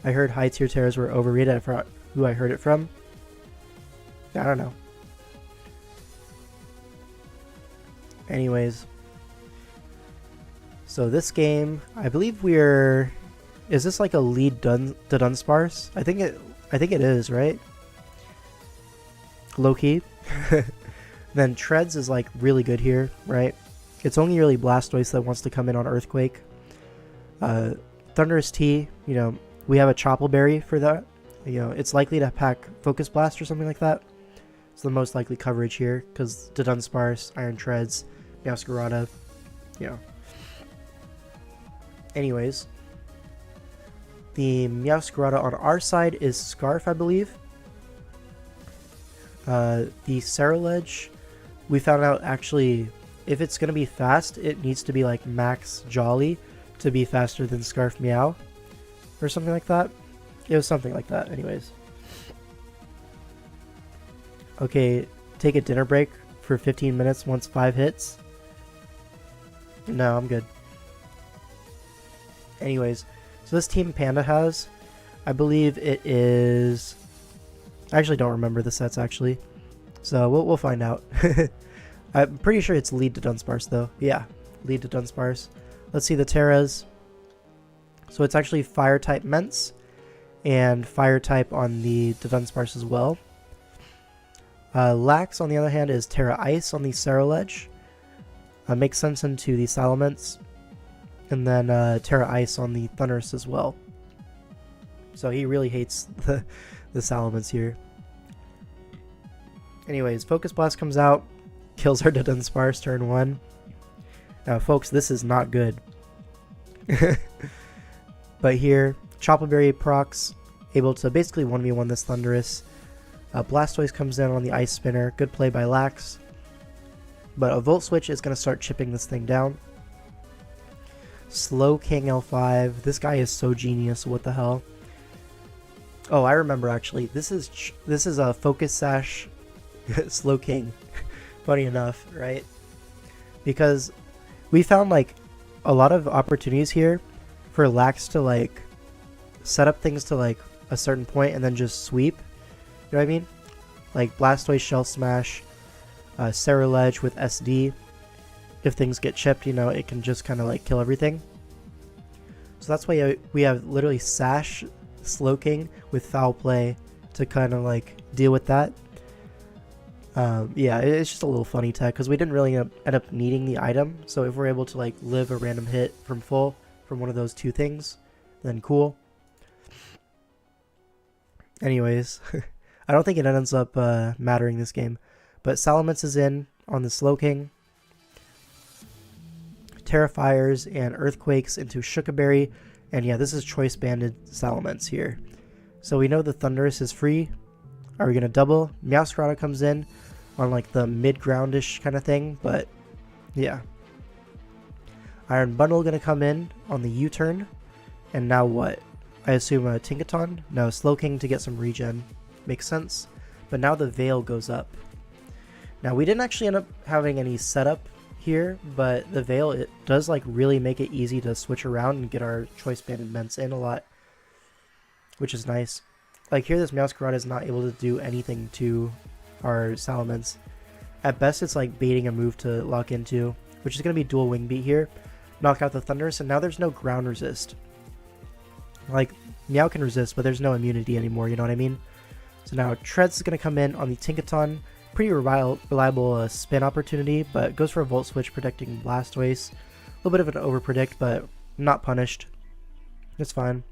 I heard high tier Terras were overrated. I forgot who I heard it from. I don't know. Anyways. So this game, I believe we're... Is this like a lead to Dunsparce? I think it is, right? Low-key. Then Treads is like really good here, right? It's only really Blastoise that wants to come in on Earthquake. Thunderous T, you know, we have a Choppleberry for that. You know, it's likely to pack Focus Blast or something like that. It's the most likely coverage here because the Dunsparce, Iron Treads, Meowscarada, you know. Anyways, the Meowscarada on our side is Scarf, I believe. The Saraledge, we found out actually, if it's going to be fast, it needs to be like Max Jolly to be faster than Scarf Meow. Or something like that. It was something like that, anyways. Okay, take a dinner break for 15 minutes once 5 hits. No, I'm good. Anyways, so this team Panda has, I believe it is... I actually don't remember the sets, actually. So we'll find out. I'm pretty sure it's lead to Dunsparce, though. Yeah, lead to Dunsparce. Let's see the Terras. So it's actually Fire-type Ments and Fire-type on the Dunsparce as well. Lax, on the other hand, is Terra Ice on the Saraledge. Makes sense into the Salamence. And then Terra Ice on the Thunderous as well. So he really hates the Salamence here. Anyways, Focus Blast comes out, kills our Dunsparce turn 1. Now, folks, this is not good. But here, Choppleberry procs, able to basically 1v1 this Thunderous. Blastoise comes in on the Ice Spinner. Good play by Lax. But a Volt Switch is going to start chipping this thing down. Slow King L5. This guy is so genius. What the hell? Oh, I remember actually. This is a Focus Sash Slow King. Funny enough, right? Because we found like a lot of opportunities here for Lax to like set up things to like a certain point and then just sweep. You know what I mean? Like Blastoise Shell Smash, Saraledge with SD. If things get chipped, you know, it can just kind of like kill everything. So that's why we have literally Sash Slowking with Foul Play to kind of like deal with that. Yeah, it's just a little funny tech because we didn't really end up needing the item. So if we're able to like live a random hit from full from one of those two things, then cool. Anyways, I don't think it ends up mattering this game. But Salamence is in on the Slowking. Terrafires and Earthquakes into Shookaberry. And yeah, this is Choice Banded Salamence here. So we know the Thunderous is free. Are we going to double? Meowscarada comes in on like the mid-groundish kind of thing. But yeah. Iron Bundle going to come in on the U-turn. And now what? I assume a Tinkaton? No, Slowking to get some regen. makes sense. But now the Veil goes up. Now we didn't actually end up having any setup here, but the Veil, it does like really make it easy to switch around and get our choice banded Ments in a lot, which is nice. Like here, this Meowscarada is not able to do anything to our Salamence. At best, it's like baiting a move to lock into, which is going to be dual Wing Beat here. Knock out the Thunder, so now there's no ground resist. Like, Meow can resist, but there's no immunity anymore, you know what I mean? So now Treads is going to come in on the Tinkaton. Pretty reliable spin opportunity, but goes for a Volt Switch protecting Blastoise. A little bit of an overpredict, but not punished. It's fine.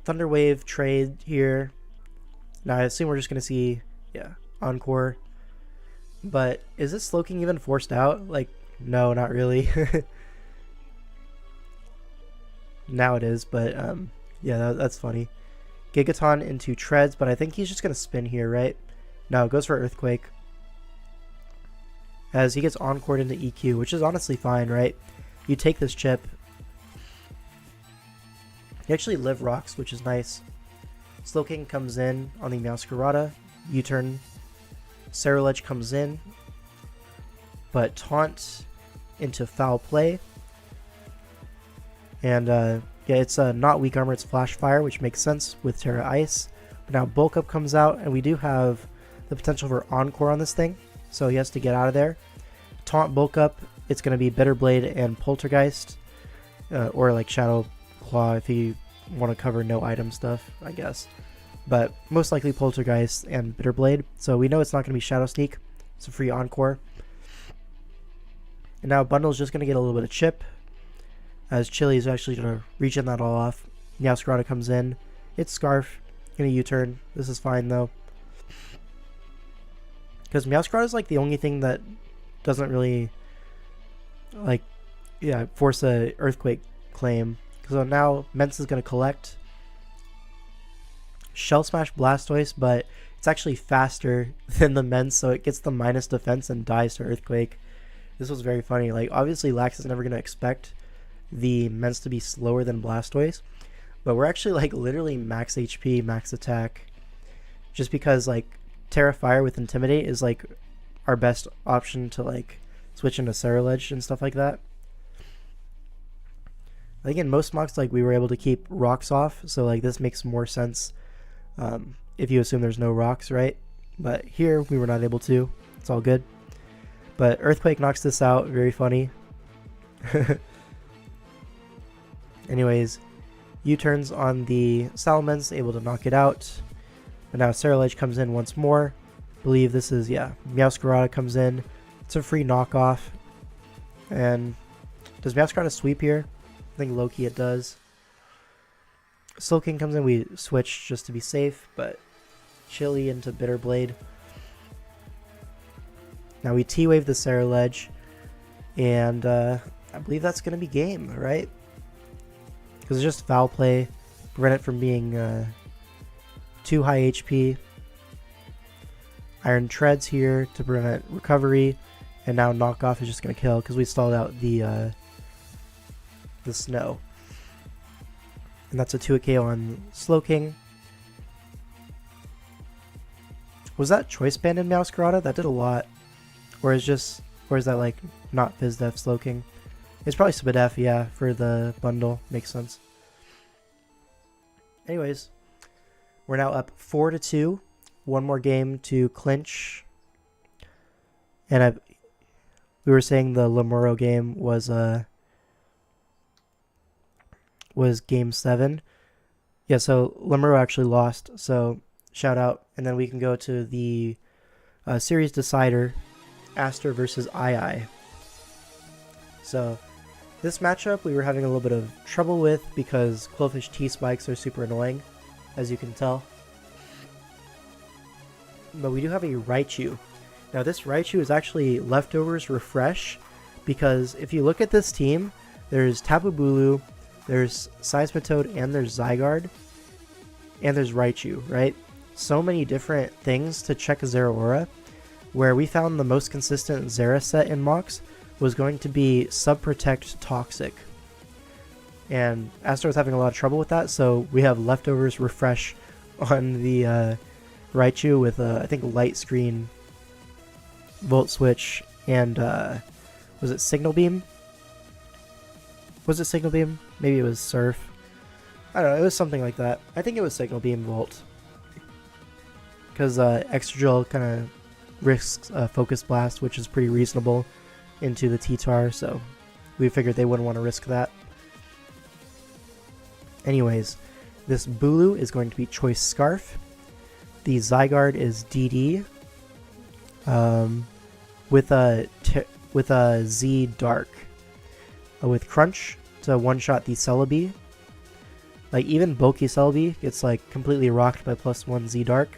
Thunder Wave trade here. Now I assume we're just going to see, yeah, Encore. But is this Slowking even forced out? Like, no, not really. Now it is, but yeah, that's funny. Gigaton into Treads, but I think he's just going to spin here, right? No, it goes for Earthquake. As he gets Encored into EQ, which is honestly fine, right? You take this chip. You actually live rocks, which is nice. Slowking comes in on the Meowscarada. U-turn. Ceruledge comes in. But Taunt into Foul Play. And yeah, it's not Weak Armor, it's Flash Fire, which makes sense with Terra Ice. But now Bulk Up comes out, and we do have the potential for Encore on this thing. So he has to get out of there. Taunt Bulk Up, it's going to be Bitter Blade and Poltergeist. Or like Shadow Claw if you want to cover no item stuff, I guess. But most likely Poltergeist and Bitter Blade. So we know it's not going to be Shadow Sneak. It's a free Encore. And now Bundle's just going to get a little bit of chip. As Chili is actually going to regen that all off. Meowscarada comes in. It's Scarf. Gonna U-turn. This is fine though. Because Meowscarada is like the only thing that doesn't really like, yeah, force a Earthquake claim. So now Ments is going to collect. Shell Smash Blastoise, but it's actually faster than the Ments, so it gets the minus defense and dies to Earthquake. This was very funny. Like, obviously Lax is never going to expect the Ments to be slower than Blastoise, but we're actually like literally max HP, max attack, just because like Terra Fire with Intimidate is like our best option to like switch into Ceruledge and stuff like that. I think in most mocks like we were able to keep rocks off, so like this makes more sense if you assume there's no rocks, right? But here we were not able to. It's all good. But Earthquake knocks this out. Very funny. Anyways, U-turns on the Salamence, able to knock it out. But now Ceruledge comes in once more. Believe this is, yeah, Meowscarada comes in. It's a free knockoff. And does Meowscarada sweep here? I think low-key it does. Slowking comes in, we switch just to be safe, but Chili into Bitter Blade. Now we T-Wave the Ceruledge, and I believe that's going to be game, right? Because it's just Foul Play, prevent it from being too high HP. Iron Treads here to prevent recovery, and now Knockoff is just going to kill because we stalled out the Snow. And that's a 2-hit KO on Slowking. Was that Choice Band in Meowscarada? That did a lot. Or is that like not Fizdef Slowking? It's probably Spadef, yeah, for the bundle. Makes sense. Anyways, we're now up 4-2. One more game to clinch. And we were saying the Lemuro game was game 7. Yeah, so Lemuro actually lost, so shout out. And then we can go to the series decider, Aster versus II. So this matchup we were having a little bit of trouble with because Qwilfish T-Spikes are super annoying, as you can tell. But we do have a Raichu. Now this Raichu is actually Leftovers Refresh, because if you look at this team, there's Tapu Bulu, there's Seismitoad, and there's Zygarde, and there's Raichu, right? So many different things to check Zeraora, where we found the most consistent Zera set in mocks was going to be Subprotect Toxic. And Aster was having a lot of trouble with that, so we have Leftovers Refresh on the Raichu with I think Light Screen, Volt Switch, and was it Signal Beam? Was it Signal Beam? Maybe it was Surf. I don't know, it was something like that. I think it was Signal Beam Volt. Because Excadrill kind of risks Focus Blast, which is pretty reasonable, into the T-Tar, so we figured they wouldn't want to risk that. Anyways, this Bulu is going to be Choice Scarf. The Zygarde is DD. With a Z Dark. With Crunch to one-shot the Celebi. Like, even bulky Celebi gets, like, completely rocked by +1 Z Dark.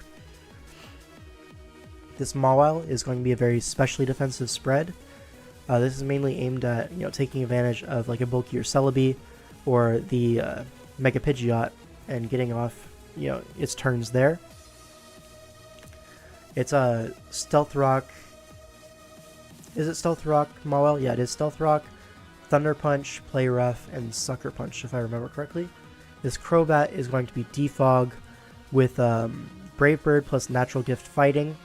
This Mawile is going to be a very specially defensive spread. This is mainly aimed at, taking advantage of, like, a bulkier Celebi or the Mega Pidgeot and getting off, its turns there. It's a Stealth Rock. Is it Stealth Rock Mawile? Yeah, it is Stealth Rock, Thunder Punch, Play Rough, and Sucker Punch, if I remember correctly. This Crobat is going to be Defog with Brave Bird plus Natural Gift Fighting.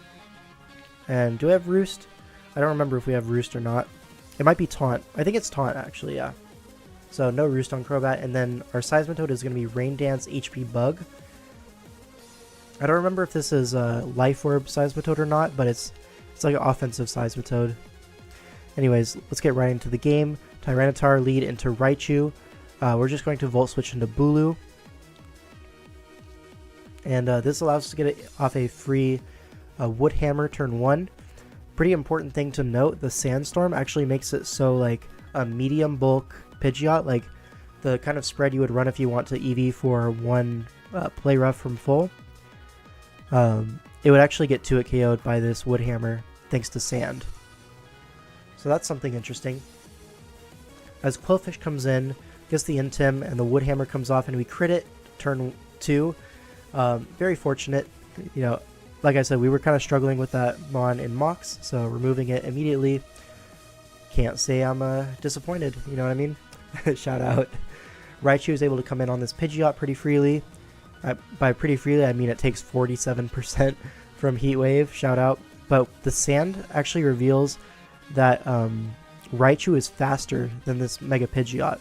And do I have Roost? I don't remember if we have Roost or not. It might be Taunt. I think it's Taunt, actually, yeah. So no Roost on Crobat. And then our Seismitoad is going to be Rain Dance HP Bug. I don't remember if this is Life Orb Seismitoad or not, but it's like an offensive Seismitoad. Anyways, let's get right into the game. Tyranitar lead into Raichu. We're just going to Volt Switch into Bulu. And this allows us to get it off a free Wood Hammer turn 1. Pretty important thing to note, the Sandstorm actually makes it so like a medium bulk Pidgeot, like the kind of spread you would run if you want to EV for one Play Rough from full. It would actually get 2-hit KO'd by this Wood Hammer thanks to Sand. So that's something interesting. As Qwilfish comes in, gets the Intim, and the Wood Hammer comes off, and we crit it turn 2. Very fortunate. Like I said, we were kind of struggling with that Mon in Mox, so removing it immediately. Can't say I'm disappointed, you know what I mean? Shout out. Raichu is able to come in on this Pidgeot pretty freely. By pretty freely, I mean it takes 47% from Heat Wave, shout out. But the Sand actually reveals that Raichu is faster than this Mega Pidgeot,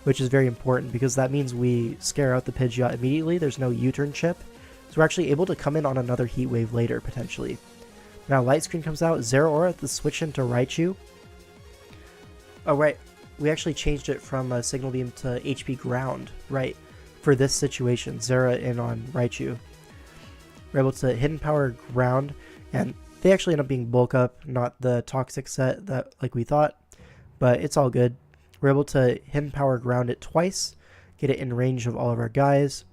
which is very important because that means we scare out the Pidgeot immediately. There's no U-turn chip. So we're actually able to come in on another Heat Wave later, potentially. Now Light Screen comes out, Zeraora, the switch into Raichu. Oh, right. We actually changed it from Signal Beam to HP Ground, right, for this situation. Zera in on Raichu. We're able to Hidden Power Ground, and they actually end up being Bulk Up, not the Toxic set that like we thought, but it's all good. We're able to Hidden Power Ground it twice, get it in range of all of our guys.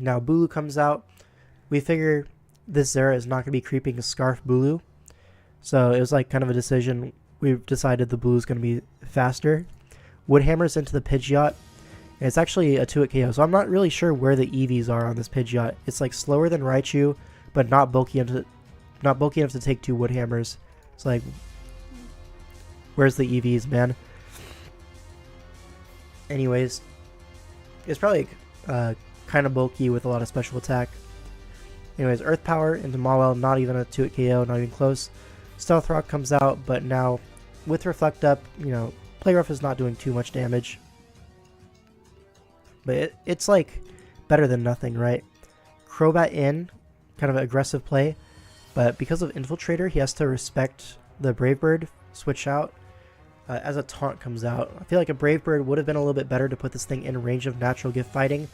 Now Bulu comes out. We figure this Zera is not going to be creeping a Scarf Bulu, so it was like kind of a decision. We decided the Bulu is going to be faster. Wood Hammers into the Pidgeot, and it's actually a 2-hit KO, so I'm not really sure where the EVs are on this Pidgeot. It's like slower than Raichu, but not bulky enough to take 2 Wood Hammers. It's like, where's the EVs, man? Anyways, it's probably kind of bulky with a lot of special attack. Anyways, Earth Power into Mawile, not even a 2-hit KO, not even close. Stealth Rock comes out, but now with Reflect Up, Play Rough is not doing too much damage. But it's like better than nothing, right? Crobat in, kind of an aggressive play, but because of Infiltrator, he has to respect the Brave Bird, switch out. As a Taunt comes out, I feel like a Brave Bird would have been a little bit better to put this thing in range of Natural Gift Fighting,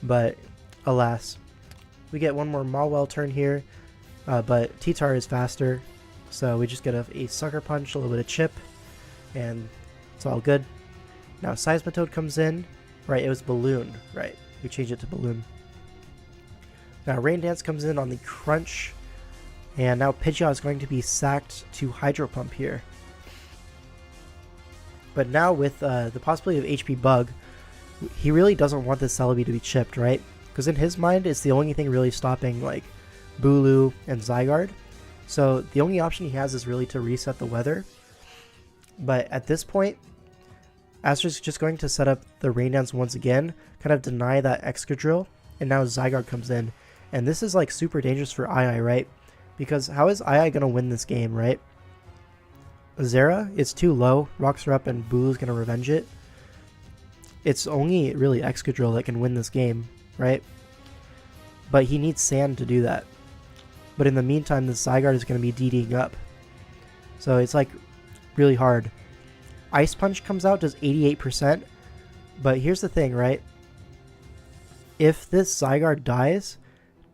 but alas. We get one more Mawile turn here, but T-Tar is faster, so we just get a Sucker Punch, a little bit of Chip, and it's all good. Now Seismitoad comes in, right, it was Balloon, right, we changed it to Balloon. Now Rain Dance comes in on the Crunch, and now Pidgeot is going to be sacked to Hydro Pump here. But now with the possibility of HP Bug, he really doesn't want this Celebi to be chipped, right? Because in his mind, it's the only thing really stopping like Bulu and Zygarde. So the only option he has is really to reset the weather. But at this point, Astra's just going to set up the Rain Dance once again, kind of deny that Excadrill, and now Zygarde comes in. And this is like super dangerous for II, right? Because how is II going to win this game, right? Zera, it's too low. Rocks her up and Bulu's going to revenge it. It's only really Excadrill that can win this game, right? But he needs Sand to do that. But in the meantime, the Zygarde is going to be DDing up. So it's like really hard. Ice Punch comes out, does 88%. But here's the thing, right? If this Zygarde dies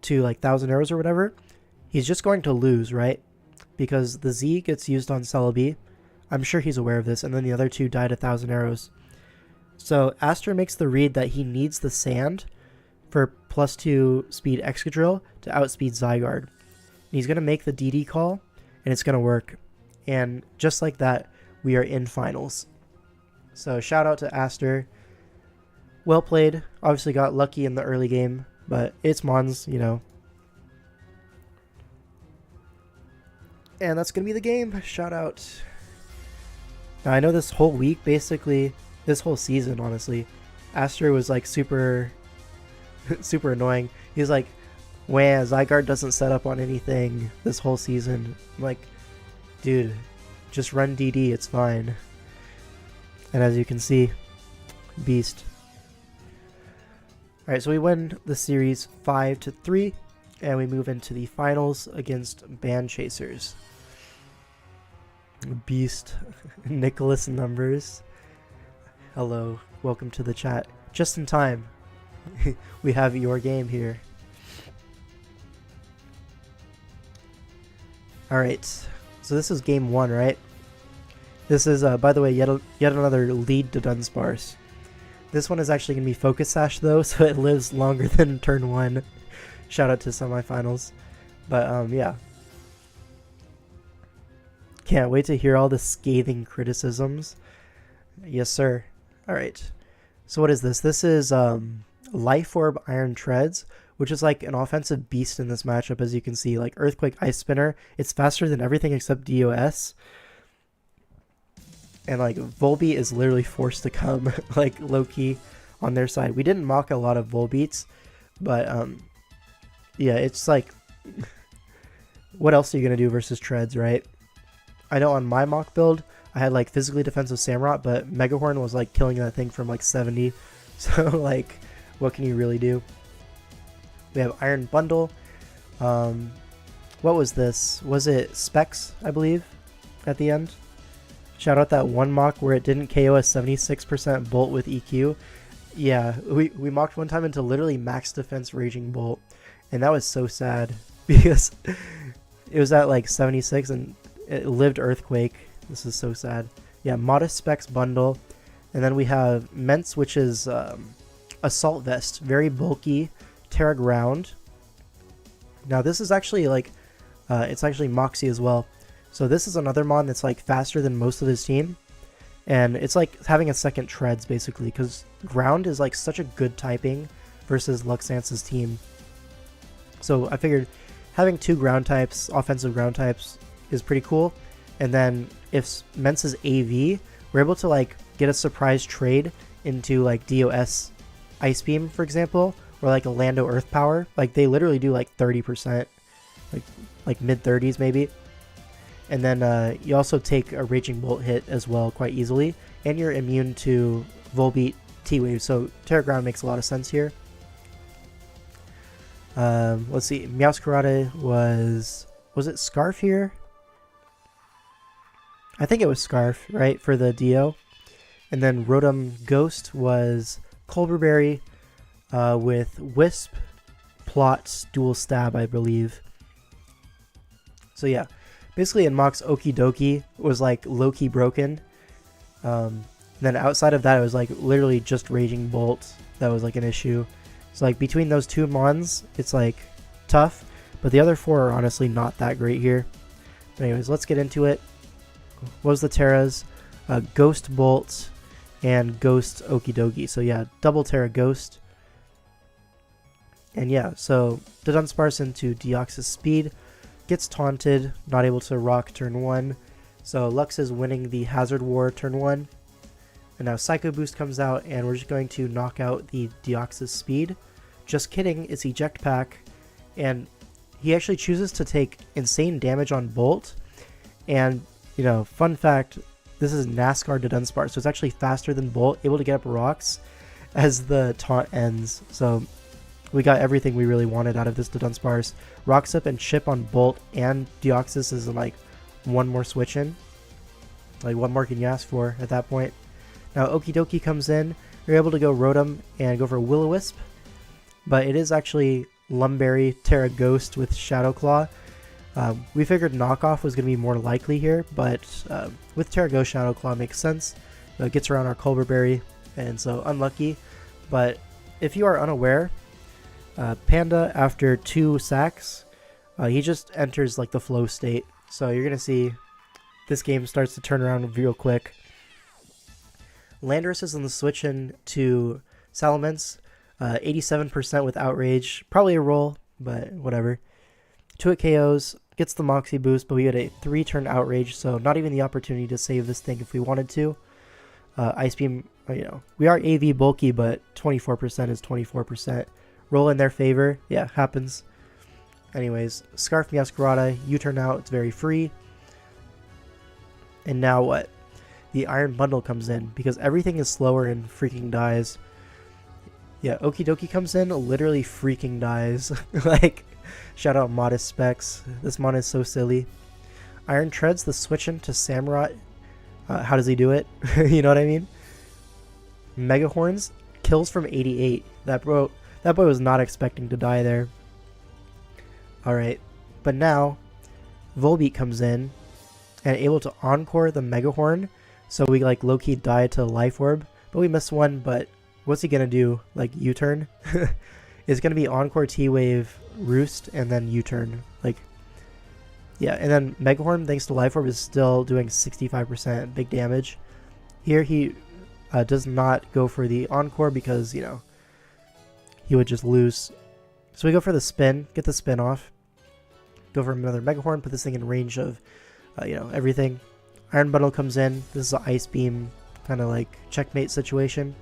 to like 1,000 arrows or whatever, he's just going to lose, right? Because the Z gets used on Celebi. I'm sure he's aware of this. And then the other two died 1,000 arrows. So Aster makes the read that he needs the Sand for +2 speed Excadrill to outspeed Zygarde. And he's going to make the DD call, and it's going to work. And just like that, we are in finals. So shout out to Aster. Well played. Obviously got lucky in the early game, but it's Mons, you know. And that's going to be the game. Shout out. Now I know this whole week, basically, this whole season, honestly, Aster was like super annoying. He's like, "Wah, Zygarde doesn't set up on anything this whole season." I'm like, dude, just run DD, it's fine. And as you can see, beast. Alright, so we win the series 5-3, and we move into the finals against Band Chasers. Beast. Nicholas Numbers. Hello, welcome to the chat. Just in time. We have your game here. Alright, so this is game 1, right? This is, by the way, yet another lead to Dunsparce. This one is actually going to be Focus Sash, though, so it lives longer than turn 1. Shout out to semifinals. But, yeah. Can't wait to hear all the scathing criticisms. Yes, sir. Alright. So what is this? This is Life Orb Iron Treads, which is like an offensive beast in this matchup, as you can see. Like Earthquake Ice Spinner. It's faster than everything except DOS. And like Volbeat is literally forced to come like low-key on their side. We didn't mock a lot of Volbeats, but yeah, it's like what else are you gonna do versus Treads, right? I know on my mock build I had like physically defensive Samurott, but Megahorn was like killing that thing from like 70. So like, what can you really do? We have Iron Bundle. What was this? Was it Specs, I believe, at the end? Shout out that one mock where it didn't KO a 76% Bolt with EQ. Yeah, we mocked one time into literally max defense Raging Bolt, and that was so sad because it was at like 76 and it lived Earthquake. This is so sad. Yeah, Modest Specs Bundle, and then we have Ments, which is Assault Vest, very bulky, Terra Ground. Now this is actually like, it's actually Moxie as well. So this is another mon that's like faster than most of his team, and it's like having a second Treads basically, because Ground is like such a good typing versus Luxance's team. So I figured having 2 ground types, offensive ground types, is pretty cool. And then if Ments is AV, we're able to like get a surprise trade into like DOS Ice Beam, for example, or like a Lando Earth Power. Like they literally do like 30%, like mid 30s maybe. And then you also take a Raging Bolt hit as well quite easily, and you're immune to Volbeat T-Wave, so Terra Ground makes a lot of sense here. Let's see, Meowscarada was it Scarf here? I think it was Scarf, right, for the Dio. And then Rotom Ghost was Colberberry with Wisp, Plot, Dual Stab, I believe. So yeah. Basically in mocks, Okie Dokie was like low-key broken. Then outside of that, it was like literally just Raging Bolt that was like an issue. So like between those 2 mons, it's like tough, but the other 4 are honestly not that great here. But anyways, let's get into it. What was the Terras? Ghost Bolt and Ghost Okie Dokie. So yeah, double Terra Ghost. And yeah, so the Dunsparce into Deoxys Speed. Gets taunted, not able to rock turn 1. So Lux is winning the Hazard War turn 1. And now Psycho Boost comes out, and we're just going to knock out the Deoxys Speed just kidding, it's eject pack, and he actually chooses to take insane damage on Bolt. And, you know, fun fact, this is NASCAR to Dunsparce, so it's actually faster than Bolt, able to get up rocks as the taunt ends. So we got everything we really wanted out of this to Dunsparce. Rocks up and chip on Bolt and Deoxys is like one more switch in. Like, what more can you ask for at that point? Now Okidoki comes in, you're able to go Rotom and go for Will-O-Wisp, but it is actually Lumberry, Terra Ghost with Shadow Claw. We figured knockoff was going to be more likely here, but with Terra Ghost, Shadow Claw makes sense. It gets around our Culver Berry, and so unlucky. But if you are unaware, Panda, after 2 sacks, he just enters like the flow state. So you're going to see this game starts to turn around real quick. Landorus is on the switch in to Salamence, 87% with Outrage. Probably a roll, but whatever. 2-hit KOs, gets the Moxie boost, but we had a 3-turn Outrage, so not even the opportunity to save this thing if we wanted to. Ice Beam, you know, we are AV bulky, but 24% is 24%. Roll in their favor. Yeah, happens. Anyways, Scarf Meowscarada, U-turn out, it's very free. And now what? The Iron Bundle comes in, because everything is slower and freaking dies. Yeah, Okidoki comes in, literally freaking dies. Like, shout out Modest Specs. This mon is so silly. Iron Treads the switch into Samurott. How does he do it? You know what I mean? Mega Horns kills from 88. That boy was not expecting to die there. Alright, but now Volbeat comes in and able to encore the Mega Horn. So we like low-key die to Life Orb, but we missed one. But what's he gonna do? Like U-turn? It's gonna be Encore T-Wave, Roost, and then U-turn. Like, yeah, and then Mega Horn, thanks to Life Orb, is still doing 65% big damage. Here he does not go for the Encore because, you know, he would just lose. So we go for the spin, get the spin off, go for another Mega Horn, put this thing in range of, you know, everything. Iron Bundle comes in. This is an Ice Beam kind of like checkmate situation.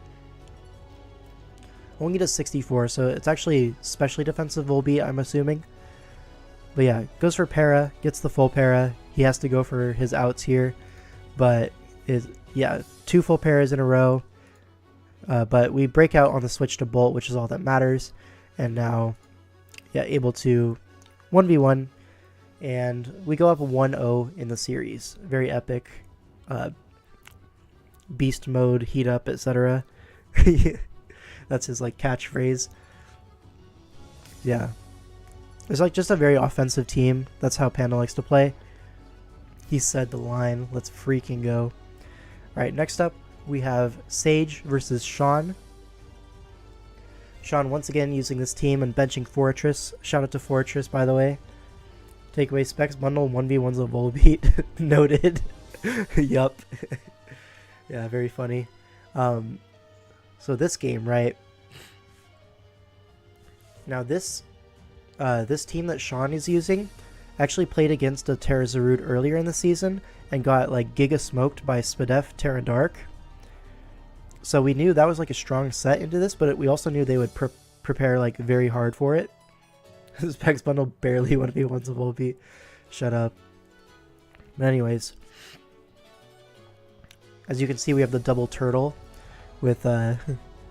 Only does 64, so it's actually specially defensive Volbeat, I'm assuming. But yeah, goes for Para, gets the full Para. He has to go for his outs here, but yeah, 2 full Paras in a row. But we break out on the switch to Bolt, which is all that matters. And now, yeah, able to 1v1. And we go up 1-0 in the series. Very epic. Beast mode, heat up, etc. That's his like catchphrase. Yeah. It's like just a very offensive team. That's how Panda likes to play. He said the line. Let's freaking go. Alright, next up we have Sage versus Sean. Sean once again using this team and benching Fortress. Shout out to Fortress, by the way. Take away Specs Bundle, 1v1's a Volbeat. Noted. Yup. Yeah, very funny. So this game, right? Now this team that Sean is using actually played against a Terrazarud earlier in the season and got like giga smoked by Spadef Terra Dark. So we knew that was like a strong set into this, but we also knew they would prepare like very hard for it. Specs Bundle barely 1v1's a Volbeat. Shut up. But anyways, as you can see, we have the double turtle with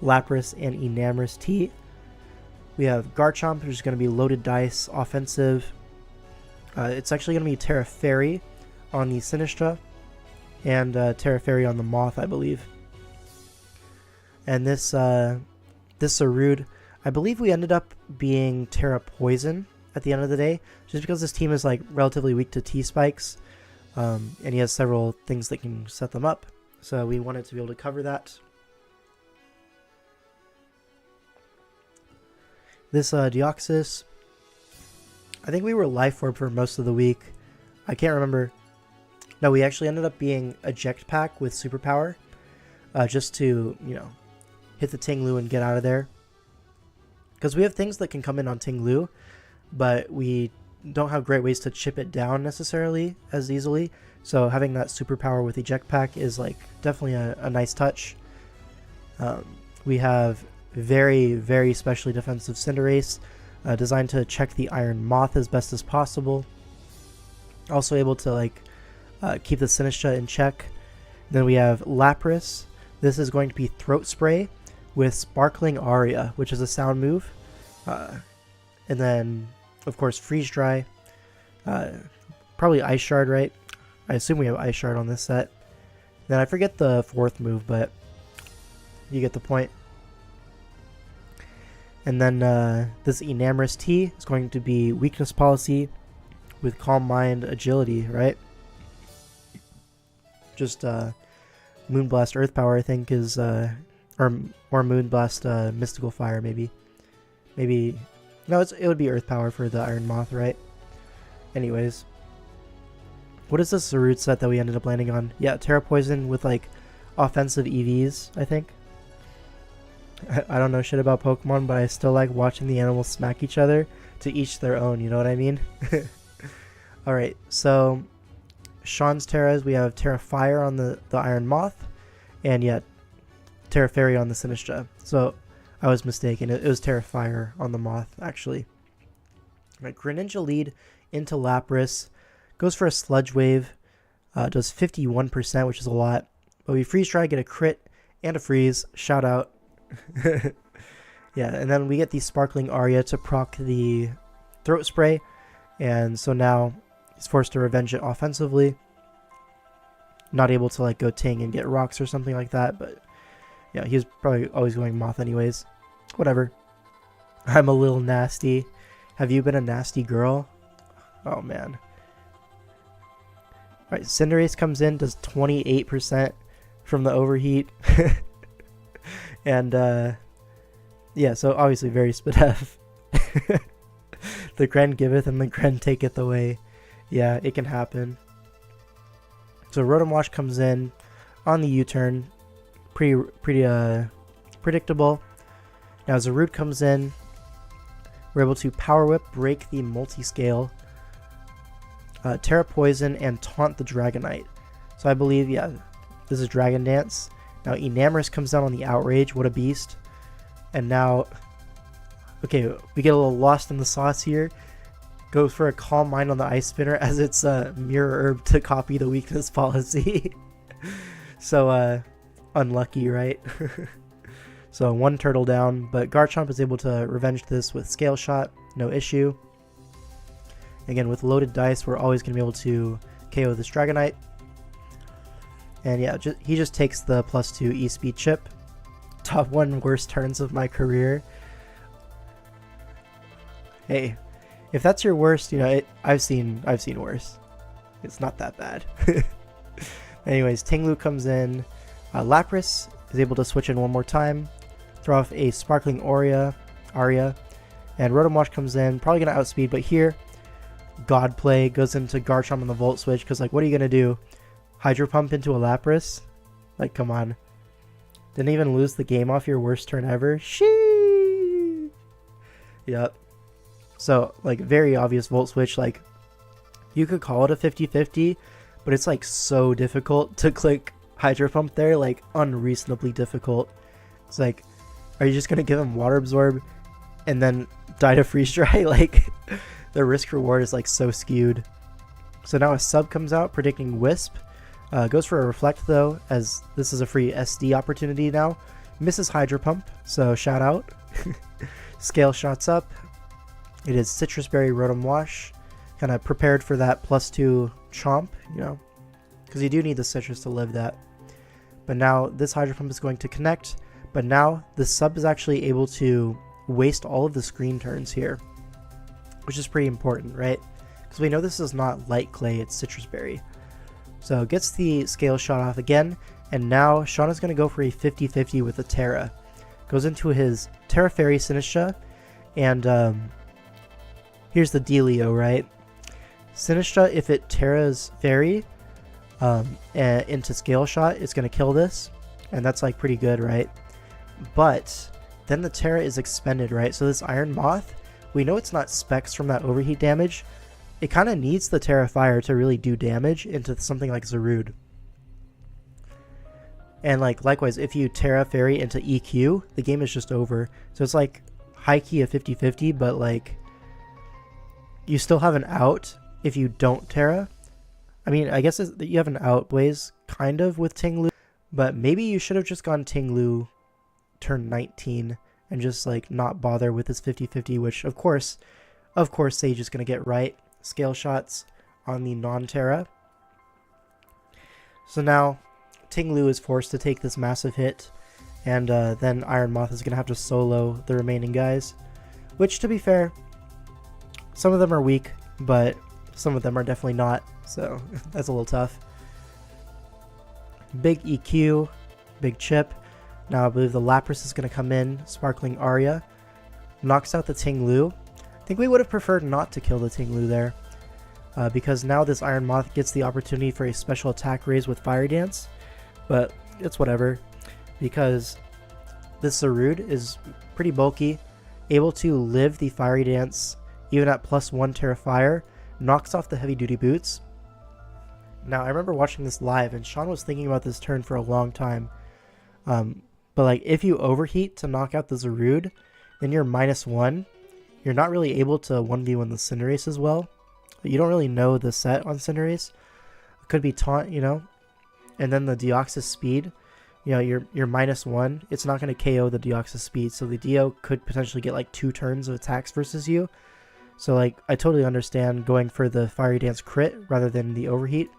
Lapras and Enamorous T. We have Garchomp, which is going to be loaded dice, offensive. It's actually going to be Terra Fairy on the Sinistra and Terra Fairy on the Moth, I believe. And this Sarud, I believe we ended up being Terra Poison at the end of the day, just because this team is like relatively weak to T-Spikes, and he has several things that can set them up. So we wanted to be able to cover that. This Deoxys, I think we were Life Orb for most of the week. I can't remember. No, we actually ended up being Eject Pack with Superpower, just to, you know, hit the Tinglu and get out of there. Because we have things that can come in on Tinglu, but we don't have great ways to chip it down necessarily as easily. So having that Superpower with Eject Pack is like definitely a nice touch. We have very, very specially defensive Cinderace, designed to check the Iron Moth as best as possible. Also able to like keep the Sinistcha in check. Then we have Lapras. This is going to be Throat Spray with Sparkling Aria, which is a sound move. And then, of course, Freeze Dry. Probably Ice Shard, right? I assume we have Ice Shard on this set. Then I forget the fourth move, but you get the point. And then this Enamorous Tea is going to be Weakness Policy with Calm Mind Agility, right? Just Moonblast Earth Power, I think, is... or Moonblast Mystical Fire, maybe. Maybe... No, it would be Earth Power for the Iron Moth, right? Anyways. What is this root set that we ended up landing on? Yeah, Terra Poison with, like, offensive EVs, I think. I don't know shit about Pokemon, but I still like watching the animals smack each other. To each their own, you know what I mean? Alright, so... Sean's Terras, we have Terra Fire on the Iron Moth. And yeah, Terra Fairy on the Sinistcha. So, I was mistaken. It was Terra Fire on the Moth, actually. Alright, Greninja lead into Lapras. Goes for a Sludge Wave. Does 51%, which is a lot. But we Freeze Dry, get a crit and a freeze. Shout out. Yeah, and then we get the Sparkling Aria to proc the Throat Spray. And so now he's forced to revenge it offensively. Not able to like go Ting and get rocks or something like that. But yeah, he was probably always going Moth anyways. Whatever. I'm a little nasty. Have you been a nasty girl? Oh man. Alright, Cinderace comes in, does 28% from the overheat. And, yeah, so obviously very Spadef. The Gren giveth and the Gren taketh away. Yeah, it can happen. So Rotom Wash comes in on the U-turn. Pretty predictable. Now Zarude comes in. We're able to Power Whip, break the multi-scale. Terra Poison, and taunt the Dragonite. So I believe, yeah, this is Dragon Dance. Now Enamorous comes down on the Outrage. What a beast. And now, okay, we get a little lost in the sauce here. Goes for a Calm Mind on the Ice Spinner as it's Mirror Herb to copy the Weakness Policy. So, unlucky, right? So one turtle down, but Garchomp is able to revenge this with Scale Shot. No issue. Again, with loaded dice, we're always going to be able to KO this Dragonite. And yeah, he just takes the +2 E-Speed chip. Top 1 worst turns of my career. Hey, if that's your worst, you know, I've seen worse. It's not that bad. Anyways, Tinglu comes in. Lapras is able to switch in one more time. Throw off a Sparkling Aria. And Rotom Wash comes in. Probably going to outspeed, but here... God Play goes into Garchomp on the Volt Switch, because, like, what are you going to do? Hydro Pump into a Lapras? Like, come on. Didn't even lose the game off your worst turn ever? Sheesh! Yep. So, like, very obvious Volt Switch. Like, you could call it a 50-50, but it's, like, so difficult to click Hydro Pump there. Like, unreasonably difficult. It's like, are you just going to give him Water Absorb and then die to Freeze Dry? Like... The risk reward is like so skewed. So now a sub comes out predicting Wisp. Goes for a Reflect though, as this is a free SD opportunity now. Misses Hydro Pump, so shout out. Scale Shots up. It is Citrus Berry Rotom Wash. Kind of prepared for that +2 Chomp, you know, because you do need the Citrus to live that. But now this Hydro Pump is going to connect. But now the sub is actually able to waste all of the screen turns here, which is pretty important, right? Because we know this is not Light Clay, it's Citrus Berry. So gets the Scale Shot off again, and now Sean is going to go for a 50-50 with a Terra. Goes into his Terra Fairy Sinistcha, and here's the dealio, right? Sinistcha, if it Terra's Fairy into Scale Shot, it's going to kill this, and that's like pretty good, right? But then the Terra is expended, right? So this Iron Moth, we know it's not specs from that overheat damage. It kind of needs the Terra Fire to really do damage into something like Zarude. And like likewise, if you Terra Fairy into EQ, the game is just over. So it's like high key a 50-50, but like you still have an out if you don't Terra. I mean, I guess you have an out ways kind of with Ting Lu, but maybe you should have just gone Ting Lu turn 19 and just like not bother with this 50-50, which of course Sage is going to get right. Scale shots on the non-Terra. So now Ting Lu is forced to take this massive hit, and then Iron Moth is going to have to solo the remaining guys, which, to be fair, some of them are weak, but some of them are definitely not, so that's a little tough. Big EQ, big chip. Now I believe the Lapras is going to come in, Sparkling Aria, knocks out the Ting Lu. I think we would have preferred not to kill the Ting Lu there, because now this Iron Moth gets the opportunity for a special attack raise with Fire Dance, but it's whatever, because this Zarude is pretty bulky, able to live the Fiery Dance even at +1 Terra Fire, knocks off the Heavy Duty Boots. Now I remember watching this live and Sean was thinking about this turn for a long time, but like if you overheat to knock out the Zarude, then you're -1. You're not really able to 1v1 the Cinderace as well. You don't really know the set on Cinderace. It could be taunt, you know, and then the Deoxys speed, you know, you're -1. It's not going to KO the Deoxys speed, so the Dio could potentially get like 2 turns of attacks versus you. So like I totally understand going for the Fiery Dance crit rather than the overheat,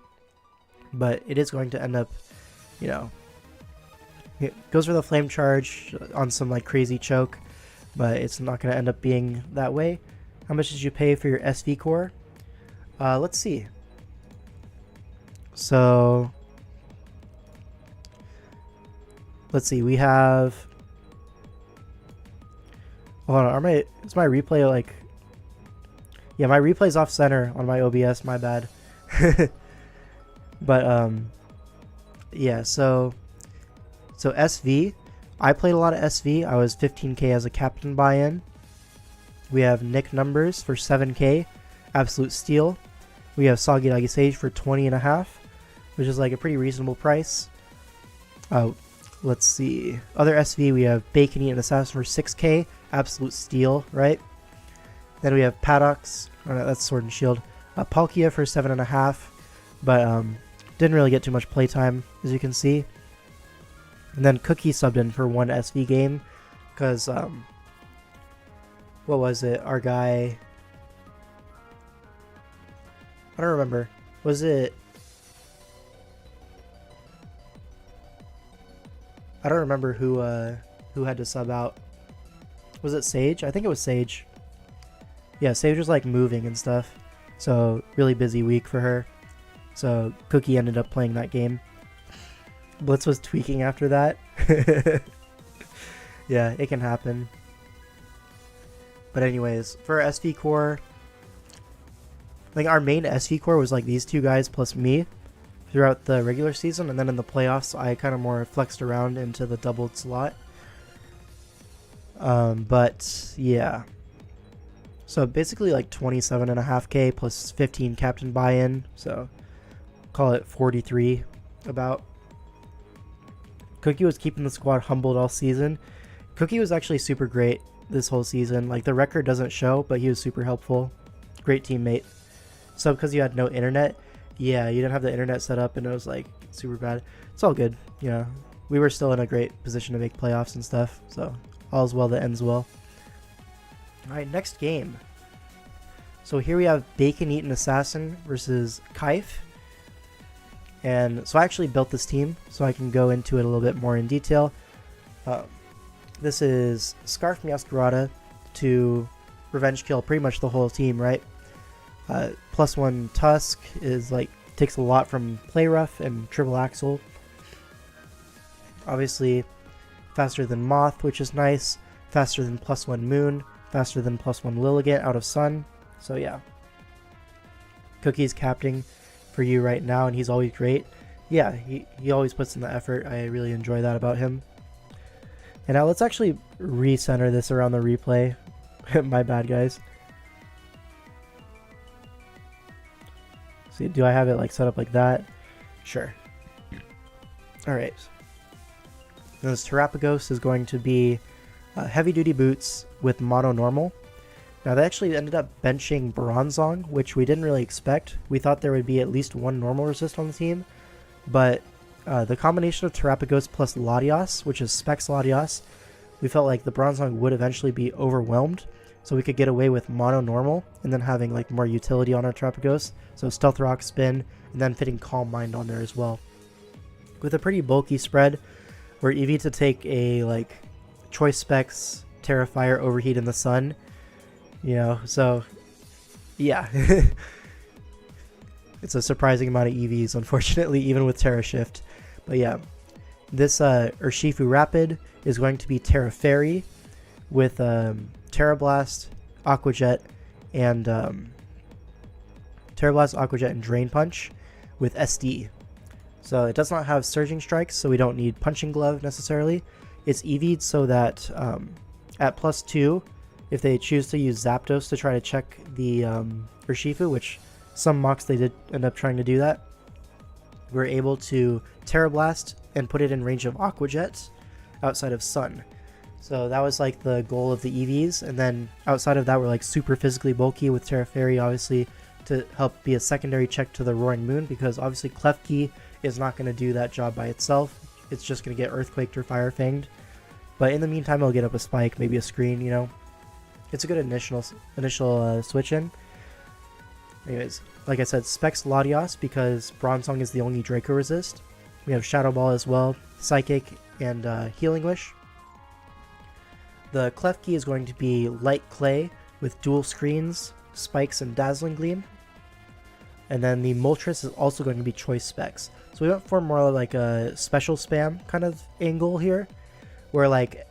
but it is going to end up, you know, it goes for the Flame Charge on some like crazy choke, but it's not going to end up being that way. How much did you pay for your SV core? Let's see. So let's see, we have, hold on, is my replay like, yeah, my replay's off center on my OBS, my bad. But yeah, so SV, I played a lot of SV. I was 15k as a captain buy-in. We have Nick Numbers for 7k, Absolute Steal. We have Soggy Sage for 20.5, which is like a pretty reasonable price. Let's see, other SV, we have Bacon Eating Assassin for 6k, Absolute Steal, right? Then we have Paddocks, oh no, that's Sword and Shield. Palkia for 7.5, but didn't really get too much playtime, as you can see. And then Cookie subbed in for 1 SV game, because, what was it, our guy, I don't remember, was it, I don't remember who had to sub out. Was it Sage? I think it was Sage. Yeah, Sage was like moving and stuff, so really busy week for her. So Cookie ended up playing that game. Blitz was tweaking after that. Yeah, it can happen. But anyways, for SV core, like our main SV core was like these two guys plus me throughout the regular season, and then in the playoffs I kind of more flexed around into the doubled slot. But yeah, so basically like 27.5k plus 15 captain buy-in, so call it 43 about. Cookie was keeping the squad humbled all season. Cookie was actually super great this whole season. Like the record doesn't show, but he was super helpful. Great teammate. So because you had no internet, yeah, you didn't have the internet set up and it was like super bad. It's all good, you know. We were still in a great position to make playoffs and stuff, so all's well that ends well. Alright, next game. So here we have Bacon Eating Assassin versus Kaif. And so I actually built this team, so I can go into it a little bit more in detail. This is Scarf Meowscarada to revenge kill pretty much the whole team, right? +1 Tusk is like, takes a lot from Play Rough and Triple Axle. Obviously, faster than Moth, which is nice. Faster than +1 Moon. Faster than +1 Lilligant out of Sun. So yeah. Cookie's captaining for you right now, and he's always great. Yeah, he always puts in the effort. I really enjoy that about him. And now let's actually recenter this around the replay. My bad, guys. See, do I have it like set up like that? Sure. Alright. And this Terrapagos is going to be heavy duty boots with mono normal. Now they actually ended up benching Bronzong, which we didn't really expect. We thought there would be at least one normal resist on the team, but the combination of Terrapagos plus Latios, which is Specs Latios, we felt like the Bronzong would eventually be overwhelmed, so we could get away with mono normal and then having like more utility on our Terrapagos. So Stealth Rock, Spin, and then fitting Calm Mind on there as well. With a pretty bulky spread, we're EV to take a like Choice Specs, Terrafire, Overheat in the Sun, you know, so yeah. It's a surprising amount of EVs, unfortunately, even with Terra Shift. But yeah, this Urshifu Rapid is going to be Terra Fairy with Terra Blast, Aqua Jet, and Terra Blast, Aqua Jet, and Drain Punch with SD. So it does not have Surging Strikes, so we don't need Punching Glove necessarily. It's EV'd so that at +2, if they choose to use Zapdos to try to check the Urshifu, which some mocks they did end up trying to do that, we're able to Terra Blast and put it in range of Aqua Jet outside of Sun. So that was like the goal of the EVs, and then outside of that we're like super physically bulky with Terra Fairy, obviously to help be a secondary check to the Roaring Moon, because obviously Klefki is not going to do that job by itself. It's just going to get Earthquaked or Fire Fanged. But in the meantime, it'll get up a Spike, maybe a Screen, you know. It's a good initial switch in. Anyways, like I said, Specs Latios because Bronzong is the only Draco resist. We have Shadow Ball as well, Psychic, and Healing Wish. The Klefki is going to be Light Clay with dual screens, Spikes, and Dazzling Gleam. And then the Moltres is also going to be Choice Specs. So we went for more like a special spam kind of angle here, where like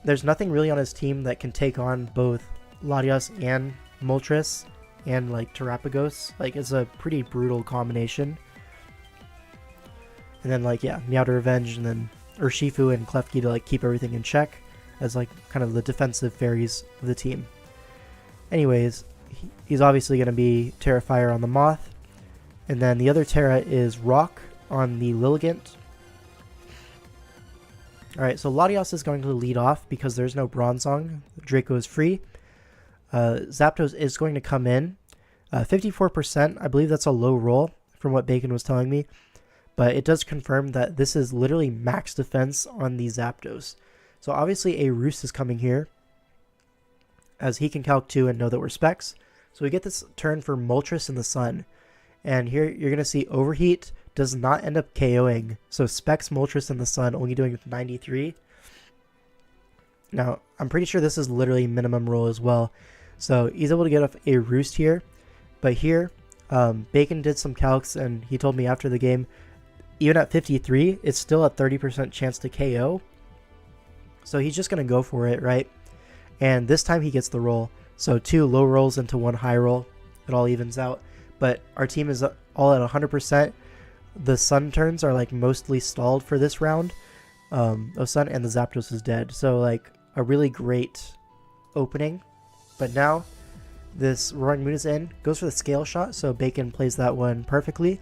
there's nothing really on his team that can take on both Latios and Moltres and like Terrapagos. Like it's a pretty brutal combination. And then like yeah, Meowth Revenge and then Urshifu and Klefki to like keep everything in check as like kind of the defensive fairies of the team. Anyways, he's obviously going to be Terrafire on the Moth. And then the other Terra is Rock on the Lilligant. Alright, so Latios is going to lead off because there's no Bronzong. Draco is free. Zapdos is going to come in. 54%, I believe that's a low roll from what Bacon was telling me. But it does confirm that this is literally max defense on the Zapdos. So obviously a Roost is coming here, as he can calc 2 and know that we're Specs. So we get this turn for Moltres in the Sun. And here you're going to see Overheat does not end up KOing. So Specs Moltres in the Sun only doing 93. Now, I'm pretty sure this is literally minimum roll as well. So he's able to get off a Roost here. But here, Bacon did some calcs and he told me after the game, even at 53, it's still a 30% chance to KO. So he's just going to go for it, right? And this time he gets the roll. So 2 low rolls into 1 high roll. It all evens out. But our team is all at 100%. The Sun turns are like mostly stalled for this round of Sun, and the Zapdos is dead. So like a really great opening. But now this Roaring Moon is in. Goes for the Scale Shot. So Bacon plays that one perfectly.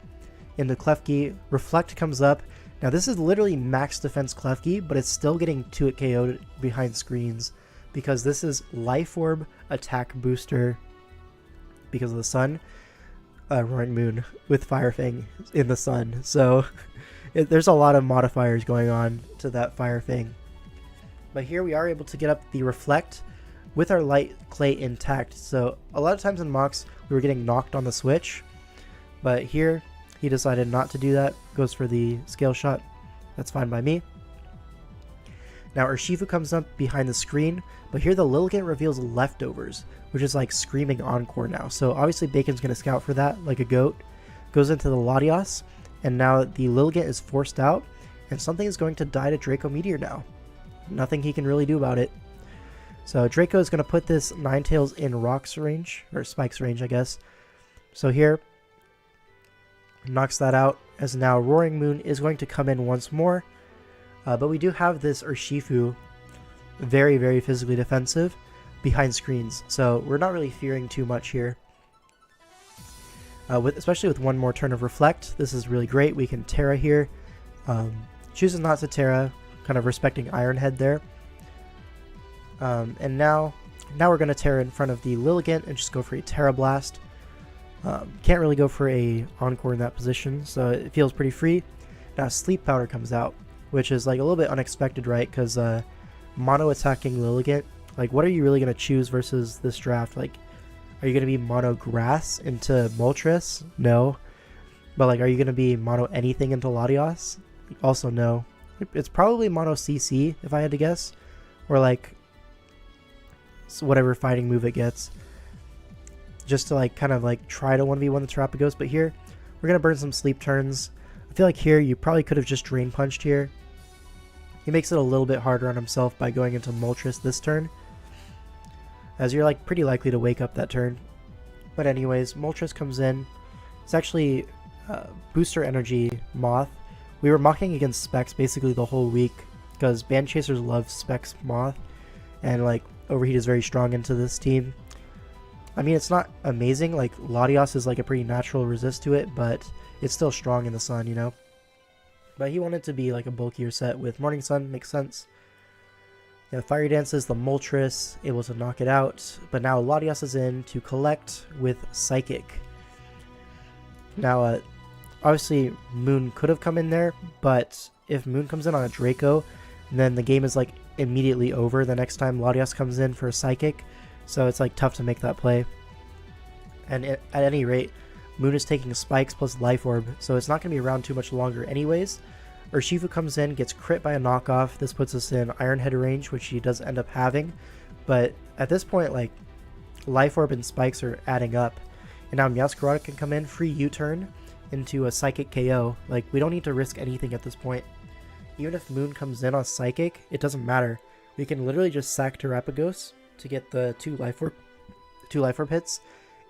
Into Klefki. Reflect comes up. Now this is literally max defense Klefki, but it's still getting 2 KO'd behind screens. Because this is Life Orb attack booster because of the Sun. Roaring Moon with Fire Fang in the Sun. So there's a lot of modifiers going on to that Fire Fang. But here we are able to get up the Reflect with our Light Clay intact. So a lot of times in mocks we were getting knocked on the switch. But here he decided not to do that. Goes for the Scale Shot. That's fine by me. Now Urshifu comes up behind the screen, but here the Lilligant reveals Leftovers, which is like screaming Encore now. So obviously Bacon's going to scout for that like a goat. Goes into the Latios, and now the Lilligant is forced out, and something is going to die to Draco Meteor now. Nothing he can really do about it. So Draco is going to put this Ninetales in Rock's range, or Spike's range I guess. So here, knocks that out, as now Roaring Moon is going to come in once more. But we do have this Urshifu, very, very physically defensive, behind screens. So we're not really fearing too much here. Especially with one more turn of Reflect. This is really great. We can Terra here. Chooses not to Terra, kind of respecting Iron Head there. And now we're going to Terra in front of the Lilligant and just go for a Terra Blast. Can't really go for a Encore in that position, so it feels pretty free. Now Sleep Powder comes out, which is like a little bit unexpected, right? Because mono attacking Lilligant, like what are you really going to choose versus this draft? Like, are you going to be mono Grass into Moltres? No. But like, are you going to be mono anything into Latios? Also no. It's probably mono CC if I had to guess, or like whatever fighting move it gets, just to like kind of like try to 1v1 the Terrapagos. But here we're gonna burn some sleep turns. I feel like here you probably could have just Drain Punched here. He makes it a little bit harder on himself by going into Moltres this turn, as you're like pretty likely to wake up that turn. But anyways, Moltres comes in. It's actually Booster Energy Moth. We were mocking against Specs basically the whole week because Band Chasers love Specs Moth, and like Overheat is very strong into this team. I mean, it's not amazing, like Latios is like a pretty natural resist to it, but it's still strong in the sun, you know? But he wanted to be like a bulkier set with Morning Sun, makes sense. Yeah, Fiery Dance is the Moltres, able to knock it out, but now Latios is in to collect with Psychic. Now, obviously Moon could have come in there, but if Moon comes in on a Draco, then the game is like immediately over the next time Latios comes in for a Psychic, so it's like tough to make that play. And at any rate, Moon is taking Spikes plus Life Orb, so it's not going to be around too much longer anyways. Urshifu comes in, gets crit by a knockoff. This puts us in Iron Head range, which he does end up having, but at this point, like, Life Orb and Spikes are adding up, and now Meowscarada can come in, free U-turn into a Psychic KO. Like, we don't need to risk anything at this point. Even if Moon comes in on Psychic, it doesn't matter. We can literally just sack Terrapagos to get the two Life Orb hits,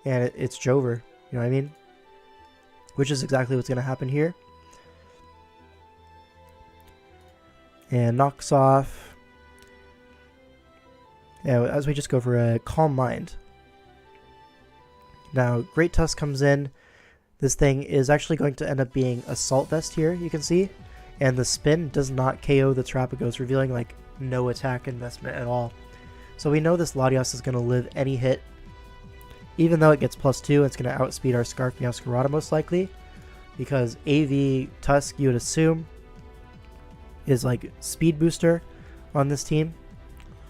and it's Jover, you know what I mean? Which is exactly what's going to happen here. And knocks off. Yeah, as we just go for a Calm Mind. Now, Great Tusk comes in. This thing is actually going to end up being Assault Vest here, you can see. And the spin does not KO the Terrapagos, revealing like no attack investment at all. So we know this Latios is going to live any hit. Even though it gets +2, it's going to outspeed our Scarf Meowscarada most likely. Because AV Tusk, you would assume, is like speed booster on this team,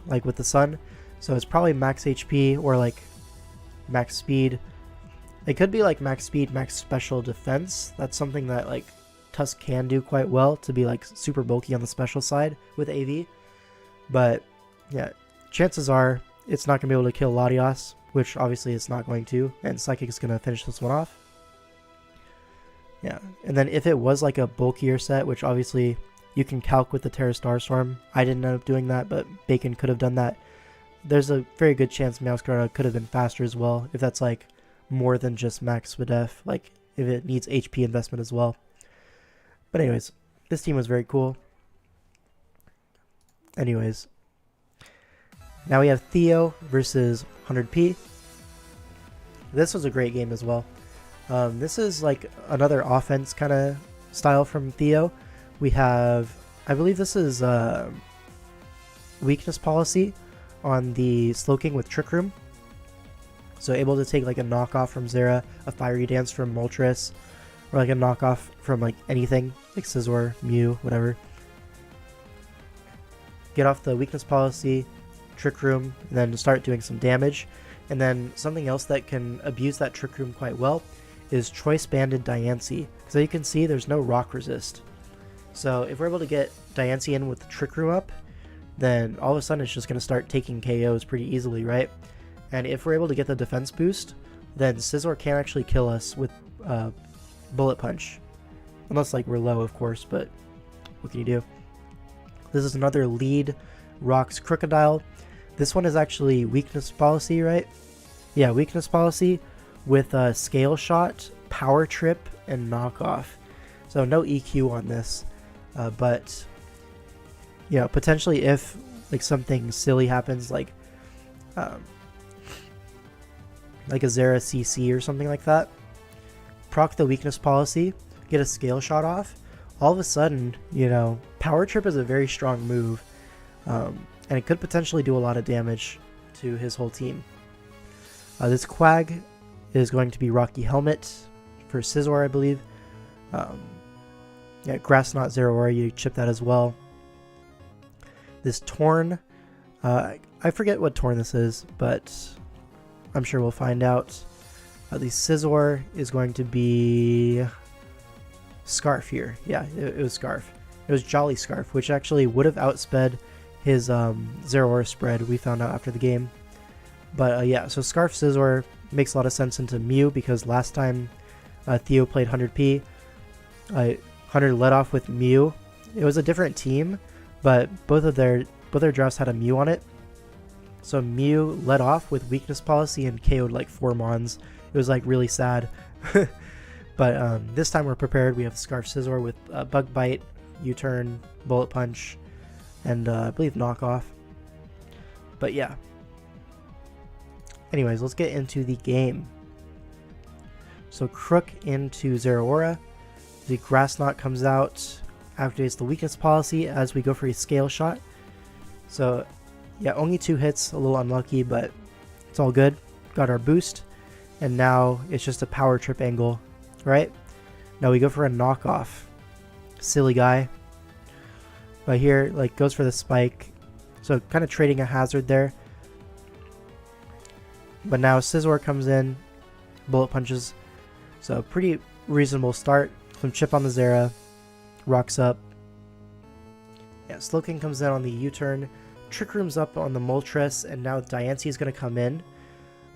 like with the sun. So it's probably max HP or like max speed. It could be like max speed, max special defense. That's something that like Tusk can do quite well, to be like super bulky on the special side with AV. But yeah, chances are it's not going to be able to kill Latios, which obviously it's not going to, and Psychic is going to finish this one off. Yeah, and then if it was like a bulkier set, which obviously you can calc with the Terra Starstorm, I didn't end up doing that, but Bacon could have done that. There's a very good chance Meowscarada could have been faster as well, if that's like more than just max SPDF, like if it needs HP investment as well. But anyways, this team was very cool. Anyways, now we have Theo versus 100p. This was a great game as well. This is like another offense kind of style from Theo. We have, I believe this is Weakness Policy on the Slowking with Trick Room. So able to take like a knockoff from Zera, a Fiery Dance from Moltres, or like a knockoff from like anything, like Scizor, Mew, whatever. Get off the Weakness Policy, Trick Room, and then start doing some damage. And then something else that can abuse that Trick Room quite well is Choice Banded Diancie. So you can see there's no rock resist. So if we're able to get Diancie in with the Trick Room up, then all of a sudden it's just going to start taking KOs pretty easily, right? And if we're able to get the defense boost, then Scizor can actually kill us with Bullet Punch. Unless like we're low, of course, but what can you do? This is another lead Rocks Crocodile. This one is actually Weakness Policy, right? Yeah, Weakness Policy with Scale Shot, Power Trip, and Knockoff. So no EQ on this, but you know, potentially if like something silly happens, like a Zera CC or something like that, proc the Weakness Policy, get a Scale Shot off, all of a sudden, you know, Power Trip is a very strong move, and it could potentially do a lot of damage to his whole team. This Quag is going to be Rocky Helmet for Scizor, I believe. Yeah, Grass Knot Zeraora, you chip that as well. This Torn, I forget what Torn this is, but I'm sure we'll find out. The Scizor is going to be Scarf here. Yeah, it was Scarf. It was Jolly Scarf, which actually would have outsped his Zeraora spread, we found out after the game. But yeah, so Scarf Scizor makes a lot of sense into Mew, because last time Theo played 100p, Hunter led off with Mew. It was a different team, but both their drafts had a Mew on it. So Mew led off with Weakness Policy and KO'd like 4 Mons. It was like really sad. But this time we're prepared. We have Scarf Scizor with Bug Bite, U-Turn, Bullet Punch, and I believe Knockoff. But yeah. Anyways, let's get into the game. So Crook into Zeraora. The Grass Knot comes out, activates the Weakness Policy as we go for a Scale Shot. So yeah, only 2 hits, a little unlucky, but it's all good. Got our boost, and now it's just a Power Trip angle, right? Now we go for a Knockoff. Silly guy. But here, like, goes for the Spike. So kind of trading a hazard there. But now Scizor comes in, Bullet Punches. So pretty reasonable start. Some chip on the Zera, rocks up. Yeah, Slowking comes in on the U-turn. Trick Room's up on the Moltres, and now Diancie is going to come in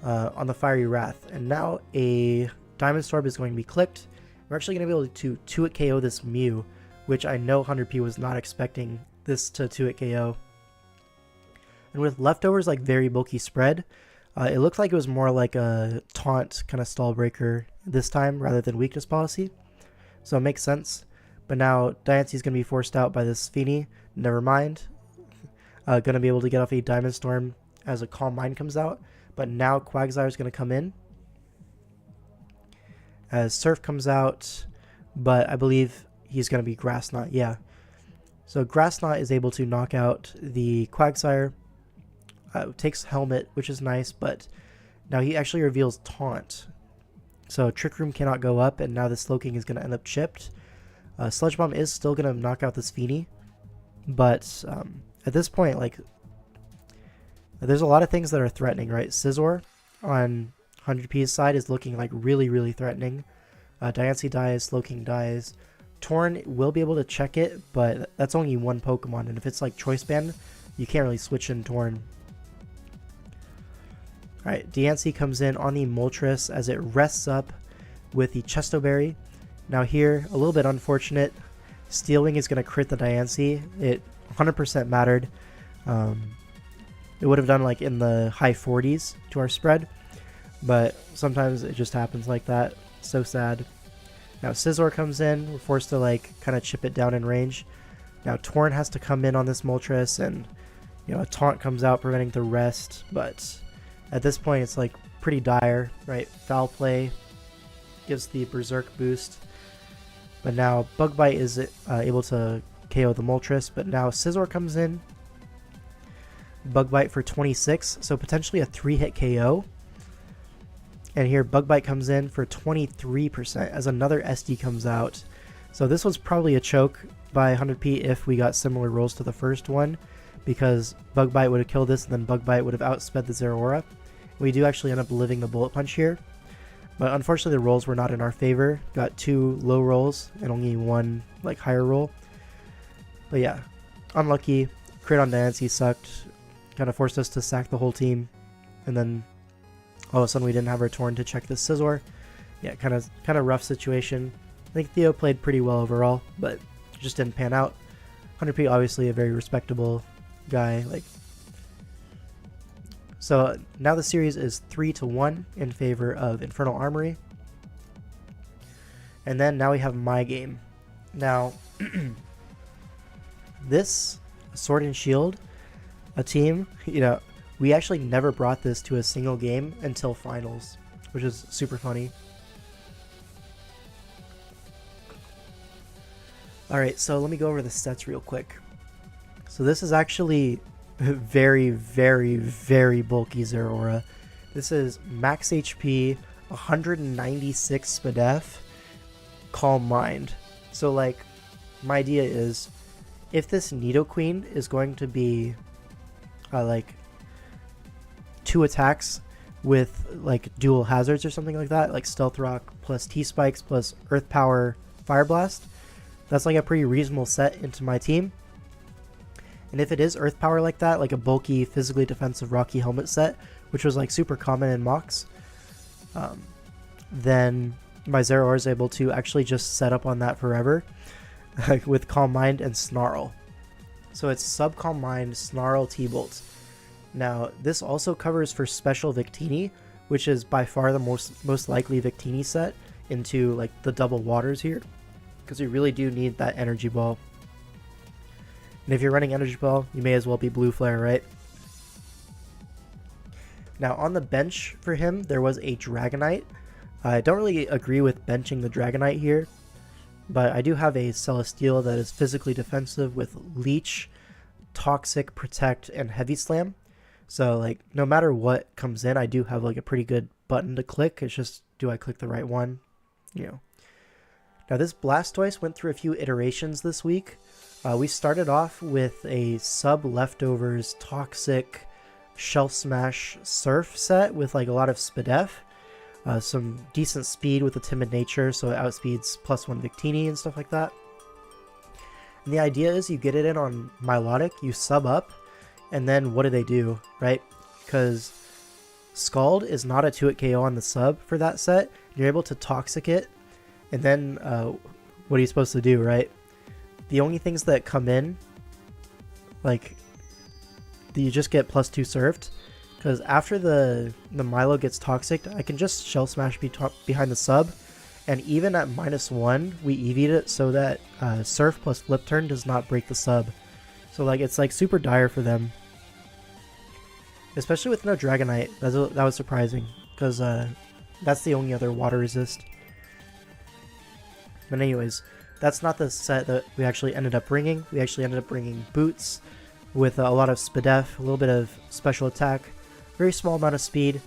on the Fiery Wrath. And now a Diamond Storm is going to be clicked. We're actually going to be able to 2-hit KO this Mew, which I know 100p was not expecting this to 2-hit KO. And with Leftovers like very bulky spread, it looked like it was more like a taunt kind of stall breaker this time rather than Weakness Policy. So it makes sense. But now Diancie's going to be forced out by this Feeny. Never mind. Going to be able to get off a Diamond Storm as a Calm Mind comes out. But now Quagsire is going to come in. As Surf comes out. But I believe he's going to be Grass Knot. Yeah. So Grass Knot is able to knock out the Quagsire. Takes Helmet, which is nice. But now he actually reveals Taunt. So Trick Room cannot go up, and now the Slowking is going to end up chipped. Sludge Bomb is still going to knock out this Feeny, but at this point, like, there's a lot of things that are threatening, right? Scizor on 100p's side is looking like really, really threatening. Diancie dies, Slowking dies. Torn will be able to check it, but that's only one Pokemon, and if it's like Choice Band, you can't really switch in Torn. Alright, Diancie comes in on the Moltres as it rests up with the Chesto Berry. Now here, a little bit unfortunate. Steel Wing is going to crit the Diancie. It 100% mattered. It would have done like in the high 40s to our spread. But sometimes it just happens like that. So sad. Now Scizor comes in. We're forced to like kind of chip it down in range. Now Torn has to come in on this Moltres, and you know, a Taunt comes out preventing the rest. But at this point, it's like pretty dire, right? Foul Play gives the Berserk boost. But now Bug Bite is able to KO the Moltres. But now Scizor comes in. Bug Bite for 26, so potentially a 3-hit KO. And here Bug Bite comes in for 23% as another SD comes out. So this was probably a choke by 100p if we got similar rolls to the first one, because Bug Bite would have killed this and then Bug Bite would have outsped the Zeraora. We do actually end up living the Bullet Punch here. But unfortunately the rolls were not in our favor. Got 2 low rolls and only 1 like higher roll. But yeah, unlucky. Crit on Diancie sucked. Kind of forced us to sack the whole team. And then all of a sudden we didn't have our Torn to check the Scizor. Yeah, kind of rough situation. I think Theo played pretty well overall, but it just didn't pan out. 100p obviously a very respectable guy. Like, so now the series is 3-1 in favor of Infernal Armory. And then now we have my game. Now, this Sword and Shield, a team, you know, we actually never brought this to a single game until finals, which is super funny. Alright, so let me go over the stats real quick. So this is actually very, very, very bulky Zeraora. This is max HP, 196 SPDF, Calm Mind. So like, my idea is, if this Nidoqueen is going to be like 2 attacks with like dual hazards or something like that, like Stealth Rock plus T-Spikes plus Earth Power Fire Blast, that's like a pretty reasonable set into my team. And if it is Earth Power like that, like a bulky, physically defensive Rocky Helmet set, which was like super common in mocks, then my Zeraora is able to actually just set up on that forever with Calm Mind and Snarl. So it's Sub Calm Mind, Snarl, T-Bolt. Now this also covers for Special Victini, which is by far the most likely Victini set into like the double waters here, because you really do need that Energy Ball. And if you're running Energy Ball, you may as well be Blue Flare, right? Now on the bench for him, there was a Dragonite. I don't really agree with benching the Dragonite here, but I do have a Celesteela that is physically defensive with Leech, Toxic, Protect, and Heavy Slam. So like no matter what comes in, I do have like a pretty good button to click. It's just, do I click the right one? You know. Now this Blastoise went through a few iterations this week. We started off with a sub leftovers Toxic Shell Smash Surf set with like a lot of SPDF, some decent speed with a timid nature, so it outspeeds +1 Victini and stuff like that. And the idea is you get it in on Milotic, you sub up, and then what do, right? Because Scald is not a 2-hit KO on the sub for that set. You're able to Toxic it, and then what are you supposed to do, right? The only things that come in, like, you just get +2 surfed, because after the Milo gets Toxic, I can just Shell Smash behind the sub, and even at -1, we EV'd it so that Surf plus Flip Turn does not break the sub. So like it's like super dire for them, especially with no Dragonite. That was surprising, because that's the only other water resist. But anyways, that's not the set that we actually ended up bringing. We actually ended up bringing Boots with a lot of SPDF, a little bit of special attack, very small amount of speed,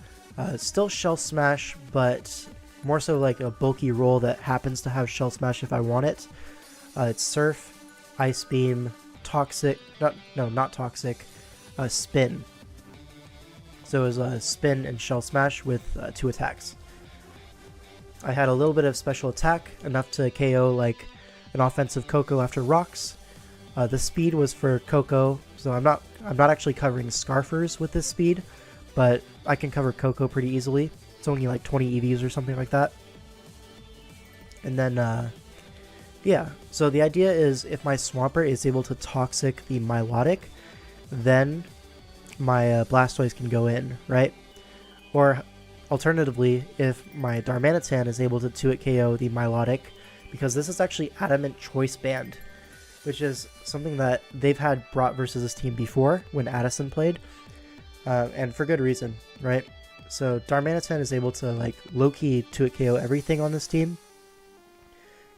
still Shell Smash, but more so like a bulky roll that happens to have Shell Smash if I want it. It's Surf, Ice Beam, Toxic, not Toxic, Spin. So it was a Spin and Shell Smash with 2 attacks. I had a little bit of special attack, enough to KO like an offensive Coco after rocks. The speed was for Coco, so I'm not actually covering Scarfers with this speed, but I can cover Coco pretty easily. It's only like 20 EVs or something like that. And then yeah, so the idea is if my Swampert is able to Toxic the Milotic, then my Blastoise can go in, right? Or alternatively, if my Darmanitan is able to 2-hit KO the Milotic, because this is actually Adamant Choice Band, which is something that they've had brought versus this team before when Addison played, and for good reason, right? So Darmanitan is able to like low-key 2-hit KO everything on this team.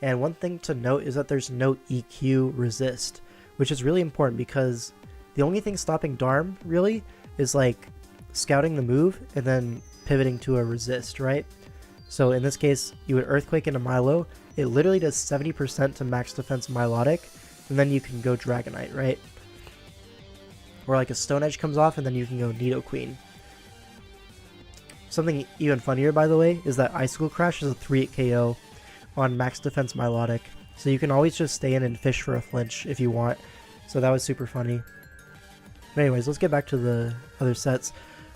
And one thing to note is that there's no EQ resist, which is really important because the only thing stopping Darm really is like scouting the move and then pivoting to a resist, right? So in this case, you would Earthquake into Milo. It literally does 70% to max defense Milotic, and then you can go Dragonite, right? Or like a Stone Edge comes off and then you can go Nidoqueen. Something even funnier, by the way, is that Icicle Crash is a 3-hit KO on max defense Milotic, so you can always just stay in and fish for a flinch if you want. So that was super funny. But anyways, let's get back to the other sets.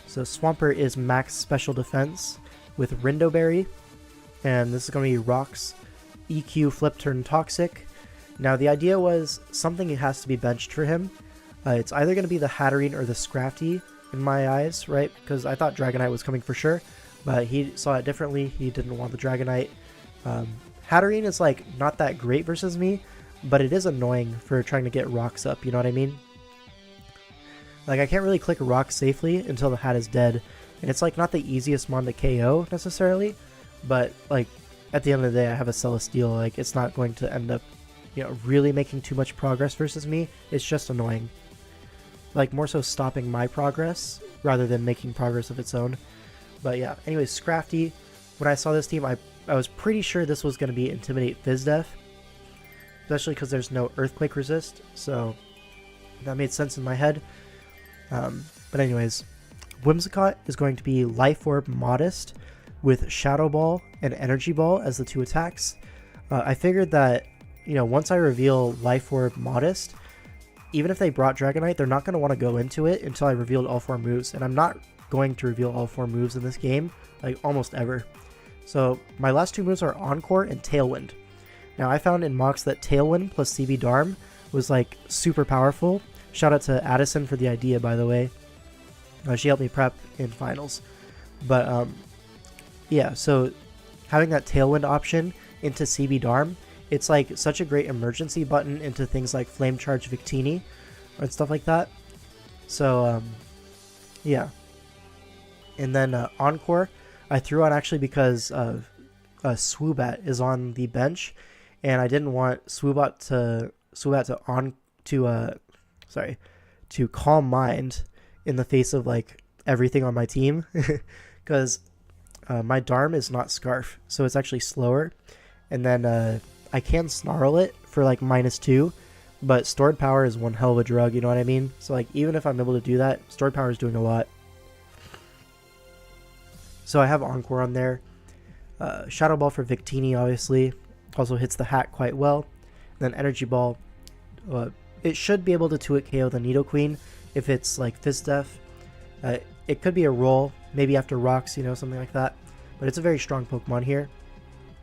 So Swampert is max special defense with Rindoberry, and this is going to be Rocks, EQ, Flip Turn, Toxic. Now the idea was something has to be benched for him. It's either going to be the Hatterene or the Scrafty in my eyes, right? Because I thought Dragonite was coming for sure, but he saw it differently. He didn't want the Dragonite. Hatterene is like not that great versus me, but it is annoying for trying to get rocks up, you know what I mean? Like I can't really click a rock safely until the hat is dead, and it's like not the easiest mon to KO necessarily, but like at the end of the day I have a Celesteela, like it's not going to end up really making too much progress versus me. It's just annoying. Like, more so stopping my progress rather than making progress of its own. But yeah, anyways, Scrafty, when I saw this team, I was pretty sure this was going to be Intimidate Fizdef, especially because there's no Earthquake resist, so that made sense in my head. But anyways, Whimsicott is going to be Life Orb Modest with Shadow Ball and Energy Ball as the 2 attacks. I figured that, once I reveal Life Orb Modest, even if they brought Dragonite, they're not going to want to go into it until I revealed all 4 moves, and I'm not going to reveal all 4 moves in this game, like almost ever. So my last 2 moves are Encore and Tailwind. Now I found in mocks that Tailwind plus CB Darm was like super powerful. Shout out to Addison for the idea, by the way. She helped me prep in finals. But yeah, so having that Tailwind option into CB Darm, it's like such a great emergency button into things like Flame Charge Victini and stuff like that. So yeah. And then Encore, I threw on actually because Swoobat is on the bench, and I didn't want Swoobat to Calm Mind in the face of like everything on my team, because my Darm is not Scarf, so it's actually slower, and then I can Snarl it for like -2, but Stored Power is one hell of a drug, you know what I mean? So like even if I'm able to do that, Stored Power is doing a lot. So I have Encore on there. Shadow Ball for Victini obviously also hits the hat quite well. And then Energy Ball, it should be able to 2-hit KO the Nidoqueen if it's like Fizdef. It could be a roll, maybe after Rocks, something like that. But it's a very strong Pokemon here.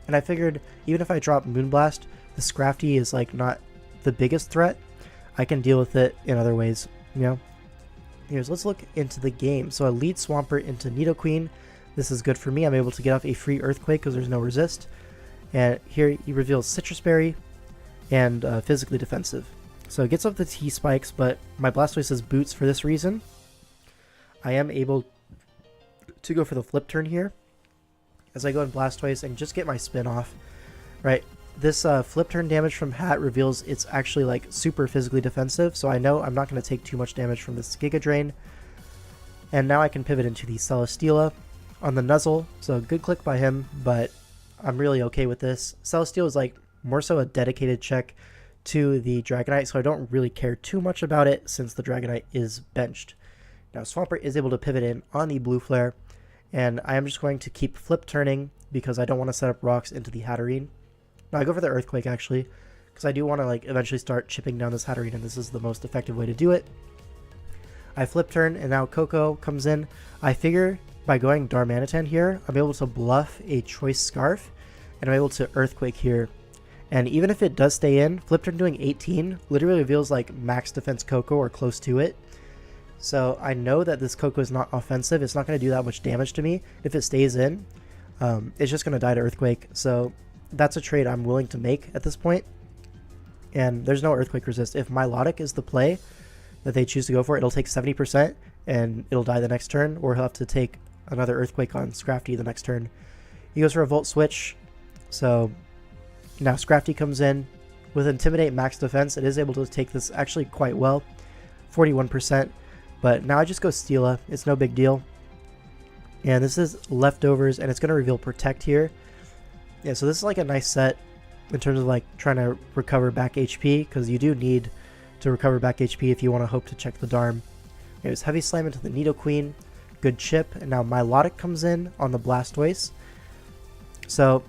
And I figured even if I drop Moonblast, the Scrafty is like not the biggest threat. I can deal with it in other ways, Anyways, let's look into the game. So a lead Swampert into Nidoqueen. This is good for me. I'm able to get off a free Earthquake because there's no resist. And here he reveals Citrus Berry and physically defensive. So it gets up the T-Spikes, but my Blastoise has Boots for this reason. I am able to go for the flip turn here as I go in Blastoise and just get my spin off. Right, this flip turn damage from Hat reveals it's actually like super physically defensive, so I know I'm not going to take too much damage from this Giga Drain. And now I can pivot into the Celesteela on the Nuzzle, so good click by him, but I'm really okay with this. Celesteela is like more so a dedicated check to the Dragonite, so I don't really care too much about it since the Dragonite is benched. Now Swampert is able to pivot in on the Blue Flare, and I am just going to keep flip turning because I don't want to set up rocks into the Hatterene. Now I go for the Earthquake actually, because I do want to like eventually start chipping down this Hatterene, and this is the most effective way to do it. I flip turn, and now Coco comes in. I figure by going Darmanitan here, I'm able to bluff a Choice Scarf, and I'm able to Earthquake here. And even if it does stay in, flip turn doing 18 literally reveals like max defense Coco or close to it. So I know that this Coco is not offensive. It's not going to do that much damage to me. If it stays in, it's just going to die to Earthquake. So that's a trade I'm willing to make at this point. And there's no Earthquake resist. If Milotic is the play that they choose to go for, it'll take 70% and it'll die the next turn, or he'll have to take another Earthquake on Scrafty the next turn. He goes for a Volt Switch. So now Scrafty comes in with Intimidate max defense. It is able to take this actually quite well, 41%. But now I just go Steela. It's no big deal. And this is Leftovers, and it's going to reveal Protect here. Yeah, so this is like a nice set in terms of like trying to recover back HP, because you do need to recover back HP if you want to hope to check the Darm. It was Heavy Slam into the Nidoqueen. Good chip. And now Milotic comes in on the Blastoise. So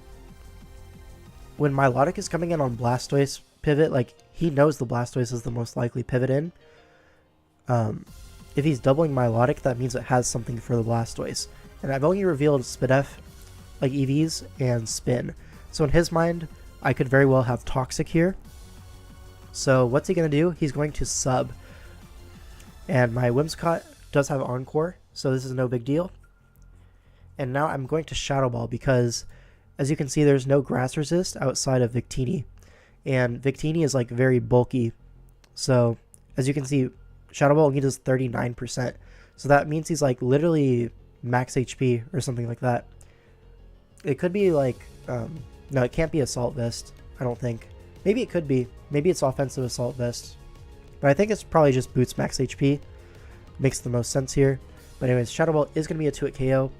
when Milotic is coming in on Blastoise pivot, like he knows the Blastoise is the most likely pivot in. If he's doubling Milotic, that means it has something for the Blastoise. And I've only revealed Spidef, like EVs, and Spin. So in his mind, I could very well have Toxic here. So what's he going to do? He's going to sub. And my Whimsicott does have Encore, so this is no big deal. And now I'm going to Shadow Ball because, as you can see, there's no Grass Resist outside of Victini. And Victini is like very bulky. So as you can see, Shadow Ball only does 39%. So that means he's like literally max HP or something like that. It could be like, no, it can't be Assault Vest, I don't think. Maybe it could be. Maybe it's offensive assault vest. But I think it's probably just boots max HP. Makes the most sense here. But anyways, Shadow Ball is going to be a 2-hit KO.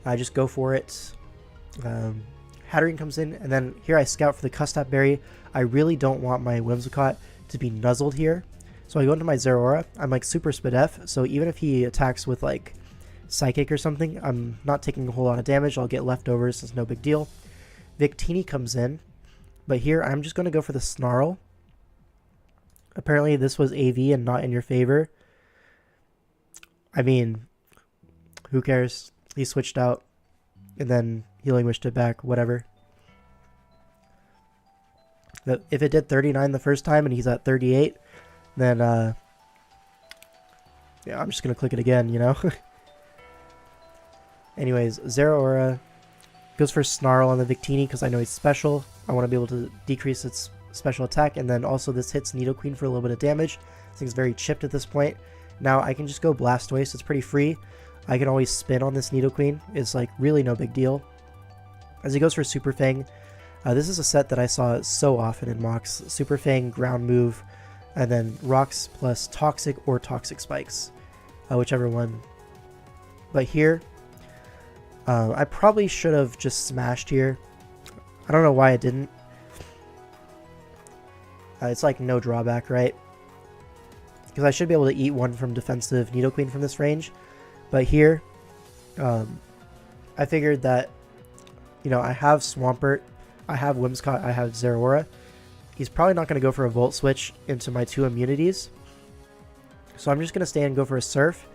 I just go for it. Hatterene comes in, and then here I scout for the Custap Berry. I really don't want my Whimsicott to be nuzzled here. So I go into my Zeraora. I'm like super Spadef, so even if he attacks with like Psychic or something, I'm not taking a whole lot of damage. I'll get leftovers, it's no big deal. Victini comes in, but here I'm just going to go for the Snarl. Apparently this was AV and not in your favor. I mean, who cares? He switched out, and then Healing Wished it back, whatever. If it did 39 the first time and he's at 38, then, yeah, I'm just going to click it again, you know? Anyways, Zeraora goes for Snarl on the Victini because I know he's special. I want to be able to decrease its special attack, and then also this hits Nidoqueen for a little bit of damage. This thing's very chipped at this point. Now I can just go Blastoise, it's pretty free. I can always spin on this Nidoqueen, it's like really no big deal. As he goes for Super Fang, this is a set that I saw so often in mocks. Super Fang, ground move, and then rocks plus toxic or toxic spikes, whichever one. But here, I probably should have just smashed here. I don't know why I didn't. It's like no drawback, right? Because I should be able to eat one from defensive Nidoqueen from this range. But here, I figured that, you know, I have Swampert, I have Whimsicott, I have Zeraora. He's probably not going to go for a Volt Switch into my 2 immunities. So I'm just going to stay and go for a Surf.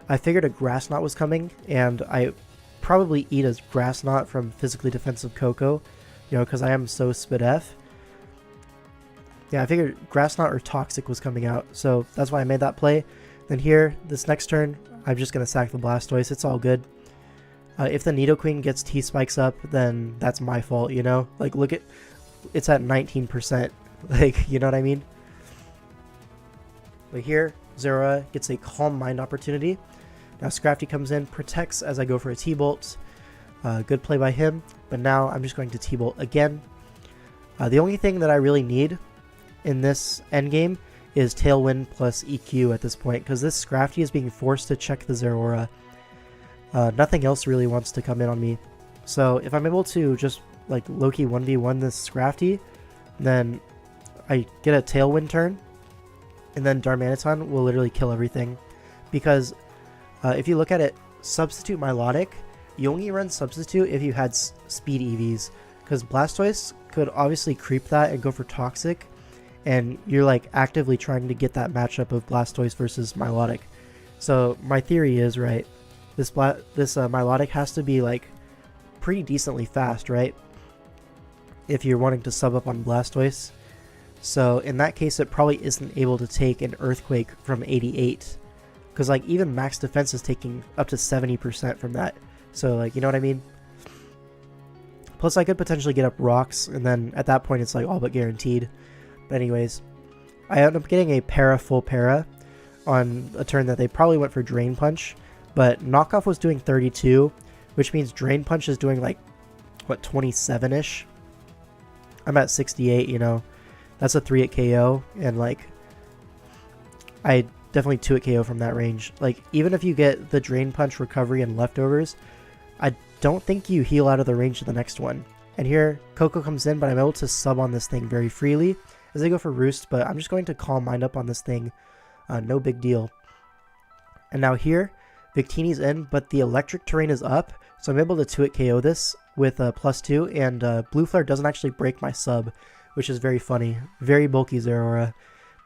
I figured a Grass Knot was coming, and I probably eat a Grass Knot from physically defensive Koko, you know, because I am so Spadef. Yeah, I figured Grass Knot or Toxic was coming out, so that's why I made that play. Then here, this next turn, I'm just going to sack the Blastoise. It's all good. If the Nidoqueen gets T-Spikes up, then that's my fault, you know? Like, look at... It's at 19%. Like, you know what I mean? But here, Zeraora gets a Calm Mind opportunity. Now Scrafty comes in, protects as I go for a T-Bolt. Good play by him. But now I'm just going to T-Bolt again. The only thing that I really need in this endgame is Tailwind plus EQ at this point, because this Scrafty is being forced to check the Zeraora. Nothing else really wants to come in on me. So if I'm able to just like low-key 1v1 this Scrafty, then I get a Tailwind turn, and then Darmanitan will literally kill everything. Because if you look at it, Substitute Milotic, you only run Substitute if you had Speed EVs, because Blastoise could obviously creep that and go for Toxic, and you're like actively trying to get that matchup of Blastoise versus Milotic. So my theory is, right, this Milotic has to be like pretty decently fast, right, if you're wanting to sub up on Blastoise. So in that case, it probably isn't able to take an Earthquake from 88, because like even max defense is taking up to 70% from that. So like, you know what I mean? Plus I could potentially get up Rocks, and then at that point it's like all but guaranteed. But anyways, I ended up getting a Para full Para on a turn that they probably went for Drain Punch, but Knockoff was doing 32, which means Drain Punch is doing like, what, 27-ish? I'm at 68, you know. That's a 3-hit KO, and like, I definitely 2-hit KO from that range. Like, even if you get the Drain Punch recovery and leftovers, I don't think you heal out of the range of the next one. And here, Koko comes in, but I'm able to sub on this thing very freely as they go for Roost, but I'm just going to Calm Mind up on this thing. No big deal. And now here, Victini's in, but the electric terrain is up, so I'm able to 2-hit KO this with +2, and Blue Flare doesn't actually break my sub, which is very funny. Very bulky Zeraora,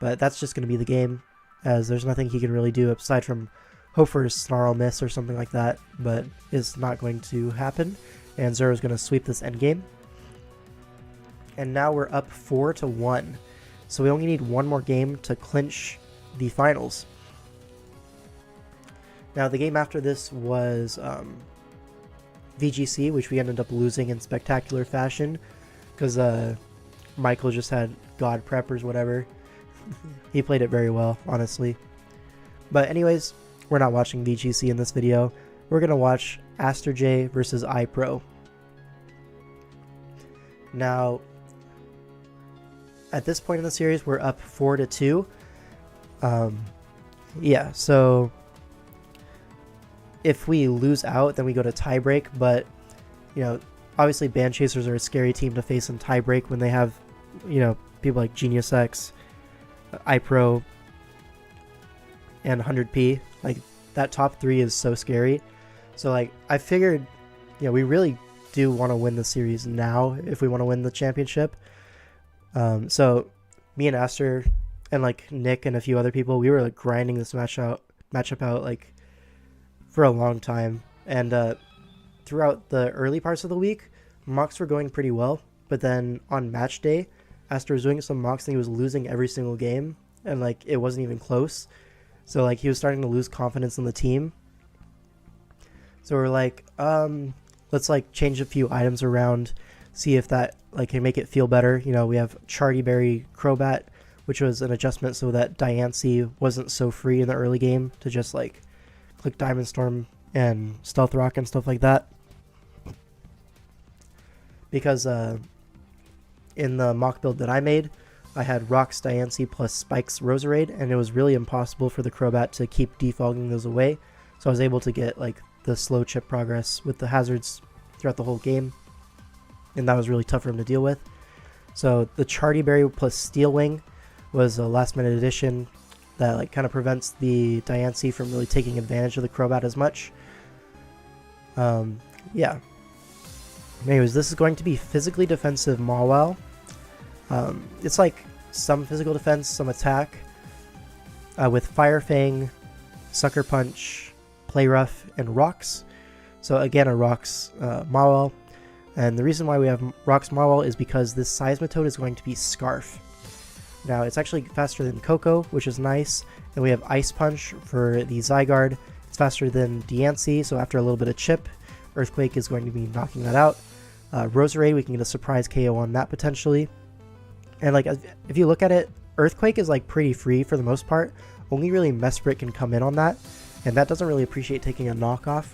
but that's just going to be the game, as there's nothing he can really do aside from hope for a Snarl miss or something like that, but it's not going to happen, and Zeraora's going to sweep this endgame. And now we're up 4-1, so we only need one more game to clinch the finals. Now the game after this was VGC, which we ended up losing in spectacular fashion, because Michael just had God Preppers, whatever. He played it very well, honestly. But anyways, we're not watching VGC in this video. We're going to watch Aster J versus iPro. Now, at this point in the series, we're up 4-2. Yeah, so if we lose out, then we go to tiebreak. But, you know, obviously Band Chasers are a scary team to face in tiebreak when they have, you know, people like Genius X, iPro, and 100p. Like, that top 3 is so scary. So, like, I figured, you know, we really do want to win the series now if we want to win the championship. So me and Aster and like Nick and a few other people, we were like grinding this matchup out like for a long time. And throughout the early parts of the week, mocks were going pretty well. But then on match day, Aster was doing some mocks and he was losing every single game, and like it wasn't even close. So like he was starting to lose confidence in the team. So we're like, let's like change a few items around, see if that like can make it feel better. You know, we have Charty Berry Crobat, which was an adjustment so that Diancie wasn't so free in the early game to just like click Diamond Storm and Stealth Rock and stuff like that. Because in the mock build that I made, I had Rocks Diancie plus Spikes Roserade, and it was really impossible for the Crobat to keep defogging those away. So I was able to get like the slow chip progress with the hazards throughout the whole game, and that was really tough for him to deal with. So the Charty Berry plus Steel Wing was a last minute addition that like kind of prevents the Diancie from really taking advantage of the Crobat as much. Yeah. Anyways, this is going to be physically defensive Mawile. It's like some physical defense, some attack, with Fire Fang, Sucker Punch, Play Rough, and Rocks. So again, a Rocks Mawile. And the reason why we have Rocks Mawile is because this Seismitoad is going to be Scarf. Now, it's actually faster than Coco, which is nice. And we have Ice Punch for the Zygarde. It's faster than Diancie, so after a little bit of chip, Earthquake is going to be knocking that out. Roserade, we can get a surprise KO on that potentially. And like, if you look at it, Earthquake is like pretty free for the most part. Only really Mesprit can come in on that, and that doesn't really appreciate taking a knockoff.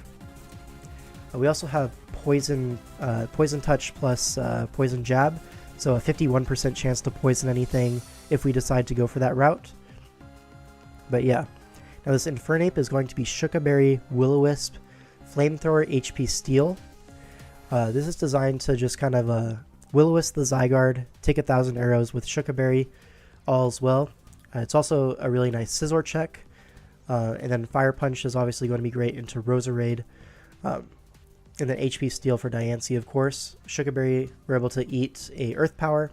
We also have Poison Touch plus Poison Jab, so a 51% chance to poison anything if we decide to go for that route. But yeah, now this Infernape is going to be Shuca Berry, Will-O-Wisp, Flamethrower, HP Steel. This is designed to just kind of Will-O-Wisp the Zygarde, take 1,000 arrows with Shuca Berry, all's well. It's also a really nice Scizor check. And then Fire Punch is obviously going to be great into Roserade. And then HP Steel for Diancie, of course. Shuca Berry, we're able to eat a Earth Power.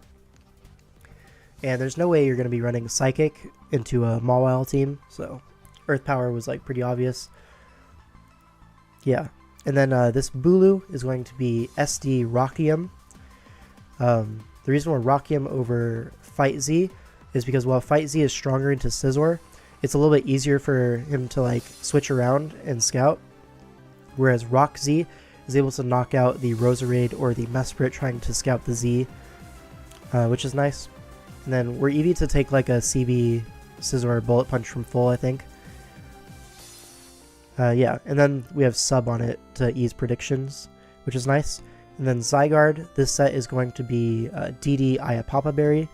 And there's no way you're going to be running Psychic into a Mawile team, so Earth Power was like pretty obvious. Yeah. And then this Bulu is going to be SD Rockium. The reason we're Rockium over Fight Z is because while Fight Z is stronger into Scizor, it's a little bit easier for him to like switch around and scout. Whereas Rock Z is able to knock out the Roserade or the Mesprit trying to scout the Z, which is nice. And then we're easy to take like a CB Scizor Bullet Punch from full, I think. Yeah, and then we have Sub on it to ease predictions, which is nice. And then Zygarde, this set is going to be DD Iapapa Berry.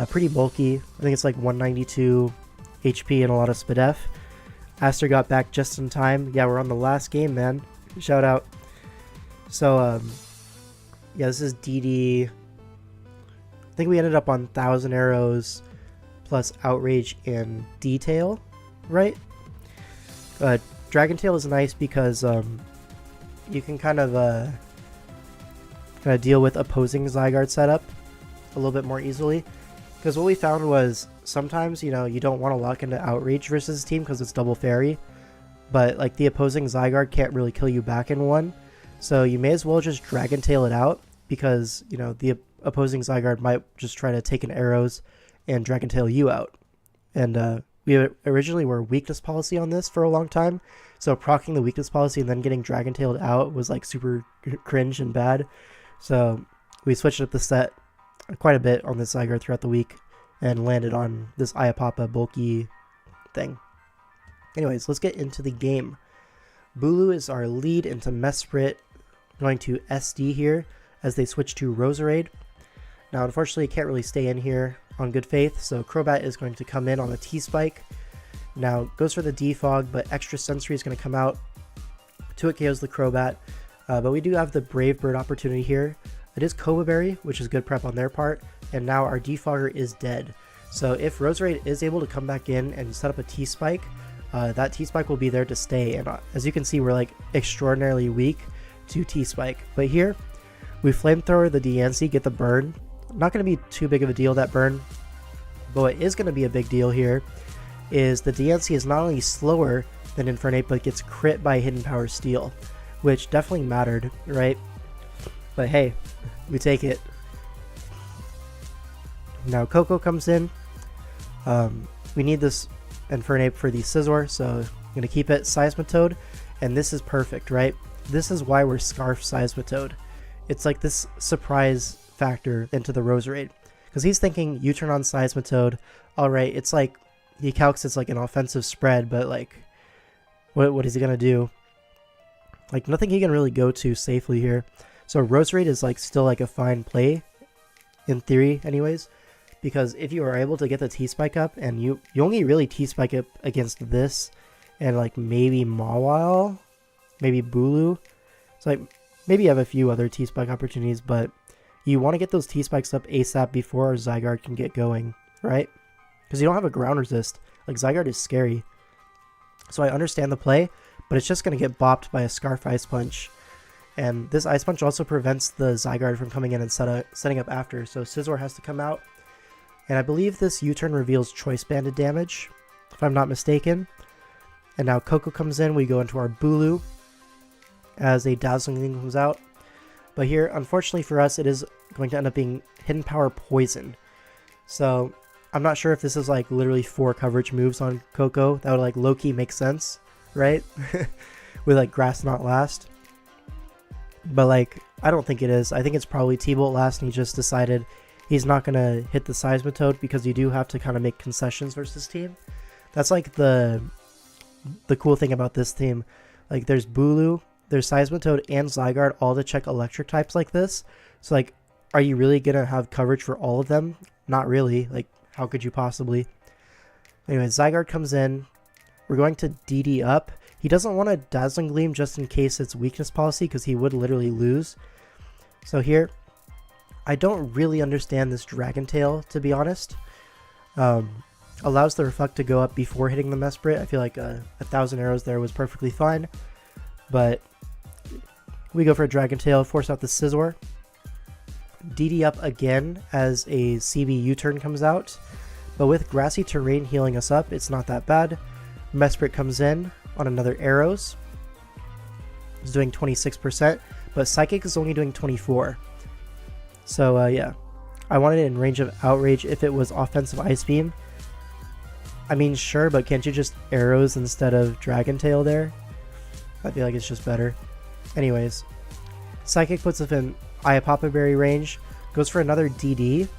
Pretty bulky. I think it's like 192 HP and a lot of SPDF. Aster got back just in time. Yeah, we're on the last game, man. Shout out. So, yeah, this is DD. I think we ended up on 1,000 arrows plus Outrage and Detail, right? Dragon Tail is nice because you can kind of deal with opposing Zygarde setup a little bit more easily. Because what we found was sometimes, you know, you don't want to lock into Outrage versus a team because it's double fairy. But like the opposing Zygarde can't really kill you back in one. So you may as well just Dragon Tail it out because, you know, the opposing Zygarde might just try to take an arrows and Dragon Tail you out. And we originally were weakness policy on this for a long time. So proccing the weakness policy and then getting Dragon Tailed out was like super cringe and bad. So we switched up the set quite a bit on this Zygarde throughout the week and landed on this Iapapa bulky thing. Anyways, let's get into the game. Bulu is our lead into Mesprit, going to SD here as they switch to Roserade. Now, unfortunately, it can't really stay in here on good faith, so Crobat is going to come in on the T-Spike. Now, goes for the Defog, but Extra Sensory is going to come out. 2-hit KOs the Crobat, but we do have the Brave Bird opportunity here. It is Cova Berry, which is good prep on their part, and now our Defogger is dead. So if Roserade is able to come back in and set up a T-Spike, that T-Spike will be there to stay, and as you can see, we're like extraordinarily weak to T-Spike. But here, we Flamethrower the Diancie, get the burn. Not going to be too big of a deal, that burn, but what is going to be a big deal here is the Diancie is not only slower than Infernape, but gets crit by Hidden Power Steel, which definitely mattered, right? But hey, we take it. Now Coco comes in. We need this Infernape for the Scizor, so I'm going to keep it. Seismitoad, and this is perfect, right? This is why we're Scarf Seismitoad. It's like this surprise factor into the Roserade, because he's thinking U-turn on Seismitoad. Alright, it's like, he calcs it's like an offensive spread, but like, what is he going to do? Like, nothing he can really go to safely here. So Roserade is like still like a fine play, in theory anyways, because if you are able to get the T-Spike up, and you only really T-Spike up against this, and like maybe Mawile, maybe Bulu, so like maybe you have a few other T-Spike opportunities, but you want to get those T-Spikes up ASAP before our Zygarde can get going, right? Because you don't have a ground resist. Like, Zygarde is scary. So I understand the play, but it's just going to get bopped by a Scarf Ice Punch. And this Ice Punch also prevents the Zygarde from coming in and setting up after, so Scizor has to come out. And I believe this U-turn reveals Choice Banded damage, if I'm not mistaken. And now Coco comes in, we go into our Bulu as a Dazzling Gleam comes out. But here, unfortunately for us, it is going to end up being Hidden Power Poison. So I'm not sure if this is like literally 4 coverage moves on Coco. That would like low-key make sense, right? With like Grass Knot last. But like, I don't think it is. I think it's probably T-Bolt last, and he just decided he's not going to hit the Seismitoad, because you do have to kind of make concessions versus team. That's like the cool thing about this team. Like, there's Bulu, there's Seismitoad, and Zygarde all to check electric types like this. So like, are you really going to have coverage for all of them? Not really. Like, how could you possibly? Anyway, Zygarde comes in. We're going to DD up. He doesn't want a Dazzling Gleam just in case it's weakness policy, because he would literally lose. So here, I don't really understand this Dragon Tail, to be honest. Allows the Reflect to go up before hitting the Mesprit. I feel like 1,000 arrows there was perfectly fine. But we go for a Dragon Tail, force out the Scizor. DD up again as a CB U-turn comes out. But with Grassy Terrain healing us up, it's not that bad. Mesprit comes in on another Arrows. It's doing 26%, but Psychic is only doing 24%. So yeah, I wanted it in range of Outrage if it was offensive Ice Beam. I mean, sure, but can't you just Arrows instead of Dragon Tail there? I feel like it's just better. Anyways, Psychic puts us in Iapapa Berry range, goes for another DD,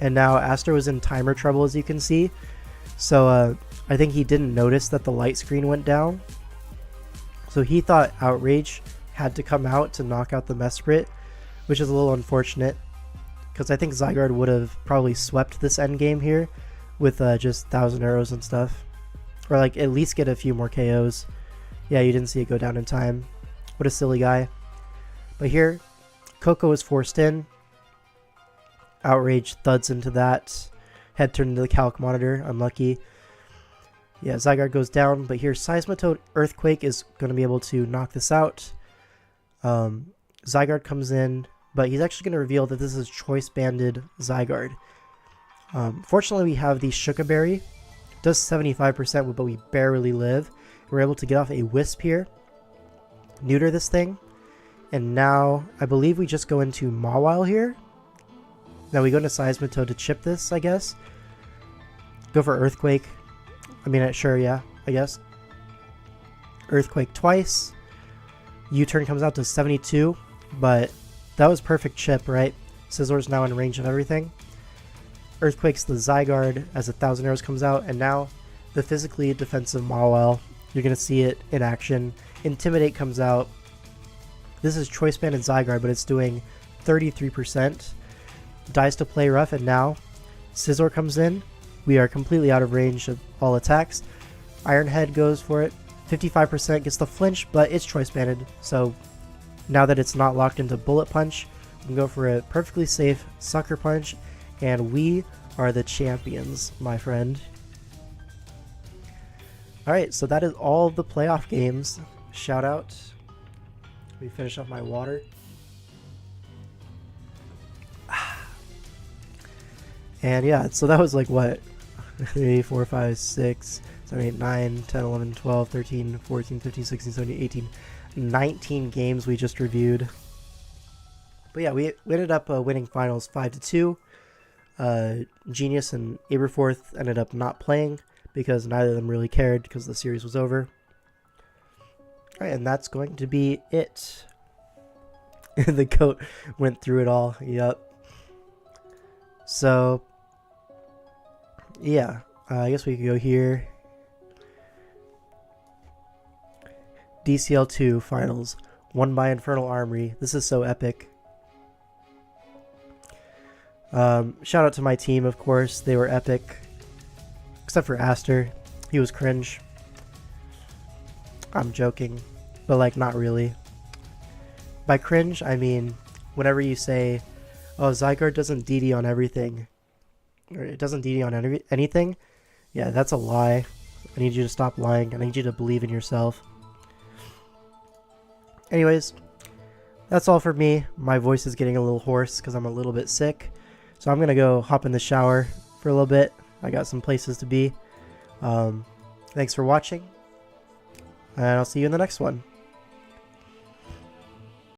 and now Astro is in timer trouble, as you can see. So I think he didn't notice that the light screen went down. So he thought Outrage had to come out to knock out the Mesprit, which is a little unfortunate, because I think Zygarde would have probably swept this endgame here with just 1,000 arrows and stuff. Or like at least get a few more KOs. Yeah, you didn't see it go down in time. What a silly guy. But here, Coco is forced in. Outrage thuds into that. Head turned into the Calc Monitor. Unlucky. Yeah, Zygarde goes down. But here, Seismitoad Earthquake is going to be able to knock this out. Zygarde comes in, but he's actually going to reveal that this is Choice Banded Zygarde. Fortunately, we have the Shuka Berry. Does 75%, but we barely live. We're able to get off a Wisp here. Neuter this thing. And now, I believe we just go into Mawile here. Now we go into Seismitoad to chip this, I guess. Go for Earthquake. I mean, sure, yeah, I guess. Earthquake twice. U-turn comes out to 72, but that was perfect chip, right? Scizor's now in range of everything. Earthquake's the Zygarde as 1,000 arrows comes out, and now the physically defensive Mawile. You're going to see it in action. Intimidate comes out. This is Choice Banded Zygarde, but it's doing 33%. dies to play rough, and now Scizor comes in. We are completely out of range of all attacks. Iron Head goes for it. 55% gets the flinch, but it's choice banded, so now that it's not locked into Bullet Punch, we can go for a perfectly safe Sucker Punch, and we are the champions, my friend. Alright, so that is all of the playoff games. Shout out. Let me finish off my water. And yeah, so that was like what? 3, 4, 5, 6, 7, 8, 9, 10, 11, 12, 13, 14, 15, 16, 17, 18, 19 games we just reviewed. But yeah, we ended up winning finals 5-2. Genius and Aberforth ended up not playing because neither of them really cared because the series was over. Alright, and that's going to be it. The goat went through it all. Yep. So, yeah, I guess we could go here. DCL 2 finals, won by Infernal Armory. This is so epic. Shout out to my team, of course. They were epic. Except for Aster. He was cringe. I'm joking. But, like, not really. By cringe, I mean whenever you say, oh, Zygarde doesn't DD on everything. Or it doesn't DD on anything. Yeah, that's a lie. I need you to stop lying. I need you to believe in yourself. Anyways, that's all for me. My voice is getting a little hoarse because I'm a little bit sick. So I'm going to go hop in the shower for a little bit. I got some places to be. Thanks for watching. And I'll see you in the next one.